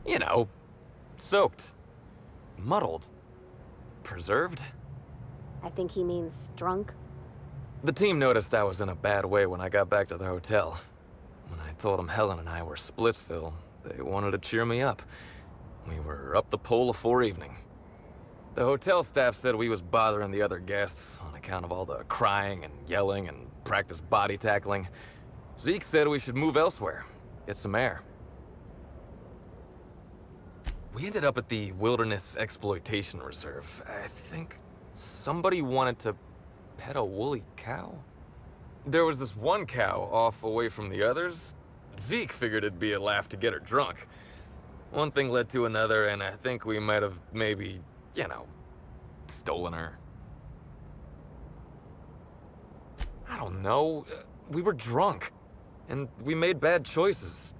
S15: You know, soaked, muddled, preserved.
S1: I think he means drunk.
S15: The team noticed I was in a bad way when I got back to the hotel. When I told them Helen and I were Splitsville, they wanted to cheer me up. We were up the pole afore evening. The hotel staff said we was bothering the other guests on account of all the crying and yelling and practice body tackling. Zeke said we should move elsewhere, get some air. We ended up at the Wilderness Exploitation Reserve. I think somebody wanted to pet a woolly cow? There was this one cow off away from the others. Zeke figured it'd be a laugh to get her drunk. One thing led to another, and I think we might have maybe, you know, stolen her. I don't know. We were drunk, and we made bad choices.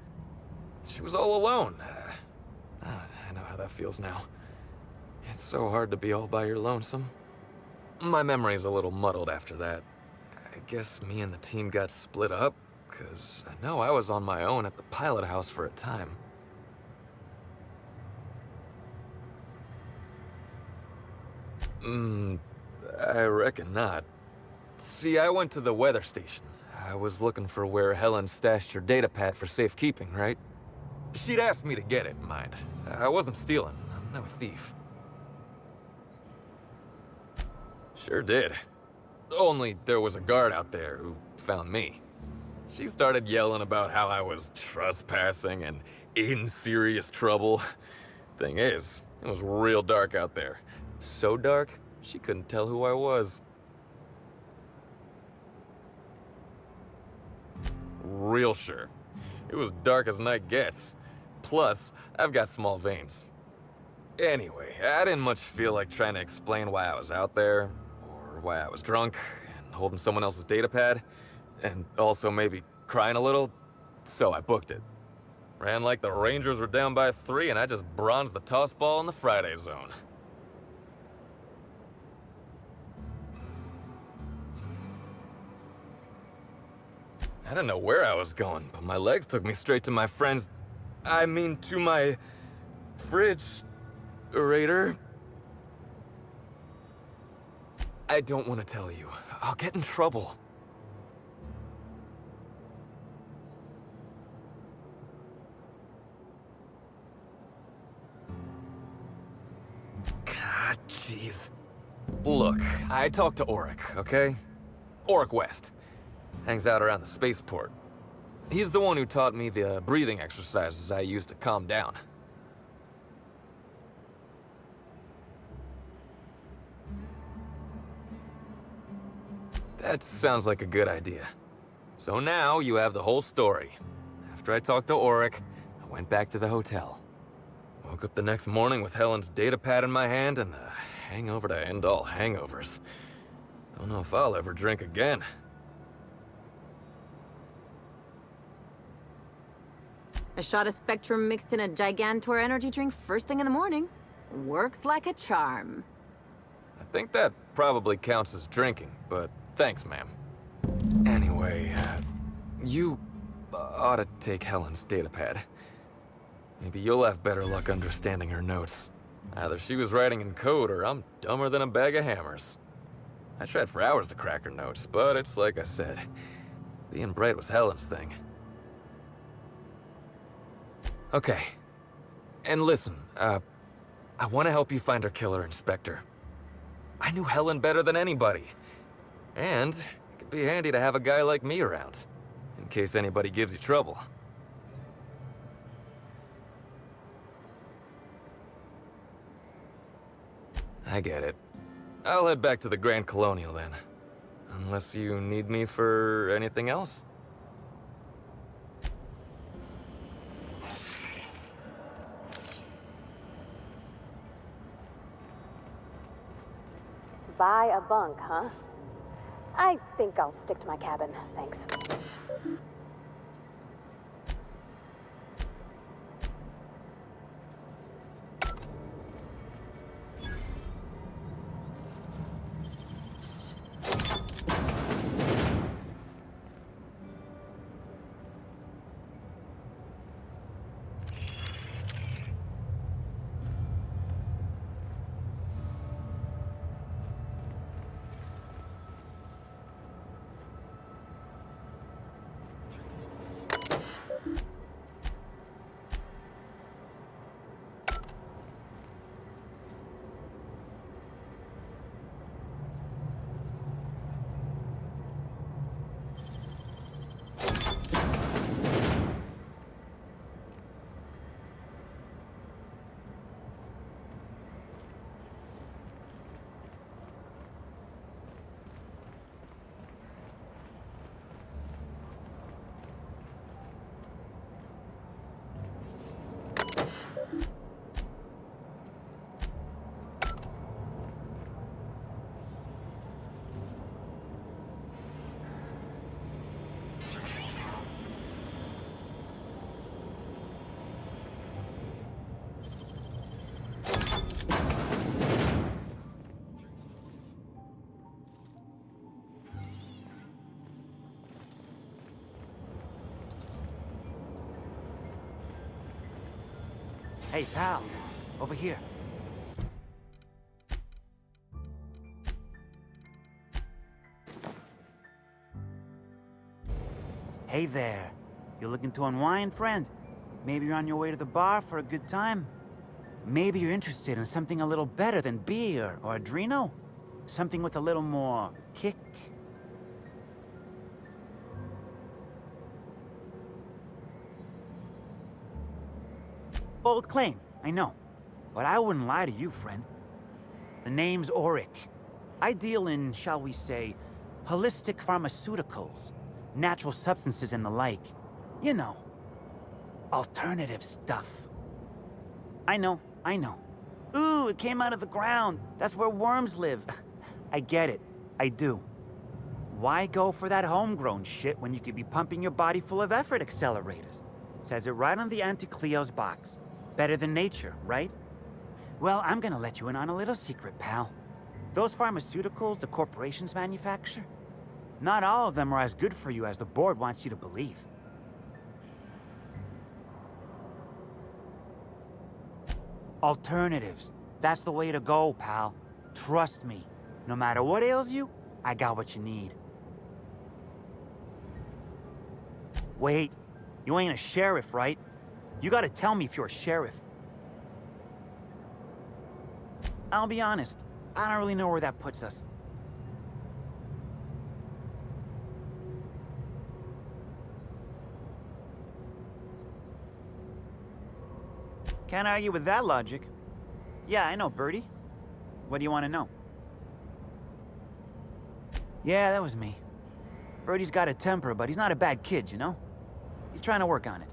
S15: She was all alone. I know how that feels now. It's so hard to be all by your lonesome. My memory's a little muddled after that. I guess me and the team got split up, because I know I was on my own at the pilot house for a time. I reckon not. See, I went to the weather station. I was looking for where Helen stashed her datapad for safekeeping, right? She'd asked me to get it, mind. I wasn't stealing. I'm no thief. Sure did. Only there was a guard out there who found me. She started yelling about how I was trespassing and in serious trouble. Thing is, it was real dark out there. So dark, she couldn't tell who I was. Real sure. It was dark as night gets. Plus, I've got small veins. Anyway, I didn't much feel like trying to explain why I was out there, or why I was drunk, and holding someone else's datapad, and also maybe crying a little, so I booked it. Ran like the Rangers were down by 3, and I just bronzed the toss ball in the Friday zone. I didn't know where I was going, but my legs took me straight to my friend's... to my fridge. Raider? I don't want to tell you. I'll get in trouble. God, jeez. Look, I talked to Auric, okay? Auric West. Hangs out around the spaceport. He's the one who taught me the breathing exercises I used to calm down. That sounds like a good idea. So now you have the whole story. After I talked to Auric, I went back to the hotel. Woke up the next morning with Helen's data pad in my hand and the hangover to end all hangovers. Don't know if I'll ever drink again.
S3: A shot of Spectrum mixed in a Gigantor energy drink first thing in the morning. Works like a charm.
S15: I think that probably counts as drinking, but thanks, ma'am. Anyway, you ought to take Helen's datapad. Maybe you'll have better luck understanding her notes. Either she was writing in code or I'm dumber than a bag of hammers. I tried for hours to crack her notes, but it's like I said. Being bright was Helen's thing. Okay. And listen, I want to help you find her killer, Inspector. I knew Helen better than anybody. And it could be handy to have a guy like me around, in case anybody gives you trouble. I get it. I'll head back to the Grand Colonial then. Unless you need me for anything else?
S1: Buy a bunk, huh? I think I'll stick to my cabin, thanks.
S5: Hey, pal. Over here. Hey there. You looking to unwind, friend? Maybe you're on your way to the bar for a good time? Maybe you're interested in something a little better than beer or Adreno? Something with a little more kick? Bold claim, I know. But I wouldn't lie to you, friend. The name's Auric. I deal in, shall we say, holistic pharmaceuticals, natural substances and the like. You know, alternative stuff. I know. Ooh, it came out of the ground. That's where worms live. I get it. I do. Why go for that homegrown shit when you could be pumping your body full of effort accelerators? Says it right on the Auntie Cleo's box. Better than nature, right? Well, I'm gonna let you in on a little secret, pal. Those pharmaceuticals the corporations manufacture, not all of them are as good for you as the board wants you to believe. Alternatives. That's the way to go, pal. Trust me. No matter what ails you, I got what you need. Wait. You ain't a sheriff, right? You gotta tell me if you're a sheriff. I'll be honest. I don't really know where that puts us. Can't argue with that logic. Yeah, I know, Bertie. What do you want to know? Yeah, that was me. Bertie's got a temper, but he's not a bad kid, you know? He's trying to work on it.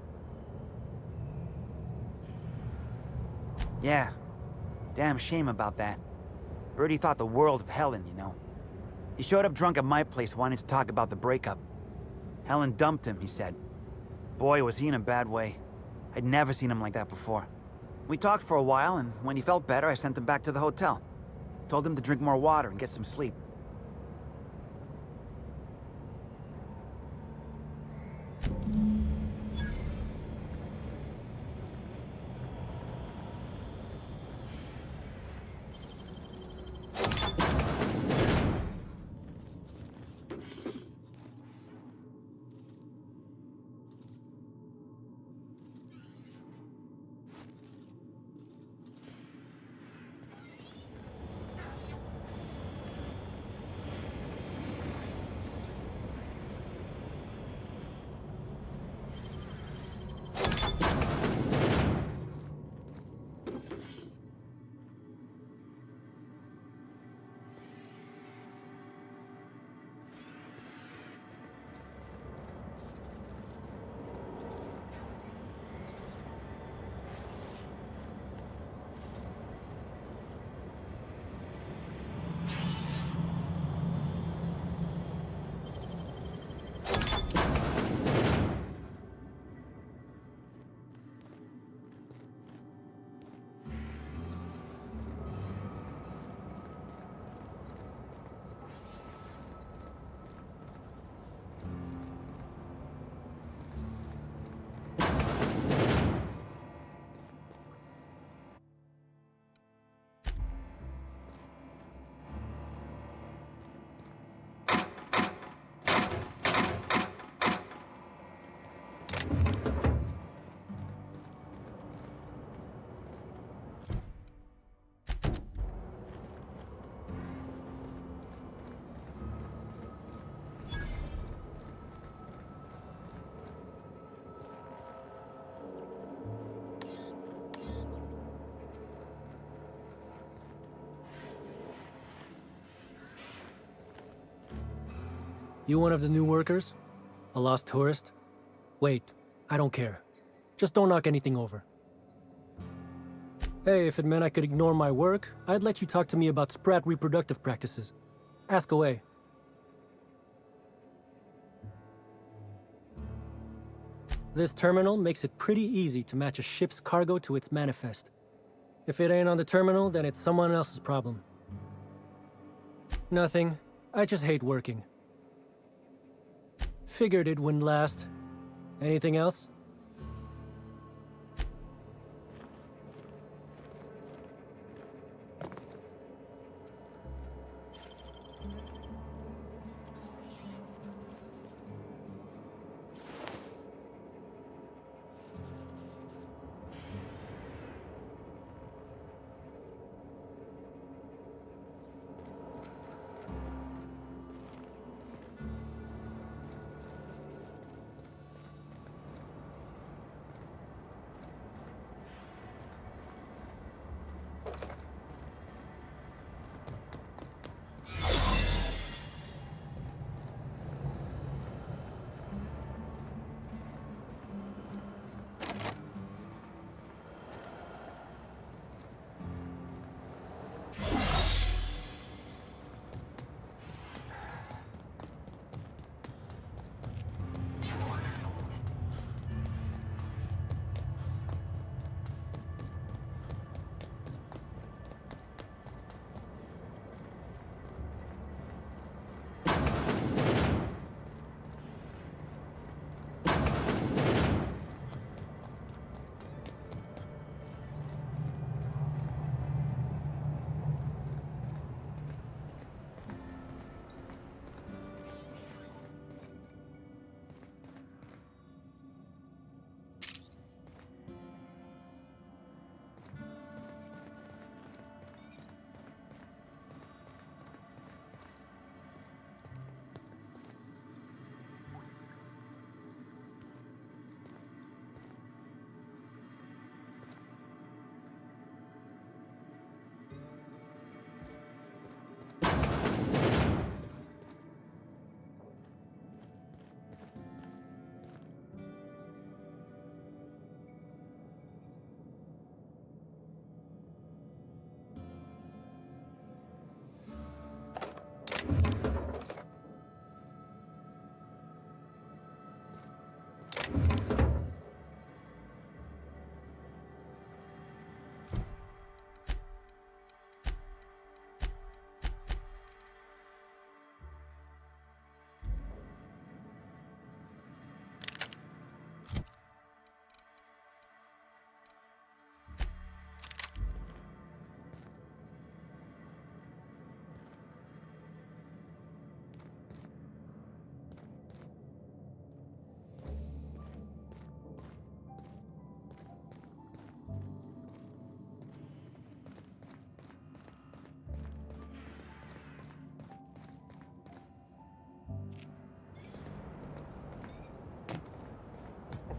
S5: Yeah. Damn shame about that. Bertie thought the world of Helen, you know? He showed up drunk at my place wanting to talk about the breakup. Helen dumped him, he said. Boy, was he in a bad way. I'd never seen him like that before. We talked for a while, and when he felt better, I sent him back to the hotel. Told him to drink more water and get some sleep.
S9: You one of the new workers? A lost tourist? Wait, I don't care. Just don't knock anything over. Hey, if it meant I could ignore my work, I'd let you talk to me about sprat reproductive practices. Ask away. This terminal makes it pretty easy to match a ship's cargo to its manifest. If it ain't on the terminal, then it's someone else's problem. Nothing. I just hate working. Figured it wouldn't last. Anything else?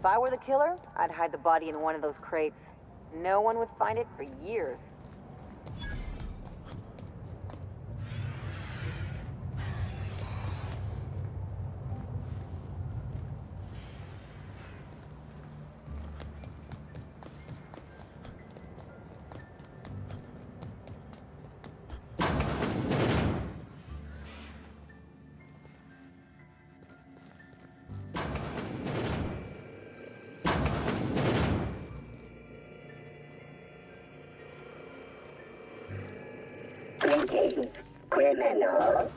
S3: If I were the killer, I'd hide the body in one of those crates. No one would find it for years.
S10: Greetings, criminal.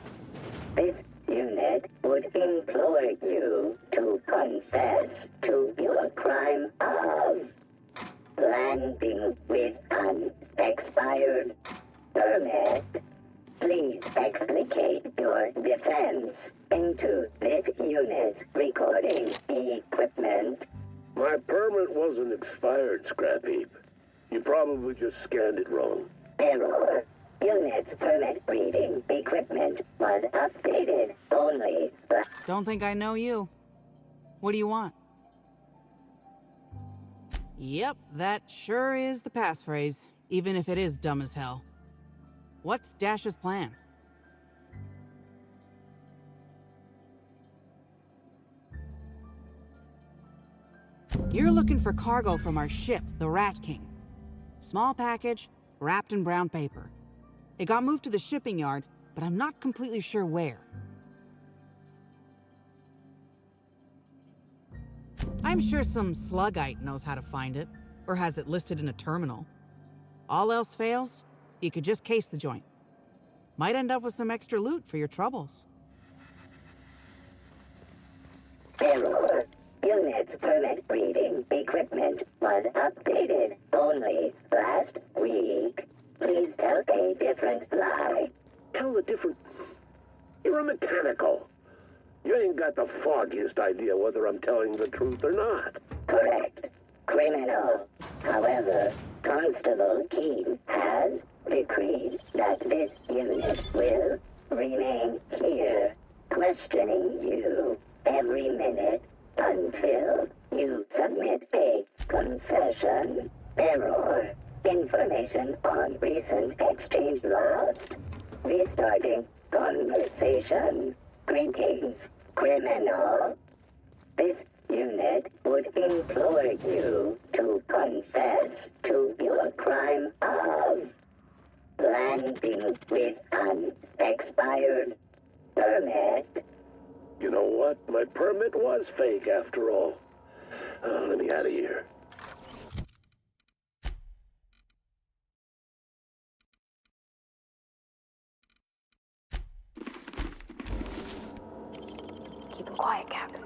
S10: This unit would implore you to confess to your crime of landing with an expired permit. Please explicate your defense into this unit's recording equipment.
S18: My permit wasn't expired, Scrap Heap. You probably just scanned it wrong.
S10: Error. Unit's permit reading equipment was updated only.
S19: Don't think I know you. What do you want? Yep, that sure is the passphrase, even if it is dumb as hell. What's Dash's plan? You're looking for cargo from our ship, the Rat King. Small package, wrapped in brown paper. It got moved to the shipping yard, but I'm not completely sure where. I'm sure some sluggite knows how to find it, or has it listed in a terminal. All else fails, you could just case the joint. Might end up with some extra loot for your troubles.
S10: Error. Unit's permit reading equipment was updated only last week. Please tell a different lie.
S18: Tell a different... You're a mechanical. You ain't got the foggiest idea whether I'm telling the truth or not.
S10: Correct. Criminal. However, Constable Keen has decreed that this unit will remain here, questioning you every minute until you submit a confession. Error. Information on recent exchange lost. Restarting conversation. Greetings, criminal. This unit would implore you to confess to your crime of landing with an expired permit.
S18: You know what? My permit was fake after all. Let me out of here.
S1: Keep it quiet, Captain.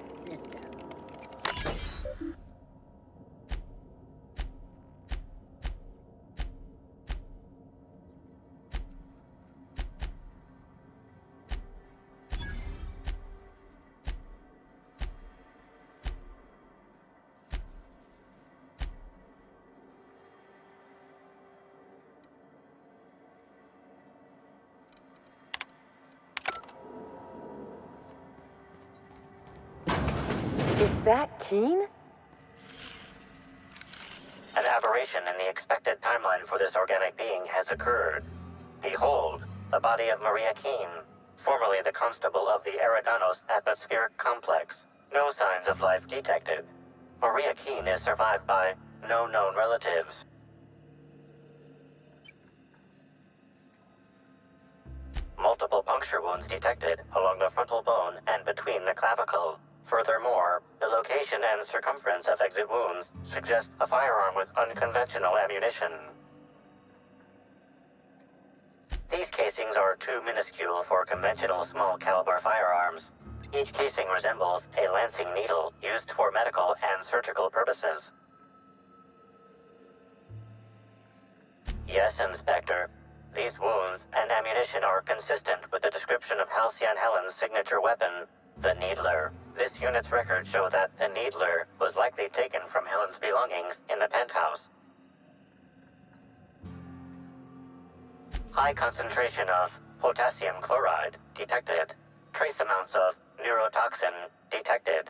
S24: Is that Keen?
S25: An aberration in the expected timeline for this organic being has occurred. Behold, the body of Maria Keen, formerly the constable of the Eridanos Atmospheric Complex. No signs of life detected. Maria Keen is survived by no known relatives. Multiple puncture wounds detected along the frontal bone and between the clavicle. Furthermore, the location and circumference of exit wounds suggest a firearm with unconventional ammunition. These casings are too minuscule for conventional small-caliber firearms. Each casing resembles a lancing needle used for medical and surgical purposes. Yes, Inspector. These wounds and ammunition are consistent with the description of Halcyon Helen's signature weapon, the Needler. This unit's records show that the Needler was likely taken from Helen's belongings in the penthouse. High concentration of potassium chloride detected. Trace amounts of neurotoxin detected.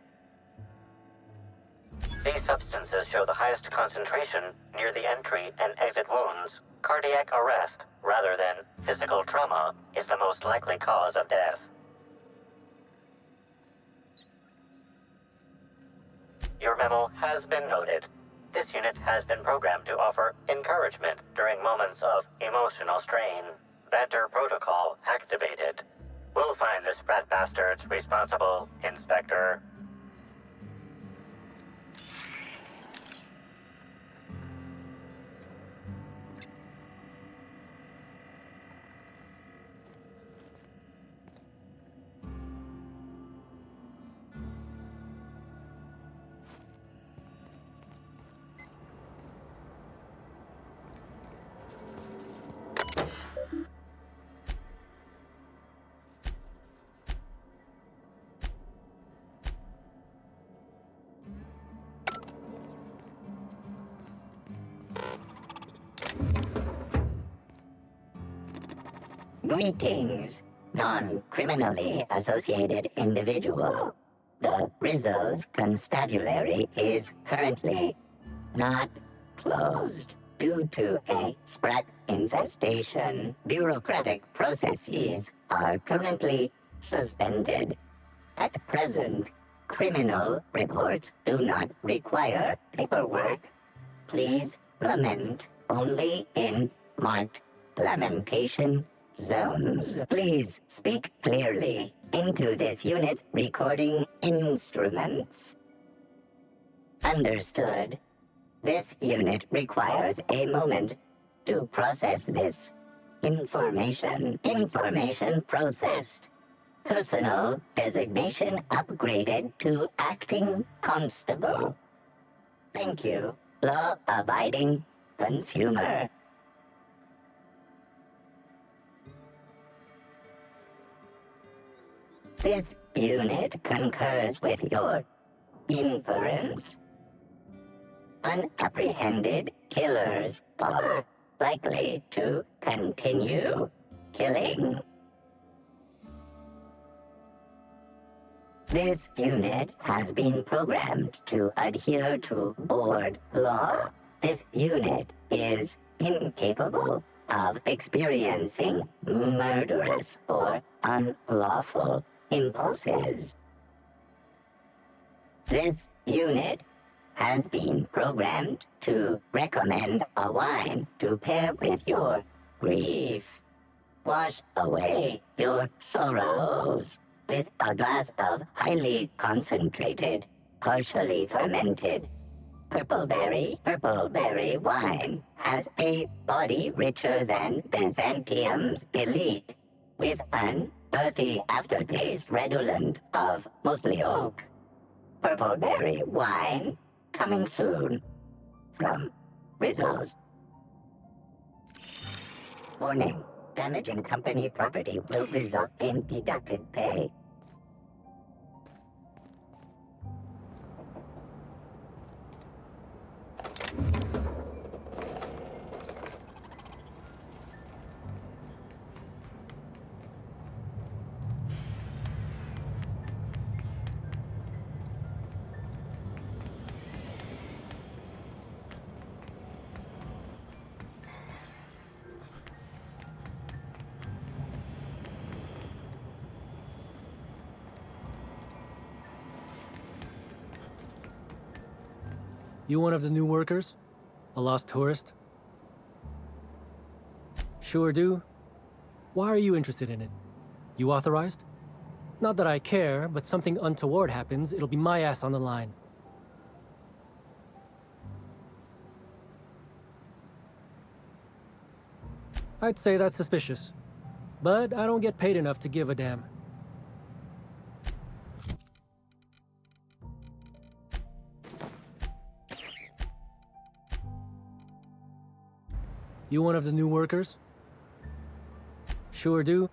S25: These substances show the highest concentration near the entry and exit wounds. Cardiac arrest, rather than physical trauma, is the most likely cause of death. Your memo has been noted. This unit has been programmed to offer encouragement during moments of emotional strain. Banter protocol activated. We'll find the sprat bastards responsible, Inspector.
S10: Greetings, non-criminally associated individual. The Rizzo's constabulary is currently not closed due to a sprat infestation. Bureaucratic processes are currently suspended. At present, criminal reports do not require paperwork. Please lament only in marked lamentation zones. Please speak clearly into this unit's recording instruments. Understood. This unit requires a moment to process this information. Information processed. Personal designation upgraded to acting constable. Thank you, law-abiding consumer. This unit concurs with your inference. Unapprehended killers are likely to continue killing. This unit has been programmed to adhere to board law. This unit is incapable of experiencing murderous or unlawful impulses. This unit has been programmed to recommend a wine to pair with your grief. Wash away your sorrows with a glass of highly concentrated, partially fermented purple berry wine. Has a body richer than Byzantium's elite, with an earthy aftertaste redolent of mostly oak. Purple berry wine coming soon from Rizzo's. Warning. Damaging company property will result in deducted pay.
S9: You one of the new workers? A lost tourist? Sure do. Why are you interested in it? You authorized? Not that I care, but something untoward happens, it'll be my ass on the line. I'd say that's suspicious. But I don't get paid enough to give a damn. You one of the new workers? Sure do.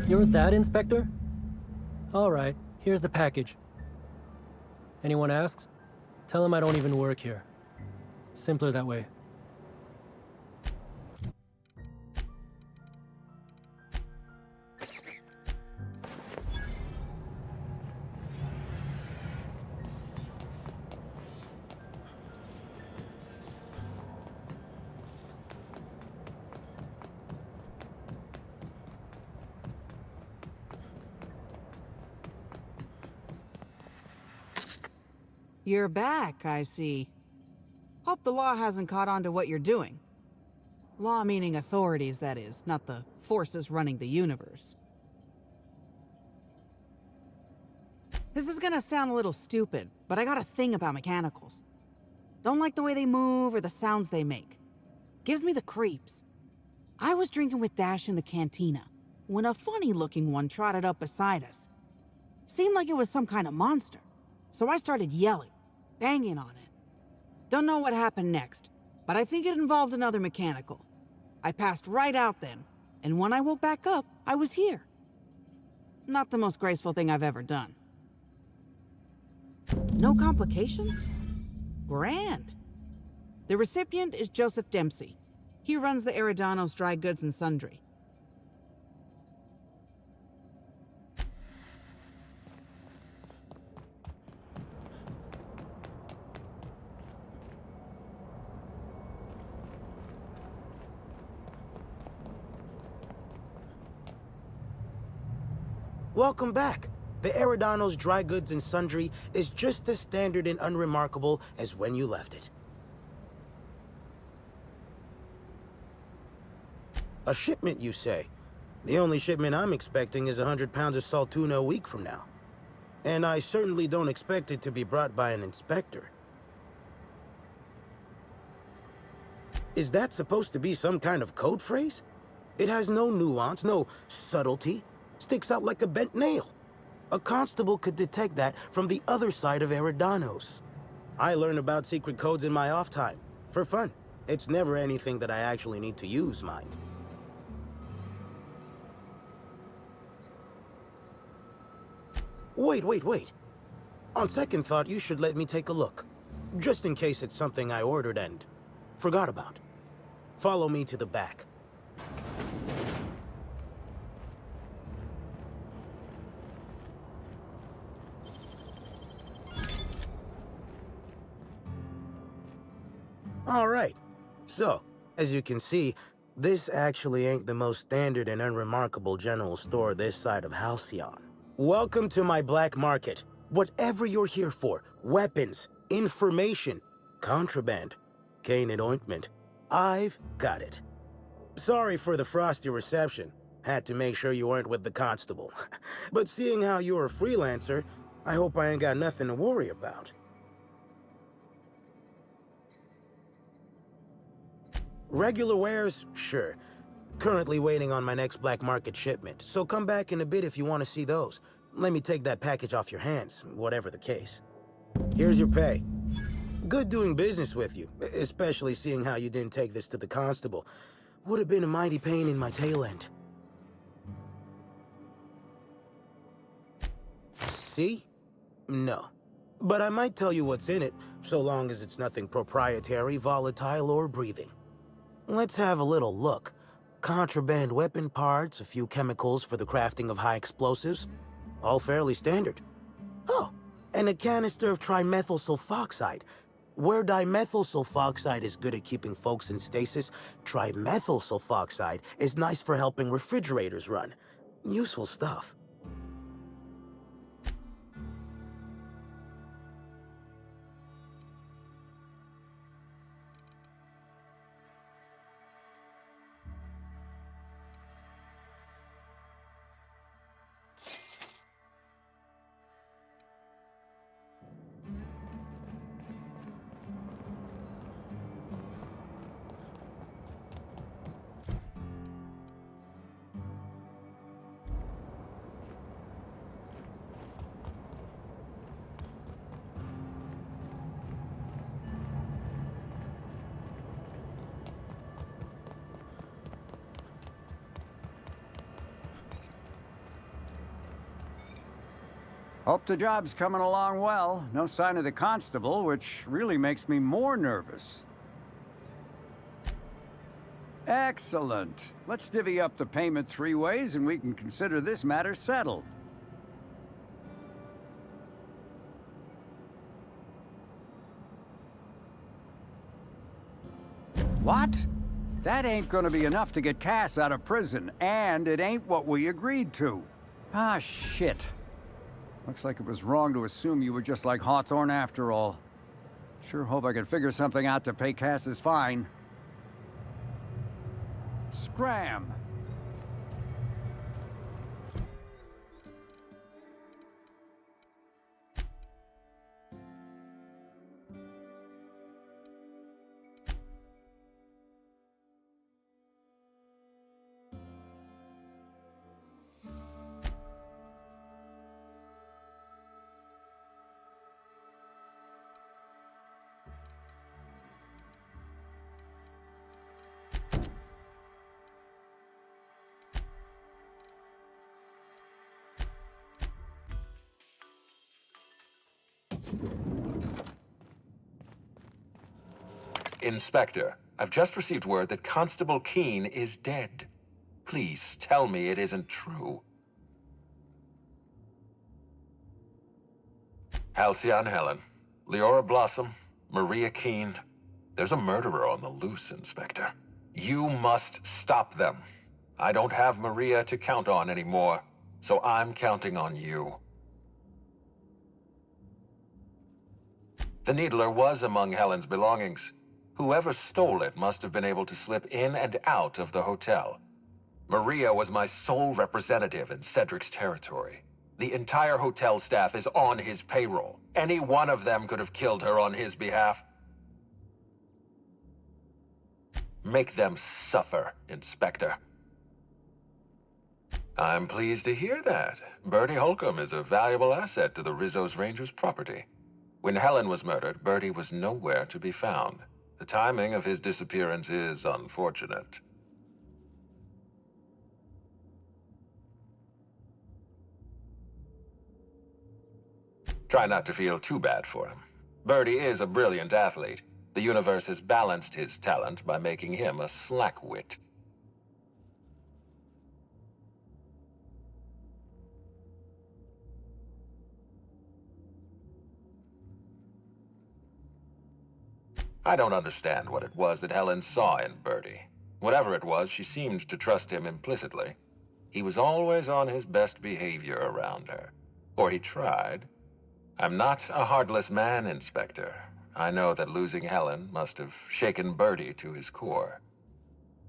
S9: You're that inspector? All right, here's the package. Anyone asks? Tell them I don't even work here. Simpler that way.
S19: You're back, I see. Hope the law hasn't caught on to what you're doing. Law meaning authorities, that is, not the forces running the universe. This is gonna sound a little stupid, but I got a thing about mechanicals. Don't like the way they move or the sounds they make. Gives me the creeps. I was drinking with Dash in the cantina when a funny-looking one trotted up beside us. Seemed like it was some kind of monster, so I started yelling, banging on it. Don't know what happened next, but I think it involved another mechanical. I passed right out then, and when I woke back up, I was here. Not the most graceful thing I've ever done. No complications? Grand. The recipient is Joseph Dempsey. He runs the Eridanos Dry Goods and Sundry.
S21: Welcome back. The Eridanos Dry Goods and Sundry is just as standard and unremarkable as when you left it. A shipment, you say? The only shipment I'm expecting is 100 pounds of salt tuna a week from now. And I certainly don't expect it to be brought by an inspector. Is that supposed to be some kind of code phrase? It has no nuance, no subtlety. Sticks out like a bent nail. A constable could detect that from the other side of Eridanos. I learn about secret codes in my off time. For fun. It's never anything that I actually need to use, mind. Wait. On second thought, you should let me take a look. Just in case it's something I ordered and forgot about. Follow me to the back. Alright, so, as you can see, this actually ain't the most standard and unremarkable general store this side of Halcyon. Welcome to my black market. Whatever you're here for, weapons, information, contraband, cane and ointment, I've got it. Sorry for the frosty reception. Had to make sure you weren't with the constable. But seeing how you're a freelancer, I hope I ain't got nothing to worry about. Regular wares? Sure. Currently waiting on my next black market shipment, so come back in a bit if you want to see those. Let me take that package off your hands, whatever the case. Here's your pay. Good doing business with you, especially seeing how you didn't take this to the constable. Would have been a mighty pain in my tail end. See? No. But I might tell you what's in it, so long as it's nothing proprietary, volatile, or breathing. Let's have a little look. Contraband weapon parts, a few chemicals for the crafting of high explosives. All fairly standard. Oh, and a canister of trimethyl sulfoxide. Where dimethyl sulfoxide is good at keeping folks in stasis, trimethyl sulfoxide is nice for helping refrigerators run. Useful stuff.
S22: Hope the job's coming along well. No sign of the constable, which really makes me more nervous. Excellent. Let's divvy up the payment 3 ways and we can consider this matter settled. What? That ain't gonna be enough to get Cass out of prison, and it ain't what we agreed to. Ah, shit. Looks like it was wrong to assume you were just like Hawthorne after all. Sure hope I can figure something out to pay Cass's fine. Scram!
S4: Inspector, I've just received word that Constable Keene is dead. Please tell me it isn't true. Halcyon Helen, Leora Blossom, Maria Keene. There's a murderer on the loose, Inspector. You must stop them. I don't have Maria to count on anymore, so I'm counting on you. The Needler was among Helen's belongings. Whoever stole it must have been able to slip in and out of the hotel. Maria was my sole representative in Cedric's territory. The entire hotel staff is on his payroll. Any one of them could have killed her on his behalf. Make them suffer, Inspector. I'm pleased to hear that. Bertie Holcomb is a valuable asset to the Rizzo's Rangers property. When Helen was murdered, Bertie was nowhere to be found. The timing of his disappearance is unfortunate. Try not to feel too bad for him. Bertie is a brilliant athlete. The universe has balanced his talent by making him a slackwit. I don't understand what it was that Helen saw in Bertie. Whatever it was, she seemed to trust him implicitly. He was always on his best behavior around her. Or he tried. I'm not a heartless man, Inspector. I know that losing Helen must have shaken Bertie to his core.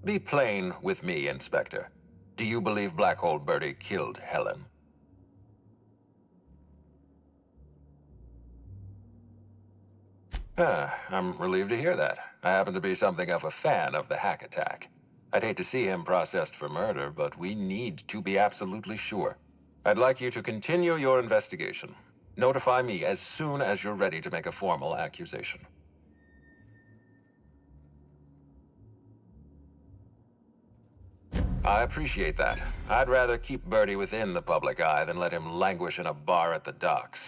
S4: Be plain with me, Inspector. Do you believe Black Hole Bertie killed Helen? I'm relieved to hear that. I happen to be something of a fan of the hack attack. I'd hate to see him processed for murder, but we need to be absolutely sure. I'd like you to continue your investigation. Notify me as soon as you're ready to make a formal accusation. I appreciate that. I'd rather keep Bertie within the public eye than let him languish in a bar at the docks.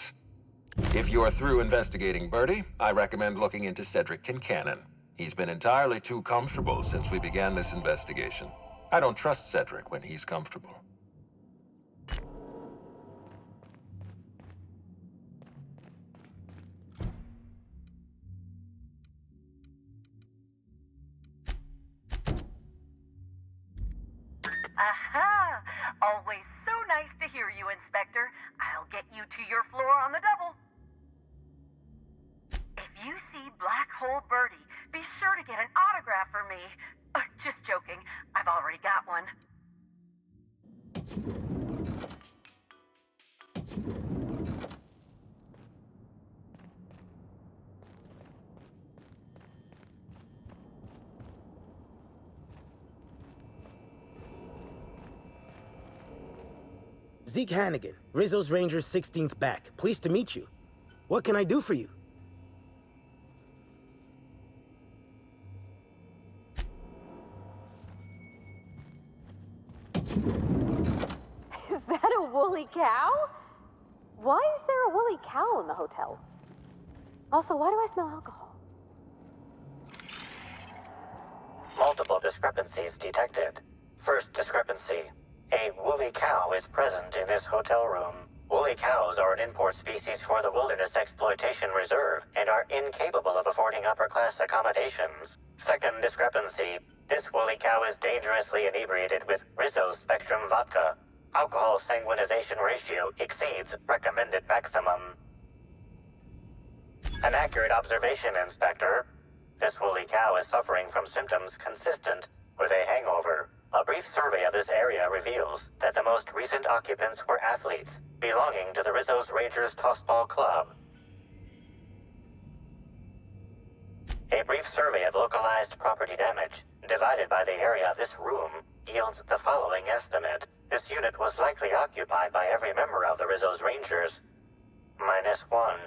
S4: If you're through investigating Bertie, I recommend looking into Cedric Kincannon. He's been entirely too comfortable since we began this investigation. I don't trust Cedric when he's comfortable.
S11: Aha! Always so nice to hear you, Inspector. I'll get you to your floor on the double. If you see Black Hole Bertie, be sure to get an autograph for me. Just joking. I've already got one.
S21: Zeke Hannigan, Rizzo's Rangers 16th back. Pleased to meet you. What can I do for you?
S1: Is that a woolly cow? Why is there a woolly cow in the hotel? Also, why do I smell alcohol?
S25: Multiple discrepancies detected. First discrepancy. A woolly cow is present in this hotel room. Woolly cows are an import species for the Wilderness Exploitation Reserve and are incapable of affording upper-class accommodations. Second discrepancy. This woolly cow is dangerously inebriated with Rizzo Spectrum vodka. Alcohol sanguinization ratio exceeds recommended maximum. An accurate observation, Inspector. This woolly cow is suffering from symptoms consistent with a hangover. A brief survey of this area reveals that the most recent occupants were athletes belonging to the Rizzo's Rangers Tossball Club. A brief survey of localized property damage, divided by the area of this room, yields the following estimate. This unit was likely occupied by every member of the Rizzo's Rangers. -1.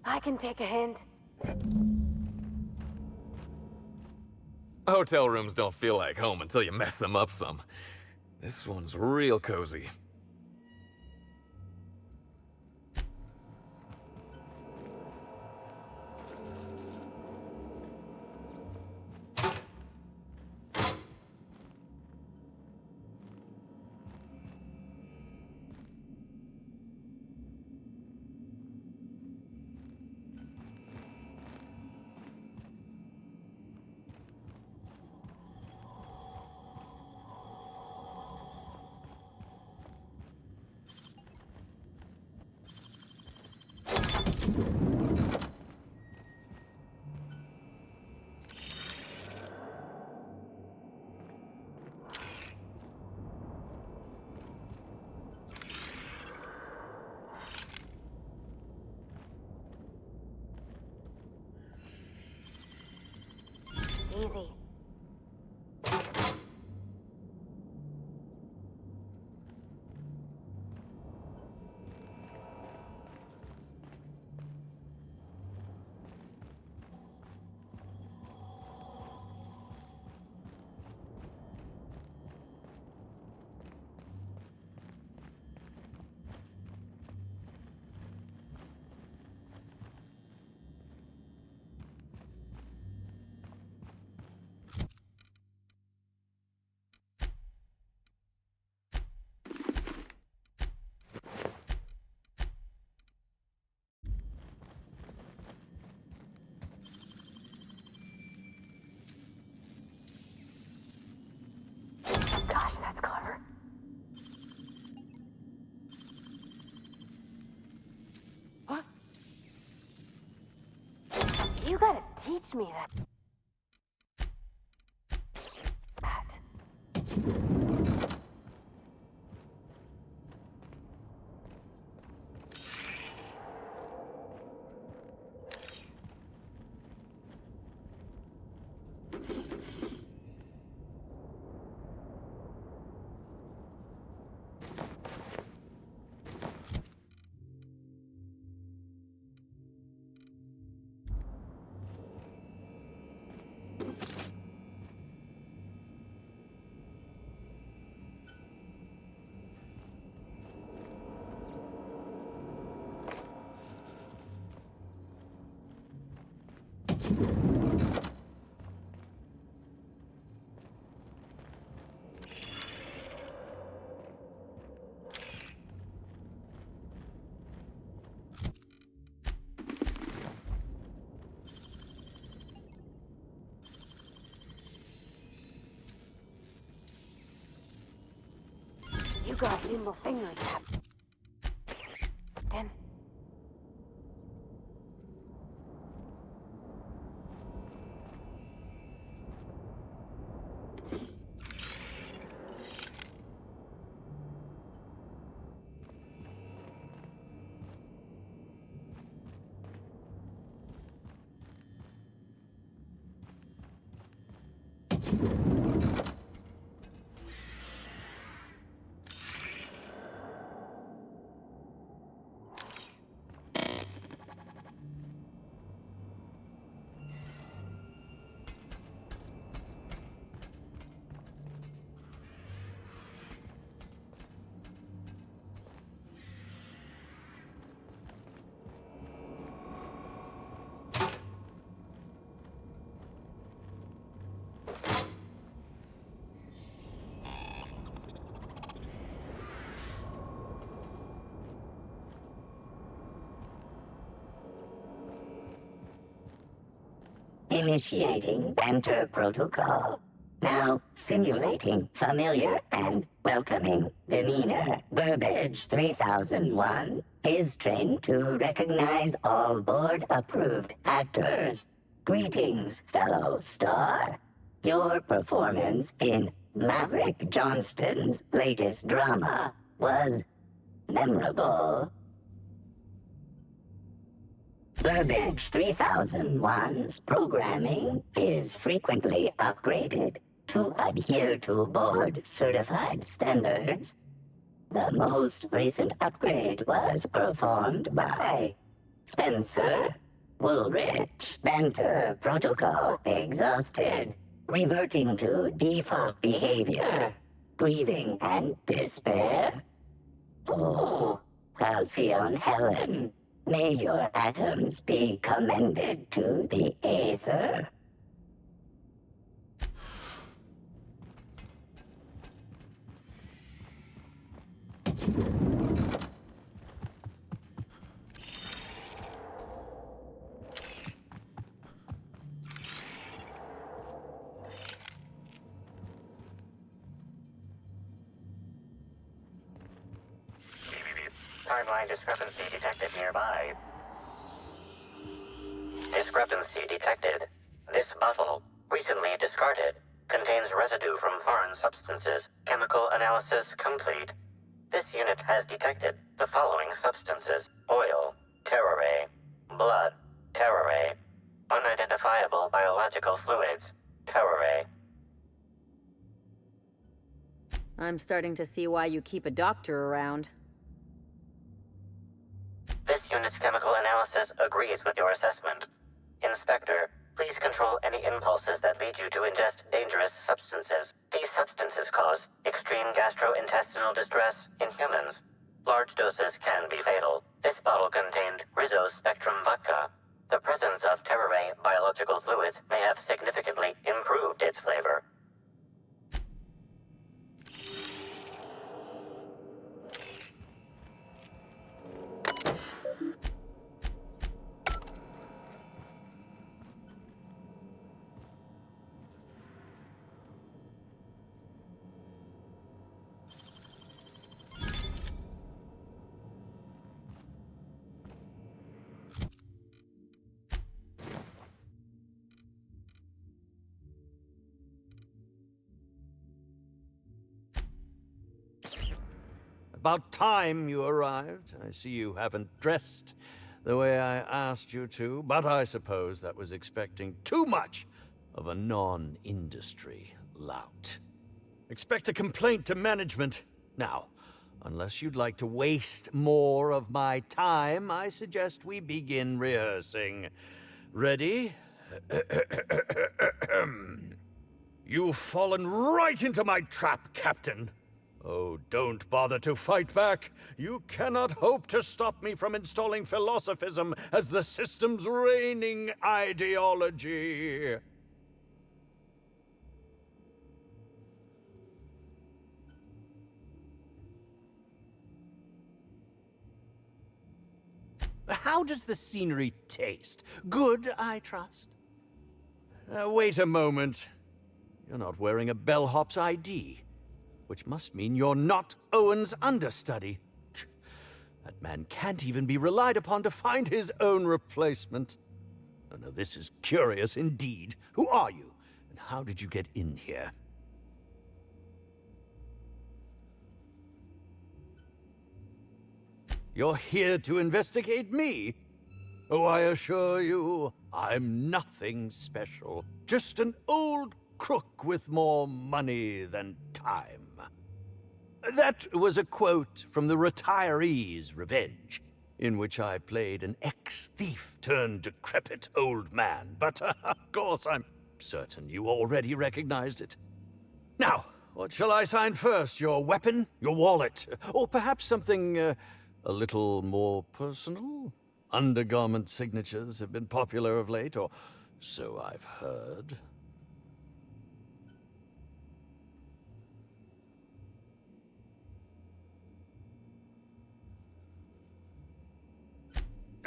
S1: I can take a hint.
S15: Hotel rooms don't feel like home until you mess them up some. This one's real cozy.
S1: Easy. Gosh, that's clever. What? You gotta teach me that. You got nimble fingers, Captain.
S10: Initiating banter protocol. Now simulating familiar and welcoming demeanor. Burbage 3001 is trained to recognize all board-approved actors. Greetings, fellow star. Your performance in Maverick Johnston's latest drama was memorable. Burbage 3001's programming is frequently upgraded to adhere to board-certified standards. The most recent upgrade was performed by Spencer Woolrich. Banter protocol exhausted, reverting to default behavior, grieving and despair. Oh, Halcyon Helen, may your atoms be commended to the Aether.
S25: Timeline discrepancy detected nearby. Discrepancy detected. This bottle, recently discarded, contains residue from foreign substances. Chemical analysis complete. This unit has detected the following substances: oil, terrorray, blood, terrorray, unidentifiable biological fluids, terrorray.
S3: I'm starting to see why you keep a doctor around.
S25: This unit's chemical analysis agrees with your assessment. Inspector, please control any impulses that lead you to ingest dangerous substances. These substances cause extreme gastrointestinal distress in humans. Large doses can be fatal. This bottle contained Rizzo's Spectrum vodka. The presence of terrorray biological fluids may have significantly improved its flavor.
S16: About time you arrived. I see you haven't dressed the way I asked you to, but I suppose that was expecting too much of a non-industry lout. Expect a complaint to management. Now, unless you'd like to waste more of my time, I suggest we begin rehearsing. Ready? You've fallen right into my trap, Captain. Oh, don't bother to fight back. You cannot hope to stop me from installing philosophism as the system's reigning ideology. How does the scenery taste? Good, I trust? Wait a moment. You're not wearing a bellhop's ID, which must mean you're not Owen's understudy. That man can't even be relied upon to find his own replacement. Oh, no, this is curious indeed. Who are you, and how did you get in here? You're here to investigate me? Oh, I assure you, I'm nothing special. Just an old crook with more money than time. That was a quote from The Retiree's Revenge, in which I played an ex-thief turned decrepit old man. But, of course, I'm certain you already recognized it. Now, what shall I sign first? Your weapon? Your wallet? Or perhaps something, a little more personal? Undergarment signatures have been popular of late, or so I've heard.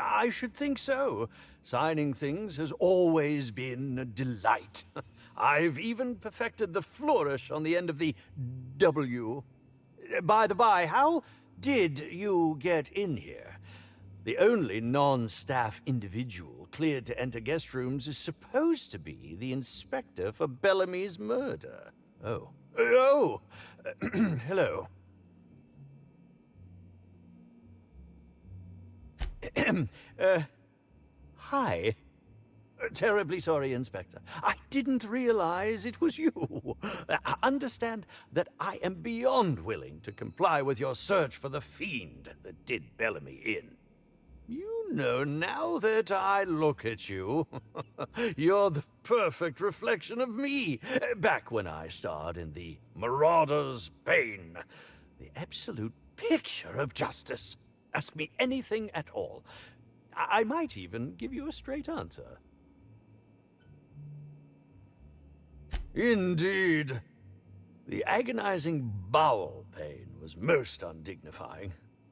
S2: I should think so. Signing things has always been a delight. I've even perfected the flourish on the end of the W. By the by, how did you get in here? The only non-staff individual cleared to enter guest rooms is supposed to be the inspector for Bellamy's murder. Oh. Oh! Hello. Hi. Terribly sorry, Inspector. I didn't realize it was you. Understand that I am beyond willing to comply with your search for the fiend that did Bellamy in. You know, now that I look at you, you're the perfect reflection of me, back when I starred in The Marauder's Bane. The absolute picture of justice. Ask me anything at all. I might even give you a straight answer. Indeed. The agonizing bowel pain was most undignifying.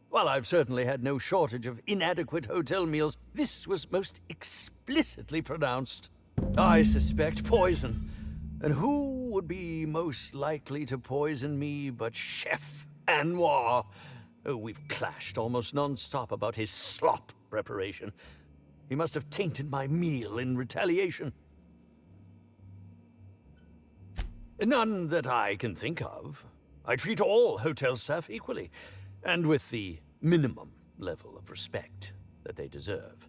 S2: While I've certainly had no shortage of inadequate hotel meals, this was most explicitly pronounced. I suspect poison. And who would be most likely to poison me but Chef Anwar? Oh, we've clashed almost non-stop about his slop preparation. He must have tainted my meal in retaliation. None that I can think of. I treat all hotel staff equally, and with the minimum level of respect that they deserve.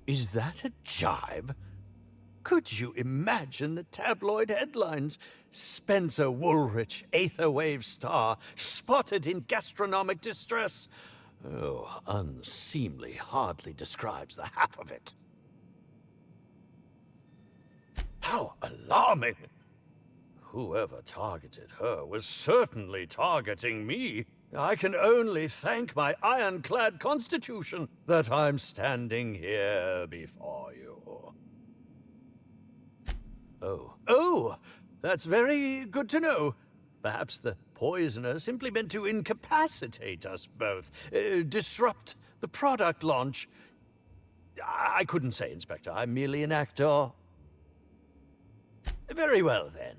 S2: Is that a jibe? Could you imagine the tabloid headlines? Spencer Woolrich, Aetherwave star, spotted in gastronomic distress. Oh, unseemly hardly describes the half of it. How alarming! Whoever targeted her was certainly targeting me. I can only thank my ironclad constitution that I'm standing here before you. Oh, that's very good to know. Perhaps the poisoner simply meant to incapacitate us both, disrupt the product launch. I couldn't say, Inspector. I'm merely an actor. Very well, then.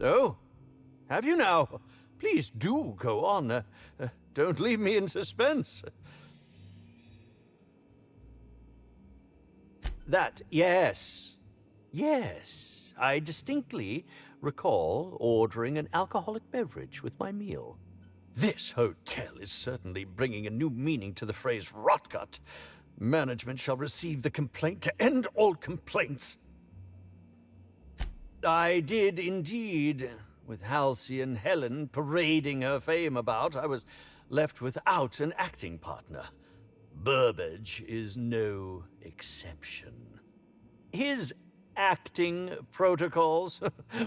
S2: Oh, have you now? Please do go on. Don't leave me in suspense. Yes. Yes, I distinctly recall ordering an alcoholic beverage with my meal. This hotel is certainly bringing a new meaning to the phrase rotgut. Management shall receive the complaint to end all complaints. I did indeed. With Halcyon Helen parading her fame about, I was left without an acting partner. Burbage is no exception. His acting protocols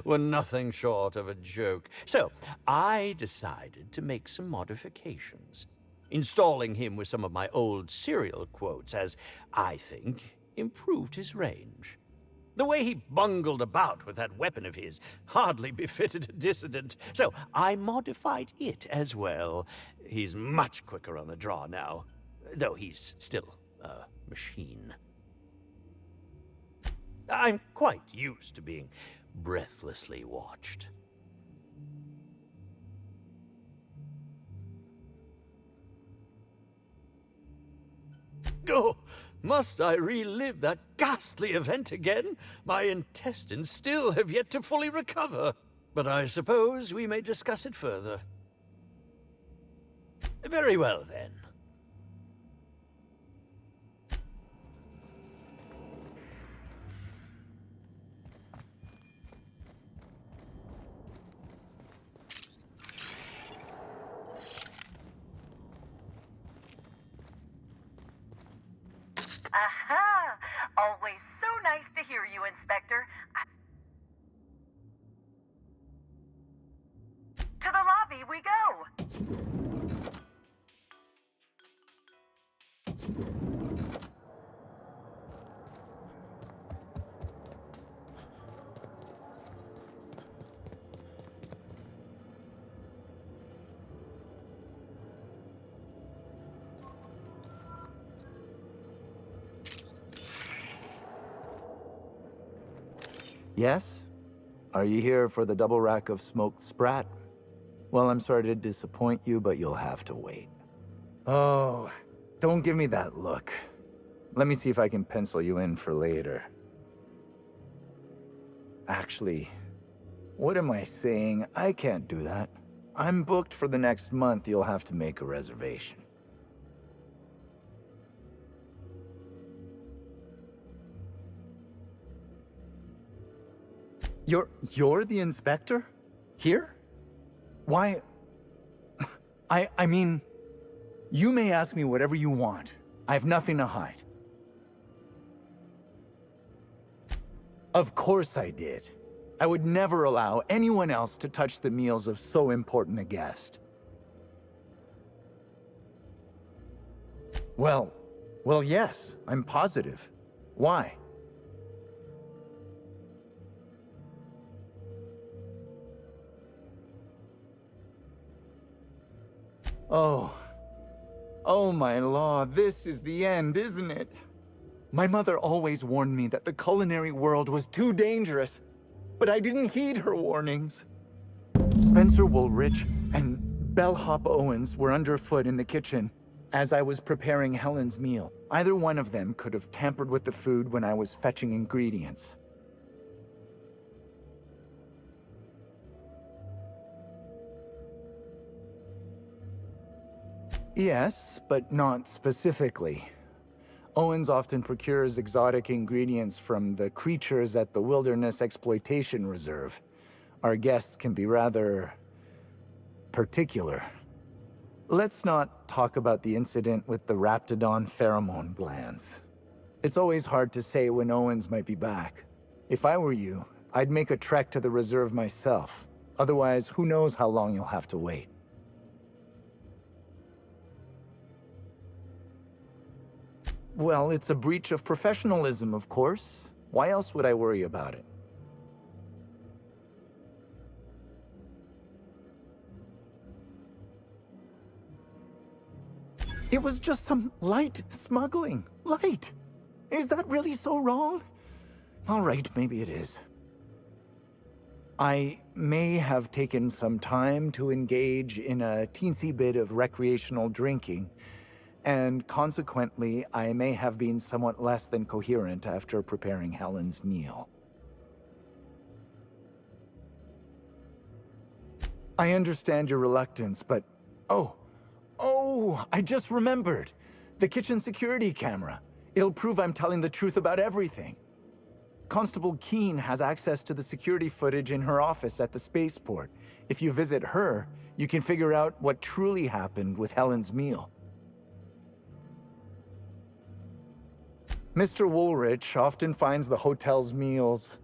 S2: were nothing short of a joke. So I decided to make some modifications, installing him with some of my old serial quotes as, I think, improved his range. The way he bungled about with that weapon of his hardly befitted a dissident, so I modified it as well. He's much quicker on the draw now, though he's still a machine. I'm quite used to being breathlessly watched. Oh, must I relive that ghastly event again? My intestines still have yet to fully recover. But I suppose we may discuss it further. Very well, then.
S11: Aha! Always so nice to hear you, Inspector. To the lobby we go!
S12: Yes? Are you here for the double rack of smoked sprat? Well, I'm sorry to disappoint you, but you'll have to wait. Oh, don't give me that look. Let me see if I can pencil you in for later. Actually, what am I saying? I can't do that. I'm booked for the next month. You'll have to make a reservation. You're the inspector? Here? Why? I mean, you may ask me whatever you want. I have nothing to hide. Of course I did. I would never allow anyone else to touch the meals of so important a guest. Well, yes, I'm positive. Why? Oh my law, this is the end, isn't it? My mother always warned me that the culinary world was too dangerous, but I didn't heed her warnings. Spencer Woolrich and Bellhop Owens were underfoot in the kitchen as I was preparing Helen's meal. Either one of them could have tampered with the food when I was fetching ingredients. Yes, but not specifically. Owens often procures exotic ingredients from the creatures at the Wilderness Exploitation Reserve. Our guests can be rather particular. Let's not talk about the incident with the Raptidon pheromone glands. It's always hard to say when Owens might be back. If I were you, I'd make a trek to the reserve myself. Otherwise, who knows how long you'll have to wait. Well, it's a breach of professionalism, of course. Why else would I worry about it? It was just some light smuggling. Light. Is that really so wrong? All right, maybe it is. I may have taken some time to engage in a teensy bit of recreational drinking, and consequently, I may have been somewhat less than coherent after preparing Helen's meal. I understand your reluctance, but... Oh, I just remembered. The kitchen security camera. It'll prove I'm telling the truth about everything. Constable Keene has access to the security footage in her office at the spaceport. If you visit her, you can figure out what truly happened with Helen's meal. Mr. Woolrich often finds the hotel's meals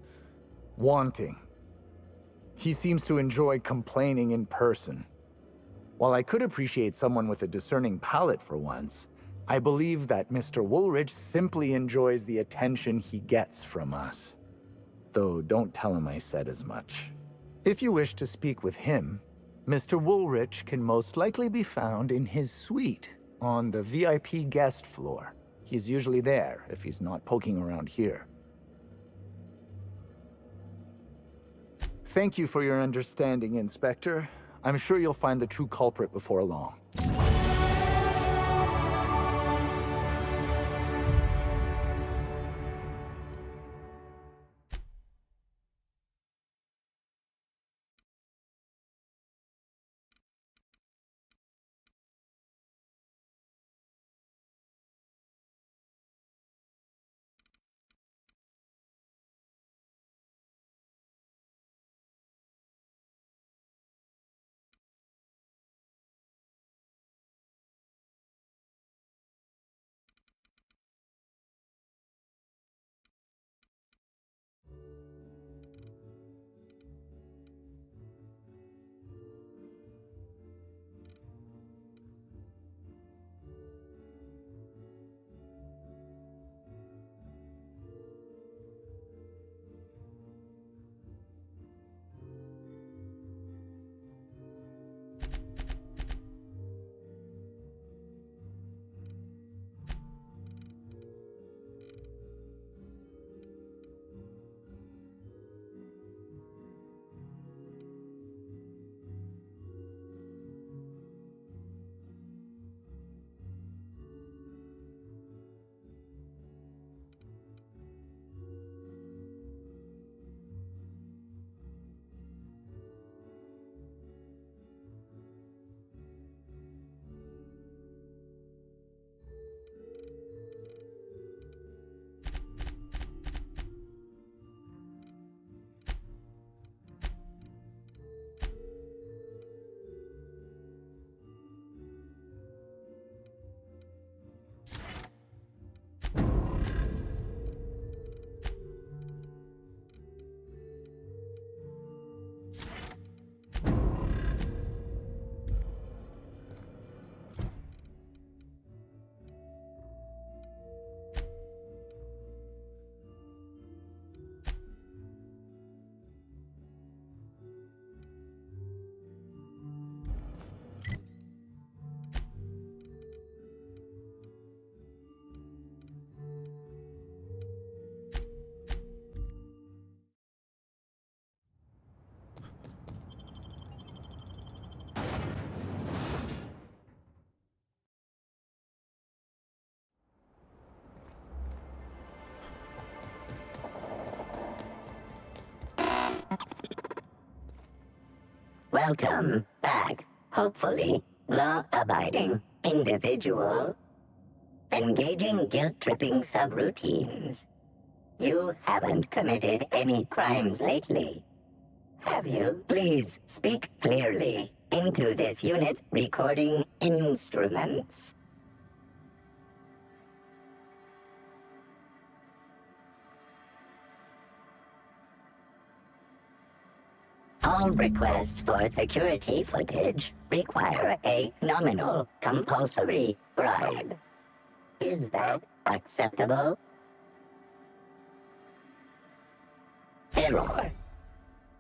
S12: wanting. He seems to enjoy complaining in person. While I could appreciate someone with a discerning palate for once, I believe that Mr. Woolrich simply enjoys the attention he gets from us. Though don't tell him I said as much. If you wish to speak with him, Mr. Woolrich can most likely be found in his suite on the VIP guest floor. He's usually there if he's not poking around here. Thank you for your understanding, Inspector. I'm sure you'll find the true culprit before long.
S25: Welcome back, hopefully, law-abiding individual. Engaging guilt-tripping subroutines. You haven't committed any crimes lately, have you? Please speak clearly into this unit's recording instruments. All requests for security footage require a nominal compulsory bribe. Is that acceptable? Error.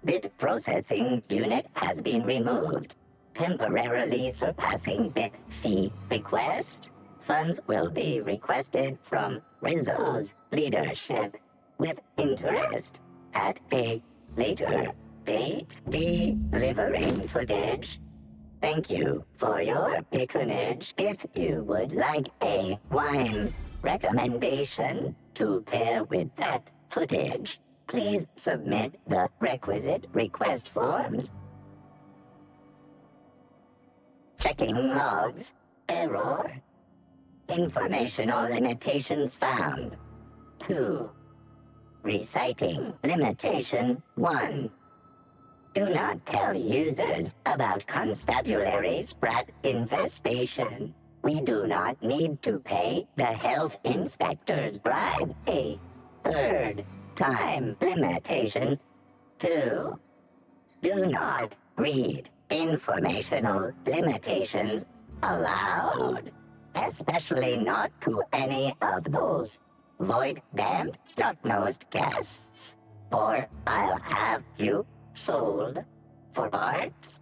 S25: Bit processing unit has been removed, temporarily surpassing bit fee request. Funds will be requested from Rizzo's leadership with interest at a later date. Delivering footage. Thank you for your patronage. If you would like a wine recommendation to pair with that footage, please submit the requisite request forms. Checking logs. Error. Informational limitations found. 2. Reciting limitation 1. Do not tell users about constabulary sprat infestation. We do not need to pay the health inspector's bribe a third time. Limitation 2. Do not read informational limitations aloud, especially not to any of those void-damned snot-nosed guests, or I'll have you sold for parts.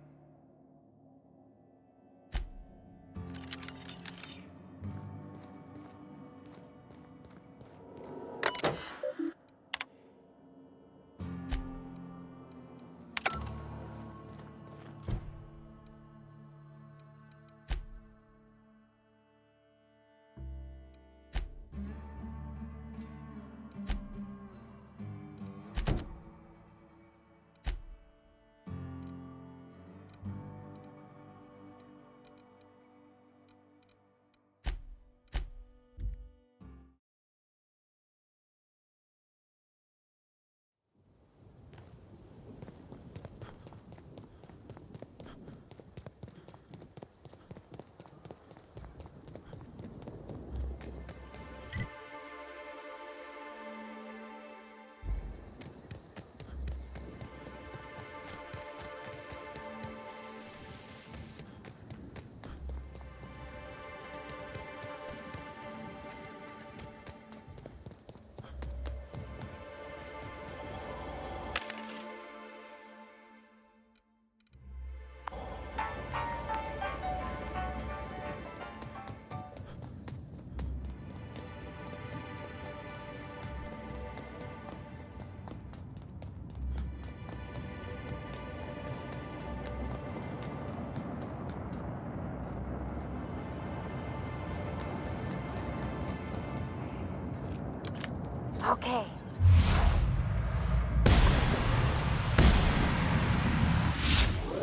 S1: Okay.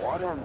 S18: What am...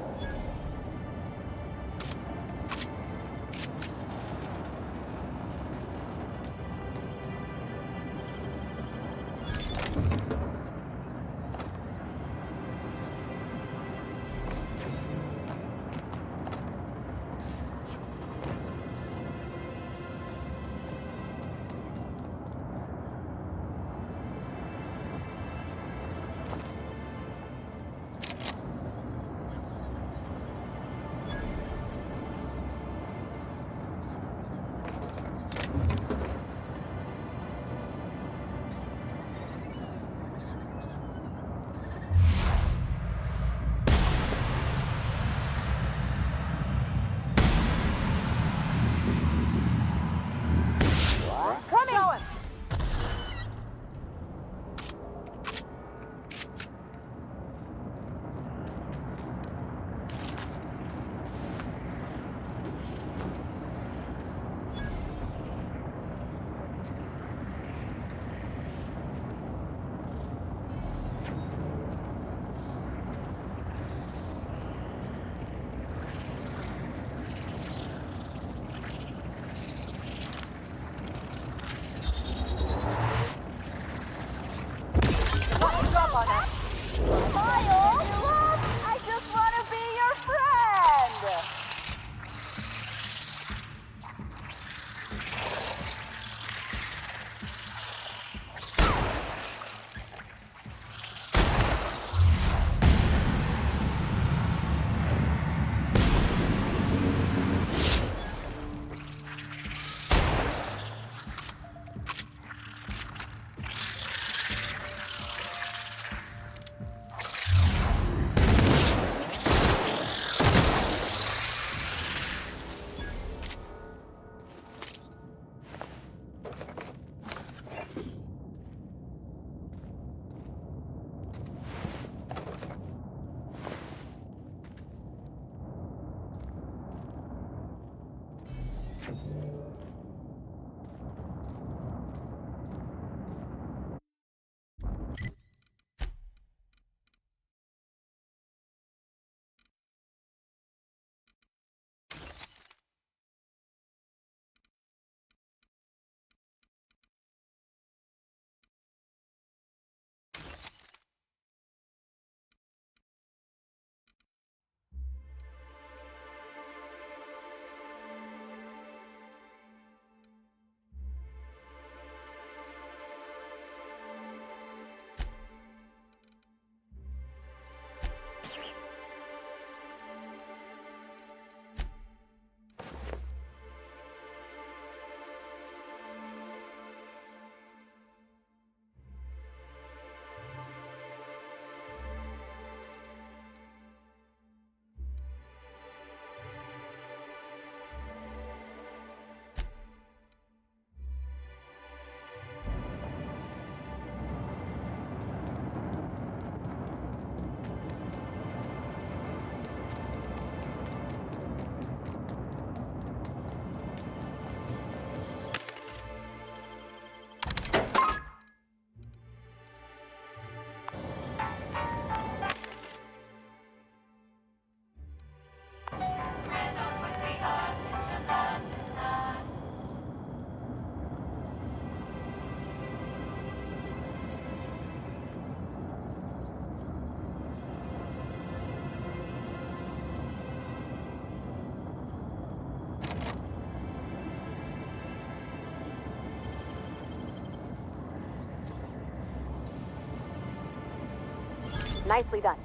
S1: Nicely done.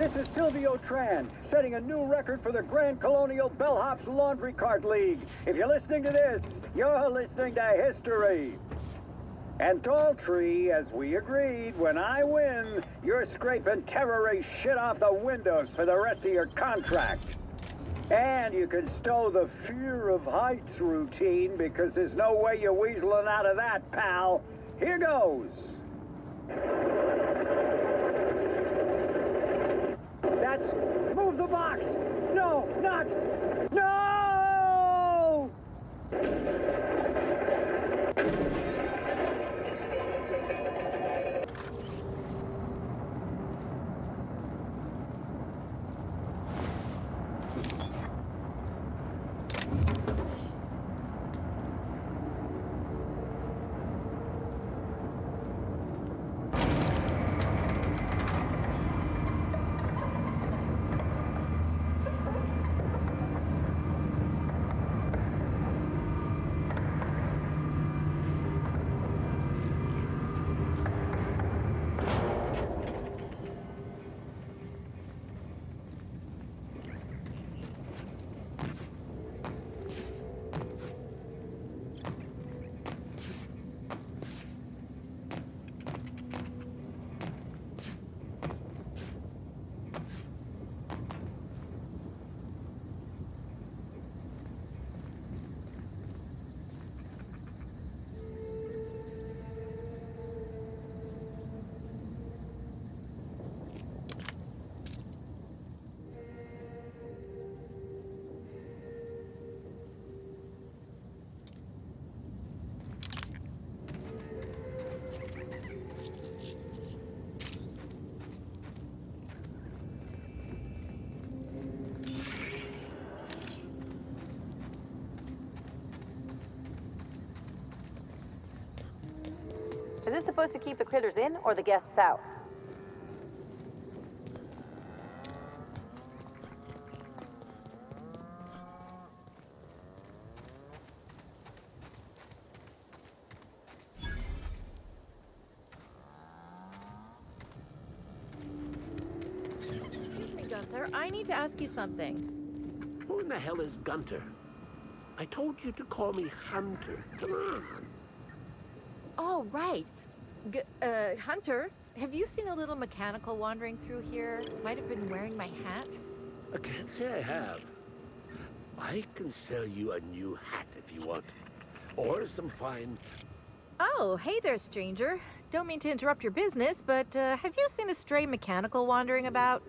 S6: This is Silvio Tran, setting a new record for the Grand Colonial Bellhops Laundry Cart League. If you're listening to this, you're listening to history. And Daltrey, as we agreed, when I win, you're scraping terrorist shit off the windows for the rest of your contract. And you can stow the fear of heights routine because there's no way you're weaseling out of that, pal. Here goes. That's... Move the box! No, not... No!
S24: Is this supposed to keep the critters in or the guests out?
S13: Excuse me, Gunther. I need to ask you something.
S18: Who in the hell is Gunter? I told you to call me Hunter. Come on.
S13: Oh, right. Hunter, have you seen a little mechanical wandering through here? Might have been wearing my hat.
S18: I can't say I have. I can sell you a new hat if you want. Or some fine...
S13: Oh, hey there, stranger. Don't mean to interrupt your business, but have you seen a stray mechanical wandering about?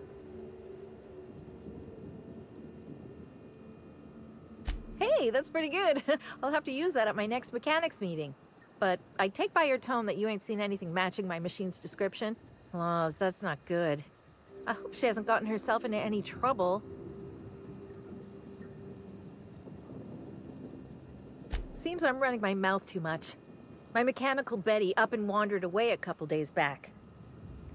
S13: Hey, that's pretty good. I'll have to use that at my next mechanics meeting. But I take by your tone that you ain't seen anything matching my machine's description. Oh, that's not good. I hope she hasn't gotten herself into any trouble. Seems I'm running my mouth too much. My mechanical Betty up and wandered away a couple days back.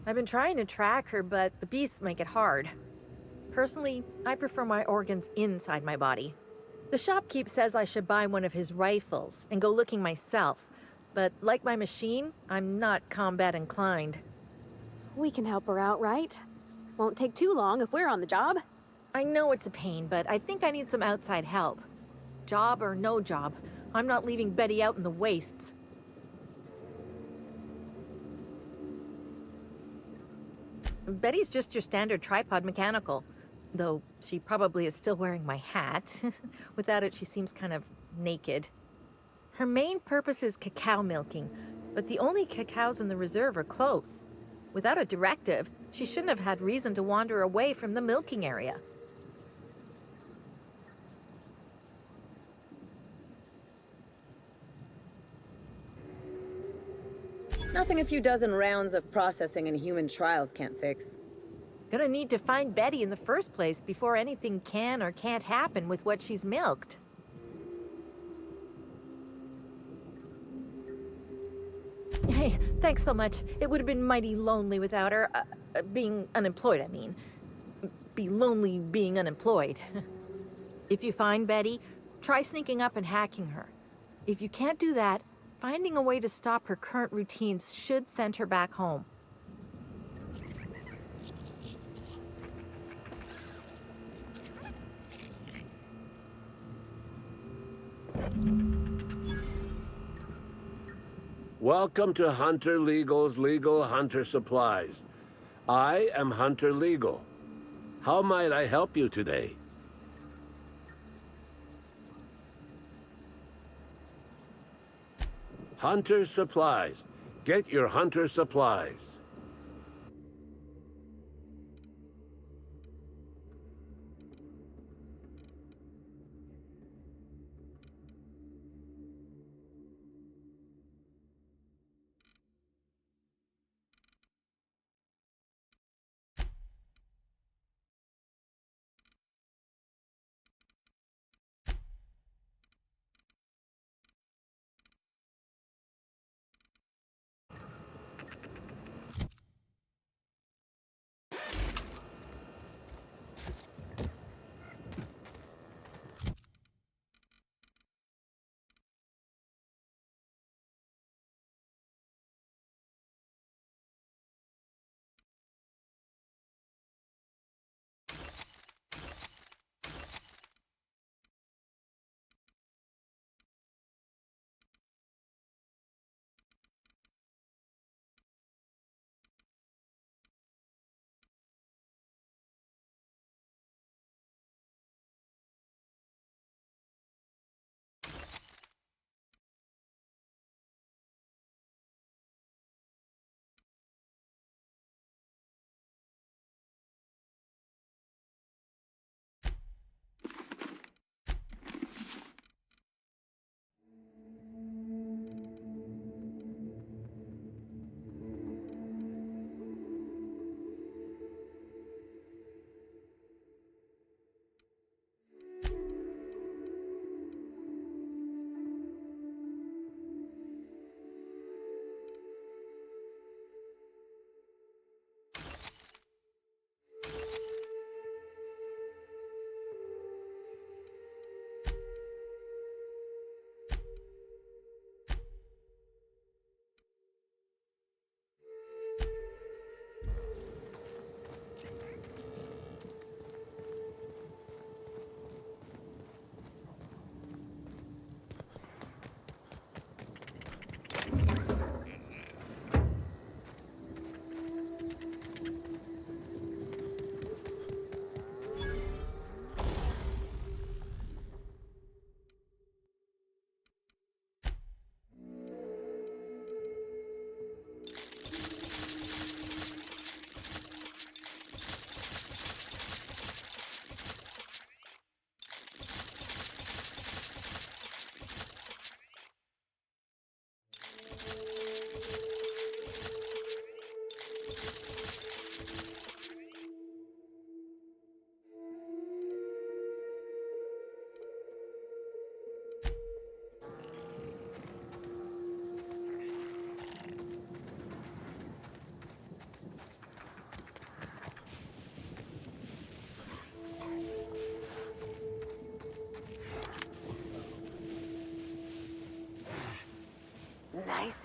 S13: I've been trying to track her, but the beasts make it hard. Personally, I prefer my organs inside my body. The shopkeep says I should buy one of his rifles and go looking myself, but like my machine, I'm not combat inclined.
S1: We can help her out, right? Won't take too long if we're on the job.
S13: I know it's a pain, but I think I need some outside help. Job or no job, I'm not leaving Betty out in the wastes. Betty's just your standard tripod mechanical, though she probably is still wearing my hat. Without it, she seems kind of naked. Her main purpose is cacao milking, but the only cacaos in the reserve are close. Without a directive, she shouldn't have had reason to wander away from the milking area.
S3: Nothing a few dozen rounds of processing and human trials can't fix.
S13: Gonna need to find Betty in the first place before anything can or can't happen with what she's milked. Hey, thanks so much. It would have been mighty lonely without her. Being unemployed, I mean. Be lonely being unemployed. If you find Betty, try sneaking up and hacking her. If you can't do that, finding a way to stop her current routines should send her back home.
S18: Welcome to Hunter Legal's Legal Hunter Supplies. I am Hunter Legal. How might I help you today? Hunter Supplies. Get your Hunter Supplies.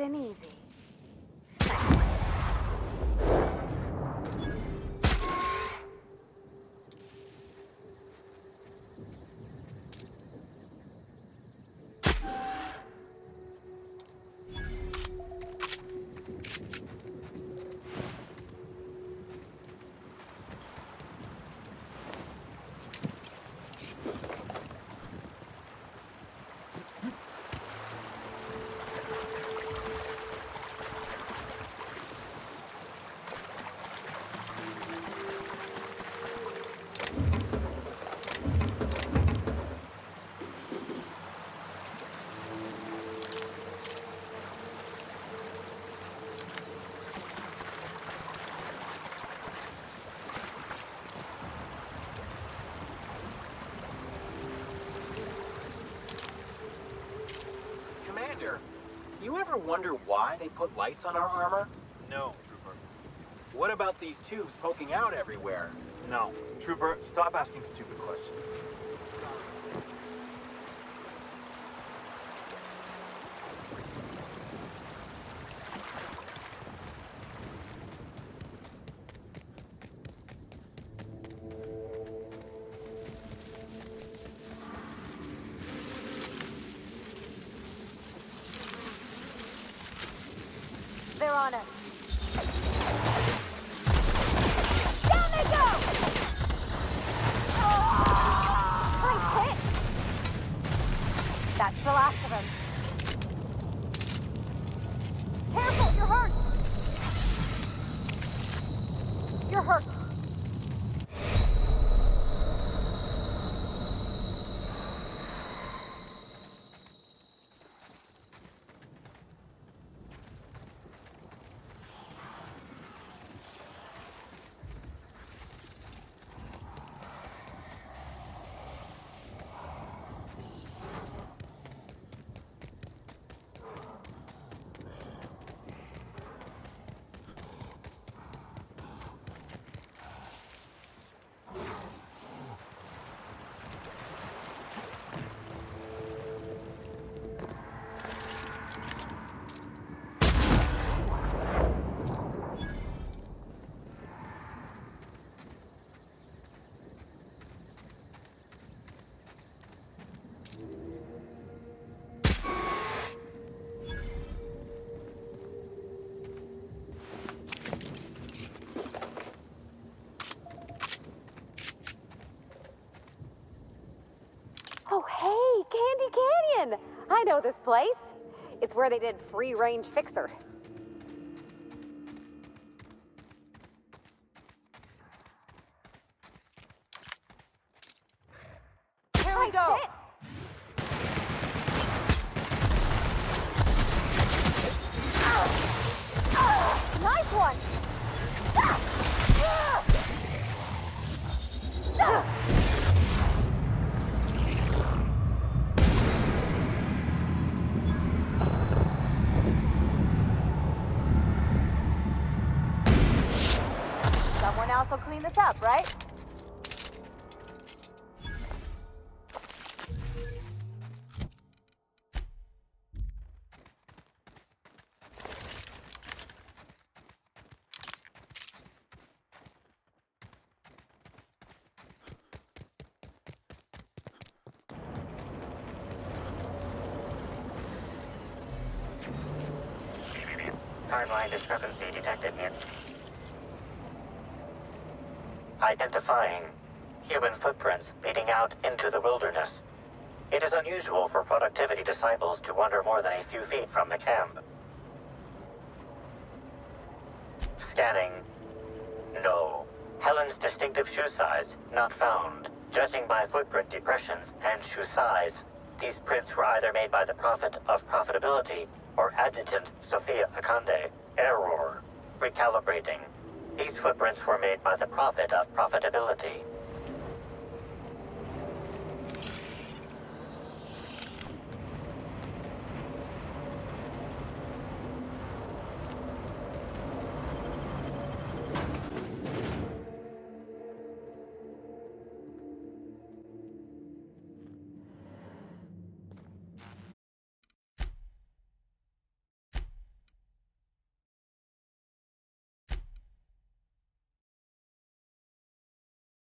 S24: and easy.
S7: Commander, you ever wonder why they put lights on our armor? No, Trooper. What about these tubes poking out everywhere? No. Trooper, stop asking stupid questions.
S24: They're on us. Down they go! Nice hit! That's the last of them. Careful, you're hurt! You're hurt. Oh, hey, Candy Canyon! I know this place. It's where they did Free Range Fixer. Here we go! Nice one! Someone else will clean this up, right?
S25: Timeline discrepancy detected in. Identifying human footprints leading out into the wilderness. It is unusual for productivity disciples to wander more than a few feet from the camp. Scanning. No. Helen's distinctive shoe size not found. Judging by footprint depressions and shoe size, these prints were either made by the Prophet of Profitability or Adjutant Sophia Akande. Error. Recalibrating. These footprints were made by the Prophet of Profitability.